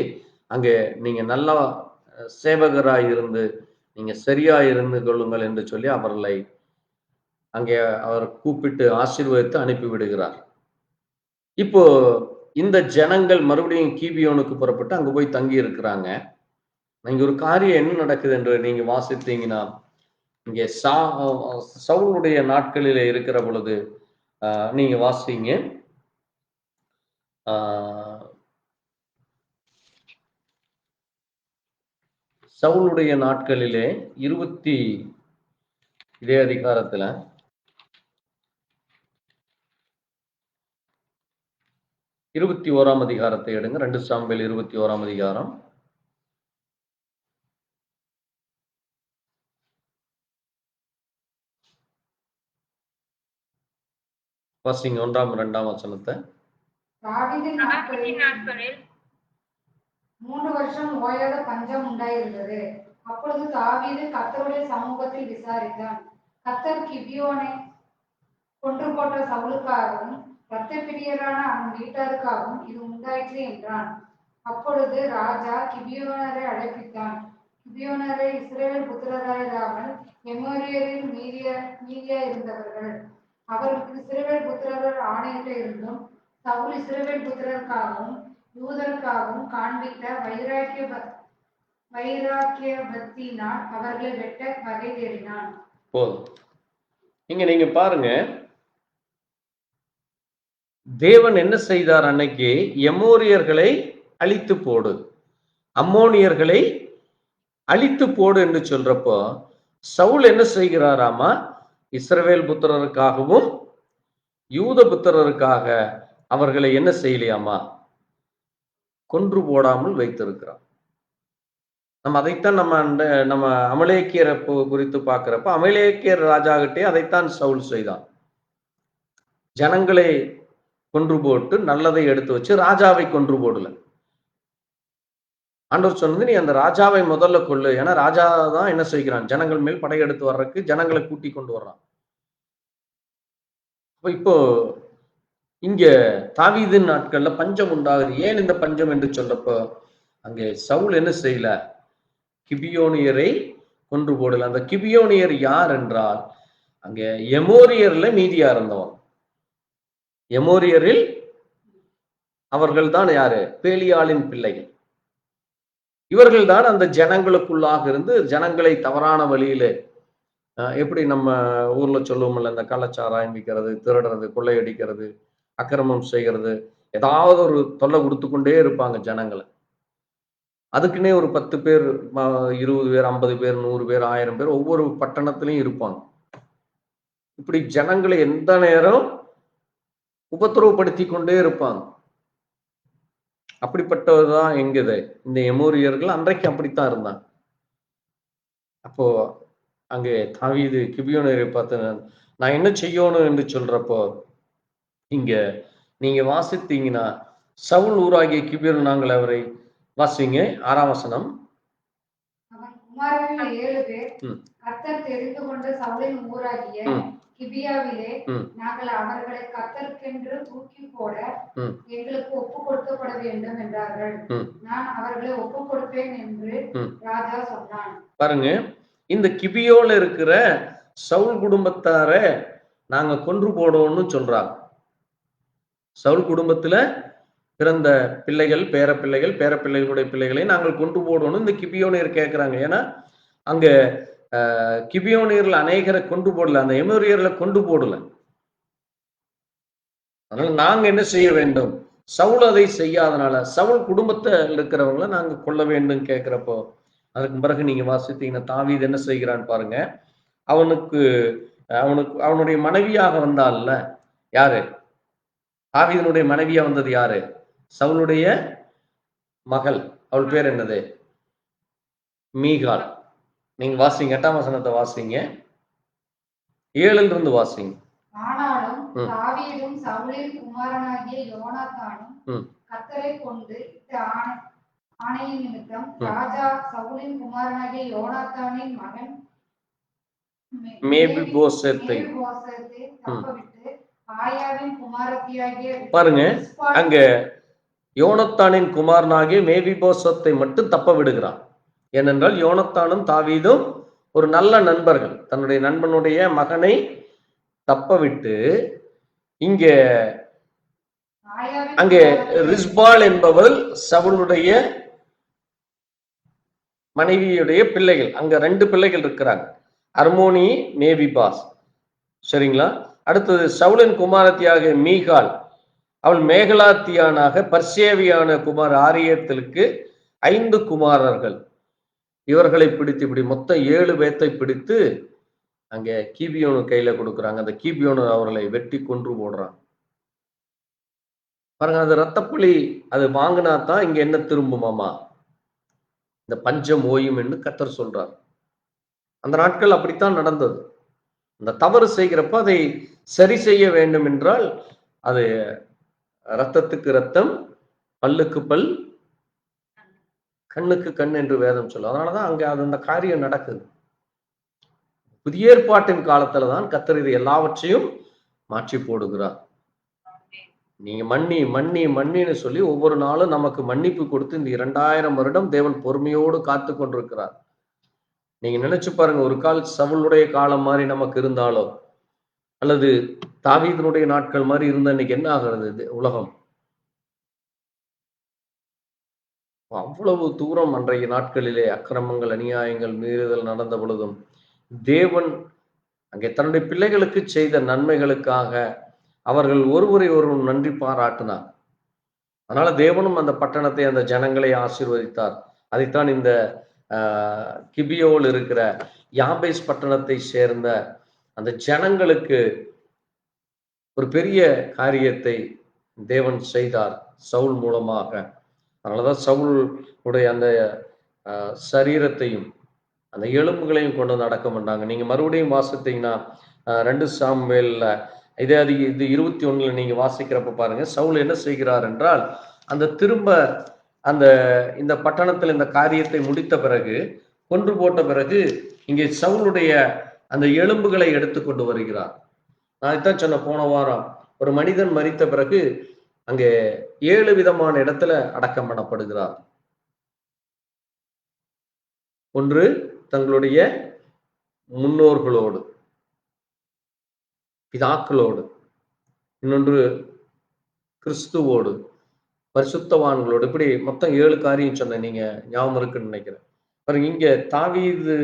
அங்கே நீங்க நல்லா சேவகராய் இருந்து நீங்க சரியா இருந்து கொள்ளுங்கள் என்று சொல்லி அவர்களை அங்கே அவர் கூப்பிட்டு ஆசீர்வதித்து அனுப்பி விடுகிறார். இப்போ இந்த ஜனங்கள் மறுபடியும் கீபியோனுக்கு புறப்பட்டு அங்க போய் தங்கி இருக்கிறாங்க. இங்க ஒரு காரியம் என்ன நடக்குது என்று நீங்க வாசித்தீங்கன்னா, இங்கே சவுலுடைய நாட்களிலே இருக்கிற பொழுது நீங்க வாசிங்க. சவுலுடைய நாட்களிலே 24 இதே அதிகாரத்துல 21ஆம் அதிகாரத்தை எடுங்க. 2 சாமுவேல் 21ஆம் அதிகாரம். வாசிங்க 1ஆம் 2ஆம் வசனத்தை. தாவீதின் நாட்களில் 3 வருஷம் ஓயாத பஞ்சம் உண்டாயிருந்தது. அப்பொழுது தாவீது கர்த்தருடைய சமூகத்தில் விசாரித்தான். கர்த்தர் கிபியோனை கொன்று போட்ட சவுலுக்காகவும் இரத்த பிரியரான அவன் வீட்டாருக்காகவும் இது உண்டாயிற்று என்றான். அப்பொழுது ராஜா கிபியோனரை அழைப்பித்தான். கிபியோனரை இஸ்ரவேல் புத்திரராயிராமல் எமோரியரில் மீதியா இருந்தவர்கள். அவருக்கு இஸ்ரவேல் புத்திரர் ஆணையிட்டு இருந்தும் சவுல் இஸ்ரவேல் புத்திரருக்காகவும் யூதருக்காகவும் காண்பித்த வைராக்கியபக்தியினால் அவர்களை வெட்ட வகை தேடினான். போதும். இங்க நீங்க பாருங்க, தேவன் என்ன செய்தார்? அன்னைக்கு எமோரியர்களை அழித்து போடு, அம்மோனியர்களை அழித்து போடு என்று சொல்றப்போ சவுல் என்ன செய்கிறாராமா? இஸ்ரவேல் புத்திரருக்காகவும் யூத புத்திரருக்காக அவர்களை என்ன செய்யலையாமா? கொன்று போடாமல் வைத்திருக்கிறார். நம்ம அதைத்தான் நம்ம அமலேக்கியரை குறித்து பார்க்கிறப்ப அமலேக்கியர் ராஜாகிட்டே அதைத்தான் சவுல் செய்தான். ஜனங்களை கொன்று போட்டு நல்லதை எடுத்து வச்சு ராஜாவை கொன்று போடல. ஆண்டவர் சொன்னது, நீ அந்த ராஜாவை முதல்ல கொள்ளு. ஏன்னா ராஜா தான் என்ன செய்கிறான்? ஜனங்கள் மேல் படையெடுத்து வர்றதுக்கு ஜனங்களை கூட்டி கொண்டு வர்றான். இப்போ இங்க தாவீதின் நாட்கள்ல பஞ்சம் உண்டாகுது. ஏன் இந்த பஞ்சம் என்று சொல்லப்போ அங்கே சவுல் என்ன செய்யல? கிபியோனியரை கொன்று போடல. அந்த கிபியோனியர் யார் என்றால் அங்கே எமோரியர்ல மீதியா இருந்தவன். எமோரியரில் அவர்கள் தான் யாரு? பேலியாளின் பிள்ளைகள். இவர்கள் தான் அந்த ஜனங்களுக்குள்ளாக இருந்து ஜனங்களை தவறான வழியில, எப்படி நம்ம ஊர்ல சொல்லுவோம்ல, இந்த கள்ளச்சாராயம் விற்கிறது, திருடுறது, கொள்ளையடிக்கிறது, அக்கிரமம் செய்கிறது, ஏதாவது ஒரு தொல்லை கொடுத்து கொண்டே இருப்பாங்க ஜனங்களை. அதுக்குன்னே ஒரு 10 பேர், 20 பேர், 50 பேர், 100 பேர், 1000 பேர் ஒவ்வொரு பட்டணத்திலையும் இருப்பாங்க. இப்படி ஜனங்களை எந்த நேரம் உபத்திரவப்படுத்தி கொண்டே இருப்பாங்க. அப்படிப்பட்டதுதான் எங்குது இந்த எமோரியர்கள். அன்றைக்கு அப்படித்தான் இருந்தாங்க. அப்போ அங்கே தாவீது கிபியோனரை பார்த்து நான் என்ன செய்யணும் என்று சொல்றப்போ இங்க நீங்க வாசித்தீங்கன்னா சவுல் ஊராகிய கிபியோன் நாங்கள் அவரை வாசிங்க 6ஆம் வசனம். அவன் குமாரரில் 7 பேர் கர்த்தர் தெரிந்து கொண்ட சவுலின் ஊராகிய கிபியாவிலே நாங்கள் அவர்களை கர்த்தருக்கென்று தூக்கி போட எங்களுக்கு ஒப்பு கொடுக்கப்பட வேண்டும் என்றார்கள். நான் அவர்களை ஒப்பு கொடுப்பேன் என்று ராஜா சொன்னான். பாருங்க, இந்த கிபியோல இருக்கிற சவுல் குடும்பத்தார நாங்க கொன்று போடணும்னு சொல்றாங்க. சவுல் குடும்பத்துல பிறந்த பிள்ளைகள், பேரப்பிள்ளைகள், பேரப்பிள்ளைகளுடைய பிள்ளைகளை நாங்கள் கொண்டு போடணும் இந்த கிபியோனியர் கேட்கிறாங்க. ஏன்னா அங்க கிபியோனியர்ல அநேகரை கொண்டு போடல, அந்த எமோரியர்ல கொண்டு போடல. அதனால நாங்க என்ன செய்ய வேண்டும்? சவுல் அதை செய்யாதனால சவுல் குடும்பத்தில் இருக்கிறவங்கள நாங்க கொள்ள வேண்டும் கேட்கிறப்போ அதுக்கு பிறகு நீங்க வாசித்தீங்கன்னா தாவீது என்ன செய்கிறான்னு பாருங்க. அவனுடைய மனைவியாக வந்தால்ல யாரு? தாவீதனுடைய மனைவியா வந்தது யாரு? சவுலுடைய மகள். அவள் பேர் என்னது? மீகாள். நீங்க வாசிங்க 8ஆம் வசனத்தை வாசிங்க, 7 வாசிங்க. ஆனாலும் தாவீதும் சவுலின் குமாரனாகிய யோனாத்தானும் கர்த்தரை கொண்டு இட்ட ஆணையின் நிமித்தம் ராஜா சவுலின் குமாரனாகிய யோனாத்தானின் மகன் மேவிபோசேத்தை தப்பவிட்டு ஆயாவின் குமாரத்தியாகிய பாருங்க, அங்க யோனத்தானின் குமாரனாகிய மேவிபோசத்தை மட்டும் தப்ப விடுகிறான். ஏனென்றால் யோனத்தானும் தாவீதும் ஒரு நல்ல நண்பர்கள். தன்னுடைய நண்பனுடைய மகனை தப்ப விட்டு அங்கே ரிஸ்பால் என்பவள் சவுலுடைய மனைவியுடைய பிள்ளைகள். அங்க 2 பிள்ளைகள் இருக்கிறாங்க, அர்மோனி, மேவிபாஸ். சரிங்களா? அடுத்தது சவுலின் குமாரத்தியாக மீகாள். அவள் மேகலாத்தியானாக பர்சேவியான குமார் ஆரியத்திற்கு 5 குமாரர்கள். இவர்களை பிடித்து இப்படி மொத்தம் 7 பேத்தை பிடித்து அங்கே கீபியோனு கையில கொடுக்குறாங்க. அந்த கீபியோனு அவர்களை வெட்டி கொன்று போடுறான். பாருங்க, அது ரத்தப்பழி அது வாங்கினா தான் இங்க என்ன திரும்புமாமா, இந்த பஞ்சம் ஓயும் என்று கர்த்தர் சொல்றார். அந்த நாட்கள் அப்படித்தான் நடந்தது. அந்த தவறு செய்கிறப்ப அதை சரி செய்ய வேண்டும் என்றால் அது ரத்தத்துக்கு ரத்தம், பல்லுக்கு பல், கண்ணுக்கு கண் என்று வேதம் சொல்லும். அதனாலதான் அங்க அது அந்த காரியம் நடக்குது. புதிய ஏற்பாட்டின் காலத்துல தான் கர்த்தர் இது எல்லாவற்றையும் மாற்றி போடுகிறார். நீங்க மன்னி மன்னி மன்னின்னு சொல்லி ஒவ்வொரு நாளும் நமக்கு மன்னிப்பு கொடுத்து இந்த 2000 வருடம் தேவன் பொறுமையோடு காத்து கொண்டிருக்கிறார். நீங்க நினைச்சு பாருங்க, ஒரு கால் சவுளுடைய காலம் மாதிரி நமக்கு இருந்தாலோ அல்லது தாவீதினுடைய நாட்கள் மாதிரி இருந்த இன்னைக்கு என்ன ஆகிறது இது உலகம்? அவ்வளவு தூரம் அன்றைய நாட்களிலே அக்கிரமங்கள், அநியாயங்கள், மீறுதல் நடந்த பொழுதும் தேவன் அங்கே தன்னுடைய பிள்ளைகளுக்கு செய்த நன்மைகளுக்காக அவர்கள் ஒருவரை ஒருவர் நன்றி பாராட்டினார். அதனால தேவனும் அந்த பட்டணத்தை, அந்த ஜனங்களை ஆசீர்வதித்தார். அதைத்தான் இந்த கிபியோல் இருக்கிற யாபேஸ் பட்டணத்தை சேர்ந்த அந்த ஜனங்களுக்கு ஒரு பெரிய காரியத்தை தேவன் செய்தார் சவுல் மூலமாக. அதனாலதான் சவுல் உடைய அந்த சரீரத்தையும் அந்த எலும்புகளையும் கொண்டு வந்து அடக்கம் பண்ணாங்க. நீங்க மறுபடியும் வாசித்தீங்கன்னா 2 சாமுவேல்ல இது 21 நீங்க வாசிக்கிறப்ப பாருங்க, சவுல் என்ன செய்கிறார் என்றால், அந்த திரும்ப அந்த இந்த பட்டணத்தில் இந்த காரியத்தை முடித்த பிறகு, கொன்று போட்ட பிறகு, இங்கே சவுளுடைய அந்த எலும்புகளை எடுத்து கொண்டு வருகிறார். நான் இதான் சொன்ன போன வாரம், ஒரு மனிதன் மரித்த பிறகு அங்கே 7 விதமான இடத்துல அடக்கம் பண்ணப்படுகிறார். ஒன்று தங்களுடைய முன்னோர்களோடு, பிதாக்களோடு, இன்னொன்று கிறிஸ்துவோடு, பரிசுத்தவான்களோடு, இப்படி மொத்தம் 7 காரியம் சொன்னேன். நீங்க ஞாபகம் இருக்குன்னு நினைக்கிறேன். பாருங்க, இங்க தாவீது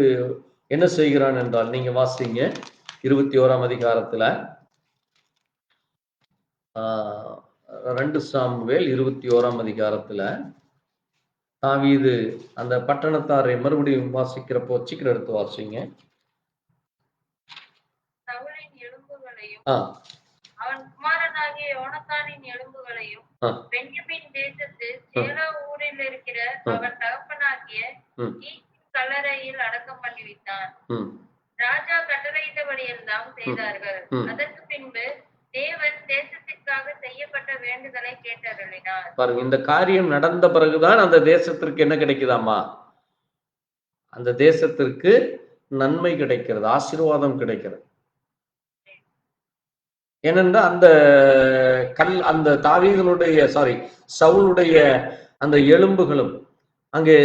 என்ன செய்கிறான் என்றால், நீங்க வாசிங்க 21ஆம் அதிகாரத்துல 2 சாமுவேல் 21ஆம் அதிகாரத்துல தாவீது அந்த பட்டணத்தாரை மறுபடியும் வாசிக்கிறப்போ சீக்கிரம் எடுத்து வாசிங்க. சவுலின் எலும்புகளையும் அவன் குமாரனாகிய யோனத்தானின் எலும்புகளையும் பென்யமீன் தேசத்து சேலா ஊரில் இருக்கிற அவன் தகப்பனாகிய கீசின் கல்லறையில் அடக்கம் பண்ணி வைத்தான். ராஜா கட்டளையிட்டபடி எல்லாம் செய்தார்கள். அதற்கு பின்பு தேவன் தேசத்திற்காக செய்யப்பட்ட வேண்டுதலை கேட்டருளினார். பாருங்க, இந்த காரியம் நடந்த பிறகுதான் அந்த தேசத்திற்கு என்ன கிடைக்குதாமா? அந்த தேசத்திற்கு நன்மை கிடைக்கிறது, ஆசீர்வாதம் கிடைக்கிறது. ஏனென்றால் அந்த தாவீதுனுடைய சவுளுடைய அந்த எலும்புகளும், அங்கே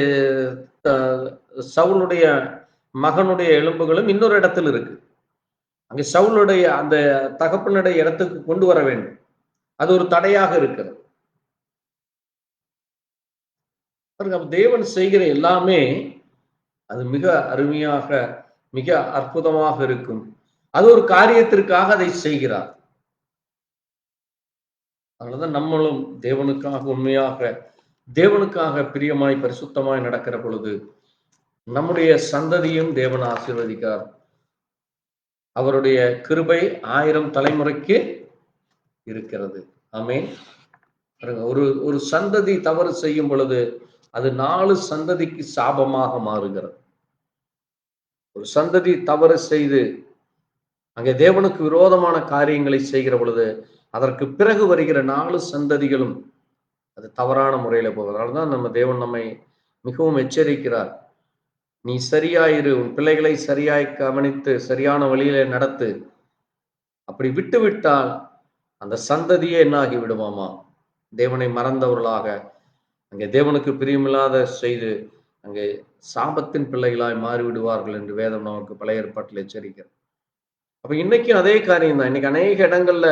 சவுளுடைய மகனுடைய எலும்புகளும் இன்னொரு இடத்தில் இருக்கு. அங்கே சவுளுடைய அந்த தகப்பனுடைய இடத்துக்கு கொண்டு வர வேண்டும். அது ஒரு தடையாக இருக்கிறது. தேவன் செய்கிற எல்லாமே அது மிக அருமையாக, மிக அற்புதமாக இருக்கும். அது ஒரு காரியத்திற்காக அதை செய்கிறார். அதனாலதான் நம்மளும் தேவனுக்காக உண்மையாக, தேவனுக்காக பிரியமாய் பரிசுத்தமாய் நடக்கிற பொழுது நம்முடைய சந்ததியும் தேவன் ஆசீர்வதிக்கிறார். அவருடைய கிருபை 1000 தலைமுறைக்கு இருக்கிறது. ஆமென். ஒரு சந்ததி தவறு செய்யும் பொழுது அது 4 சந்ததிக்கு சாபமாக மாறுகிறது. ஒரு சந்ததி தவறு செய்து அங்கே தேவனுக்கு விரோதமான காரியங்களை செய்கிற பொழுது அதற்கு பிறகு வருகிற 4 சந்ததிகளும் அது தவறான முறையில போவதால் தான் நம்ம தேவன் நம்மை மிகவும் எச்சரிக்கிறார். நீ சரியாயிரு, உன் பிள்ளைகளை சரியாய் கவனித்து சரியான வழியில நடத்து. அப்படி விட்டு விட்டால் அந்த சந்ததியே என்ன ஆகி விடுமாமா? தேவனை மறந்தவர்களாக, அங்கே தேவனுக்கு பிரியமில்லாத செய்து அங்கே சாபத்தின் பிள்ளைகளாய் மாறிவிடுவார்கள் என்று வேதம் நமக்கு பழைய ஏற்பாட்டில் எச்சரிக்கிறது. அப்ப இன்னைக்கும் அதே காரியம் தான். இன்னைக்கு அநேக இடங்கள்ல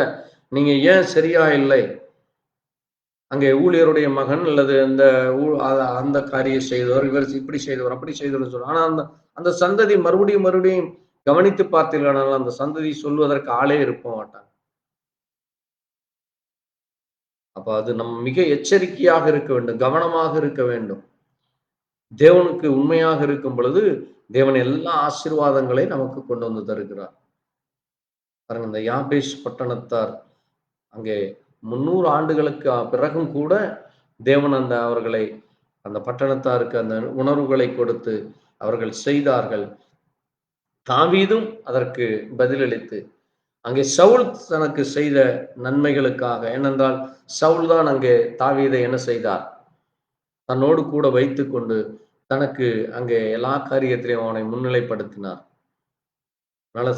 நீங்க ஏன் சரியா இல்லை, அங்கே ஊழியருடைய மகன் அல்லது அந்த காரியம் செய்தவர், இவர் இப்படி செய்தவர், அப்படி செய்தவர் சொல்ற. ஆனா அந்த சந்ததி மறுபடியும் கவனித்து பார்த்தீர்கள், அந்த சந்ததி சொல்வதற்கு ஆளே இருக்க மாட்டாங்க. அப்ப அது நம்ம மிக எச்சரிக்கையாக இருக்க வேண்டும், கவனமாக இருக்க வேண்டும். தேவனுக்கு உண்மையாக இருக்கும் பொழுது தேவன் எல்லா ஆசீர்வாதங்களையும் நமக்கு கொண்டு வந்து தருகிறார். பாருங்க, இந்த யாபேஷ் பட்டணத்தார் அங்கே 300 ஆண்டுகளுக்கு பிறகும் கூட தேவன் அவர்களை அந்த பட்டணத்தாருக்கு அந்த உணர்வுகளை கொடுத்து அவர்கள் செய்தார்கள். தாவீதும் அதற்கு பதிலளித்து அங்கே சவுல் தனக்கு செய்த நன்மைகளுக்காக, ஏனென்றால் சவுல் தான் அங்கே தாவீதை என்ன செய்தார், தன்னோடு கூட வைத்துக் கொண்டு தனக்கு அங்கே எல்லா காரியத்திலையும் அவனை முன்னிலைப்படுத்தினார். அதனால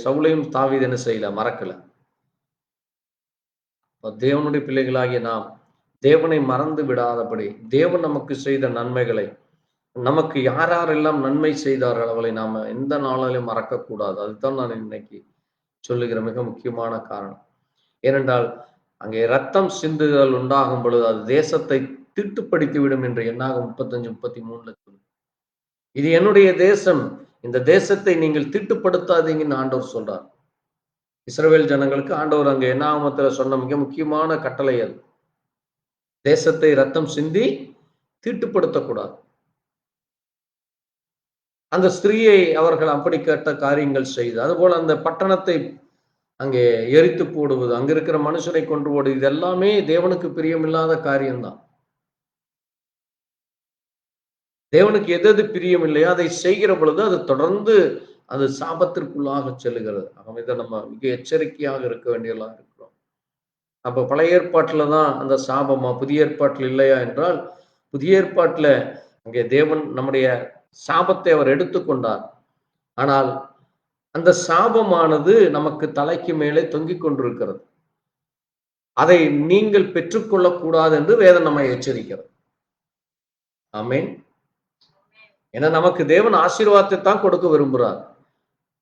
சவுலையும் தாவீது என்ன செய்யல, மறக்கல. தேவனுடைய பிள்ளைகளாகிய நாம் தேவனை மறந்து விடாதபடி, தேவன் நமக்கு செய்த நன்மைகளை, நமக்கு யாரெல்லாம் நன்மை செய்தார்கள் அவளை நாம எந்த நாளிலும் மறக்கக்கூடாது. அதுதான் நான் இன்னைக்கு சொல்லுகிற மிக முக்கியமான காரணம். ஏனென்றால் அங்கே ரத்தம் சிந்துதல் உண்டாகும் பொழுது அது தேசத்தை தீட்டுப்படுத்திவிடும் என்று என்னாகும் 35-33 சொல்லு. இது என்னுடைய தேசம், இந்த தேசத்தை நீங்கள் தீட்டுப்படுத்தாதீங்கன்னு ஆண்டவர் சொல்றார். இஸ்ரவேல் ஜனங்களுக்கு ஆண்டவர் அங்கே என்னாகமத்துல சொன்ன மிக முக்கியமான கட்டளை அது. தேசத்தை ரத்தம் சிந்தி தீட்டுப்படுத்தக்கூடாது. அந்த ஸ்திரீயை அவர்கள் அப்படி கேட்ட காரியங்கள் செய்து, அதுபோல அந்த பட்டணத்தை அங்கே எரித்து போடுவது, அங்க இருக்கிற மனுஷனை கொண்டு போடுவது, இது எல்லாமே தேவனுக்கு பிரியமில்லாத காரியம்தான். தேவனுக்கு எது பிரியம் இல்லையோ அதை செய்கிற பொழுது அது தொடர்ந்து அது சாபத்திற்குள்ளாக செல்லுகிறது. ஆகவே இதை நம்ம மிக எச்சரிக்கையாக இருக்க வேண்டியெல்லாம் இருக்கிறோம். அப்ப பழைய ஏற்பாட்டுல தான் அந்த சாபமா, புதிய ஏற்பாட்டில் இல்லையா என்றால், புதிய ஏற்பாட்டுல அங்கே தேவன் நம்முடைய சாபத்தை அவர் எடுத்துக்கொண்டார். ஆனால் அந்த சாபமானது நமக்கு தலைக்கு மேலே தொங்கிக் கொண்டிருக்கிறது. அதை நீங்கள் பெற்றுக்கொள்ளக் கூடாது என்று வேதம் நம்மை எச்சரிக்கிறது. ஆமென். ஏன்னா நமக்கு தேவன் ஆசீர்வாதத்தை தான் கொடுக்க விரும்புகிறார்.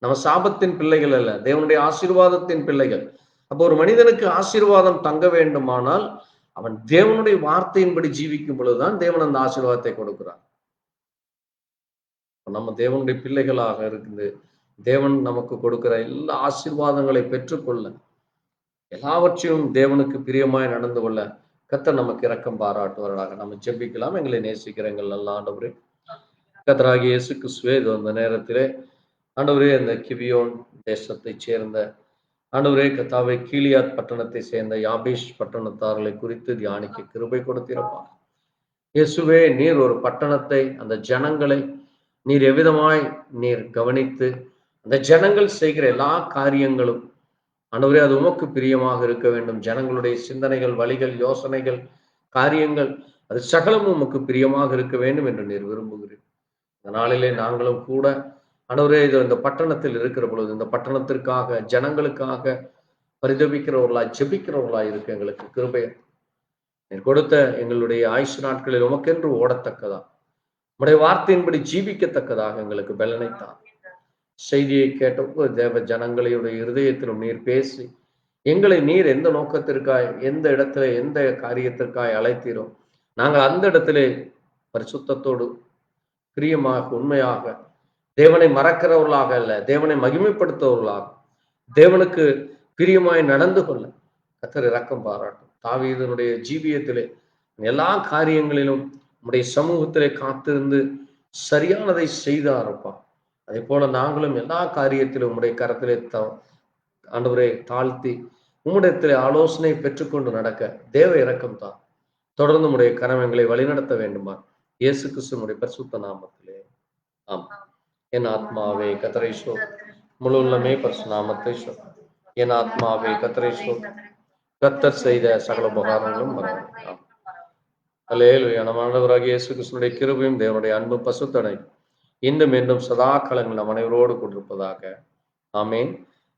நம்ம சாபத்தின் பிள்ளைகள் அல்ல, தேவனுடைய ஆசீர்வாதத்தின் பிள்ளைகள். அப்போ ஒரு மனிதனுக்கு ஆசீர்வாதம் தங்க வேண்டுமானால் அவன் தேவனுடைய வார்த்தையின்படி ஜீவிக்கும் பொழுதுதான் தேவன் அந்த ஆசீர்வாதத்தை கொடுக்கிறார். நம்ம தேவனுடைய பிள்ளைகளாக இருக்குது, தேவன் நமக்கு கொடுக்கிற எல்லா ஆசீர்வாதங்களை பெற்றுக்கொள்ள, எல்லாவற்றையும் தேவனுக்கு பிரியமாய் நடந்து கொள்ள கர்த்தர் நமக்கு இரக்கம் பாராட்டுவாராக. நம்ம ஜெபிக்கலாம். எங்களை நேசிக்கிற எங்கள் நல்ல ஆண்டவரே, கர்த்தராகிய இயேசு கிறிஸ்துவே, அந்த நேரத்திலே ஆண்டவரே, அந்த கிபியோன் தேசத்தை சேர்ந்த ஆண்டவரே கர்த்தாவே, கீலியாத் பட்டணத்தை சேர்ந்த யாபேஷ் பட்டணத்தார்களை குறித்து தியானிக்க கிருபை கொடுத்திருப்பார். இயேசுவே, நீர் ஒரு பட்டணத்தை, அந்த ஜனங்களை நீர் எவ்விதமாய் நீர் கவனித்து அந்த ஜனங்கள் செய்கிற எல்லா காரியங்களும் ஆண்டவரே அது உமக்கு பிரியமாக இருக்க வேண்டும். ஜனங்களுடைய சிந்தனைகள், வழிகள், யோசனைகள், காரியங்கள் அது சகலமும் உமக்கு பிரியமாக இருக்க வேண்டும் என்று நீர் விரும்புகிறீர். இந்த நாளிலே நாங்களும் கூட ஆண்டவரே இந்த பட்டணத்தில் இருக்கிற பொழுது இந்த பட்டணத்திற்காக, ஜனங்களுக்காக பரிதபிக்கிறவர்களாய், ஜெபிக்கிறவர்களாய் இருக்க எங்களுக்கு கிருபை நீர் கொடுத்த எங்களுடைய ஆயுசு நாட்களில் உமக்கென்று ஓடத்தக்கதா, உடைய வார்த்தையின்படி ஜீவிக்கத்தக்கதாக எங்களுக்கு பலனைத்தான். செய்தியை கேட்ட தேவ ஜனங்களுடைய இருதயத்திலும் நீர் பேசி எங்களை நீர் எந்த நோக்கத்திற்காய், எந்த இடத்துல, எந்த காரியத்திற்காய் அழைத்தீரோ நாங்கள் அந்த இடத்திலே பரிசுத்தத்தோடு பிரியமாக, உண்மையாக, தேவனை மறக்கிறவர்களாக அல்ல, தேவனை மகிமைப்படுத்துவர்களாக, தேவனுக்கு பிரியமாய் நடந்து கொள்ள கர்த்தர் இரக்கம் பாராட்டும். தாவீதுனுடைய ஜீவியத்திலே எல்லா காரியங்களிலும் உம்முடைய சமூகத்திலே காத்திருந்து சரியானதை செய்தாரப்பா. அதே போல நாங்களும் எல்லா காரியத்திலும் உம்முடைய கரத்திலே ஆண்டவரை தாழ்த்தி உம்முடையத்திலே ஆலோசனை பெற்றுக்கொண்டு நடக்க தேவ இரக்கம் தான். தொடர்ந்து உம்முடைய கரம் எங்களை வழிநடத்த வேண்டுமா இயேசு கிறிஸ்துவினுடைய பரிசுத்த நாமத்திலே ஆம். என் ஆத்மாவே கர்த்தரை ஸ்தோத்திரி, முழு உள்ளமே பரிசுத்த நாமத்தை ஸ்தோத்திரி. என் ஆத்மாவே கர்த்தரை ஸ்தோத்திரி, கர்த்தர் செய்த சகல உபகாரங்களும் மறவாதே. அல்லேலூயா. நம் ஆண்டவராகிய இயேசு கிறிஸ்துவினுடைய கிருபையும் தேவனுடைய அன்பு பசுத்தனை இன்னும் மீண்டும் சதா காலங்கள் நம் அனைவரோடு கொண்டிருப்பதாக. ஆமேன்.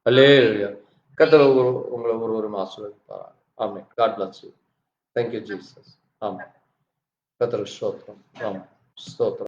அல்லேலூயா. கர்த்தர் உங்களை ஒருவரும் ஆசீர்வதிப்பார். ஆமேன். God bless you. Thank you, Jesus. ஆமென். கர்த்தருக்கு ஸ்தோத்திரம். ஆமென். ஸ்தோத்திரம்.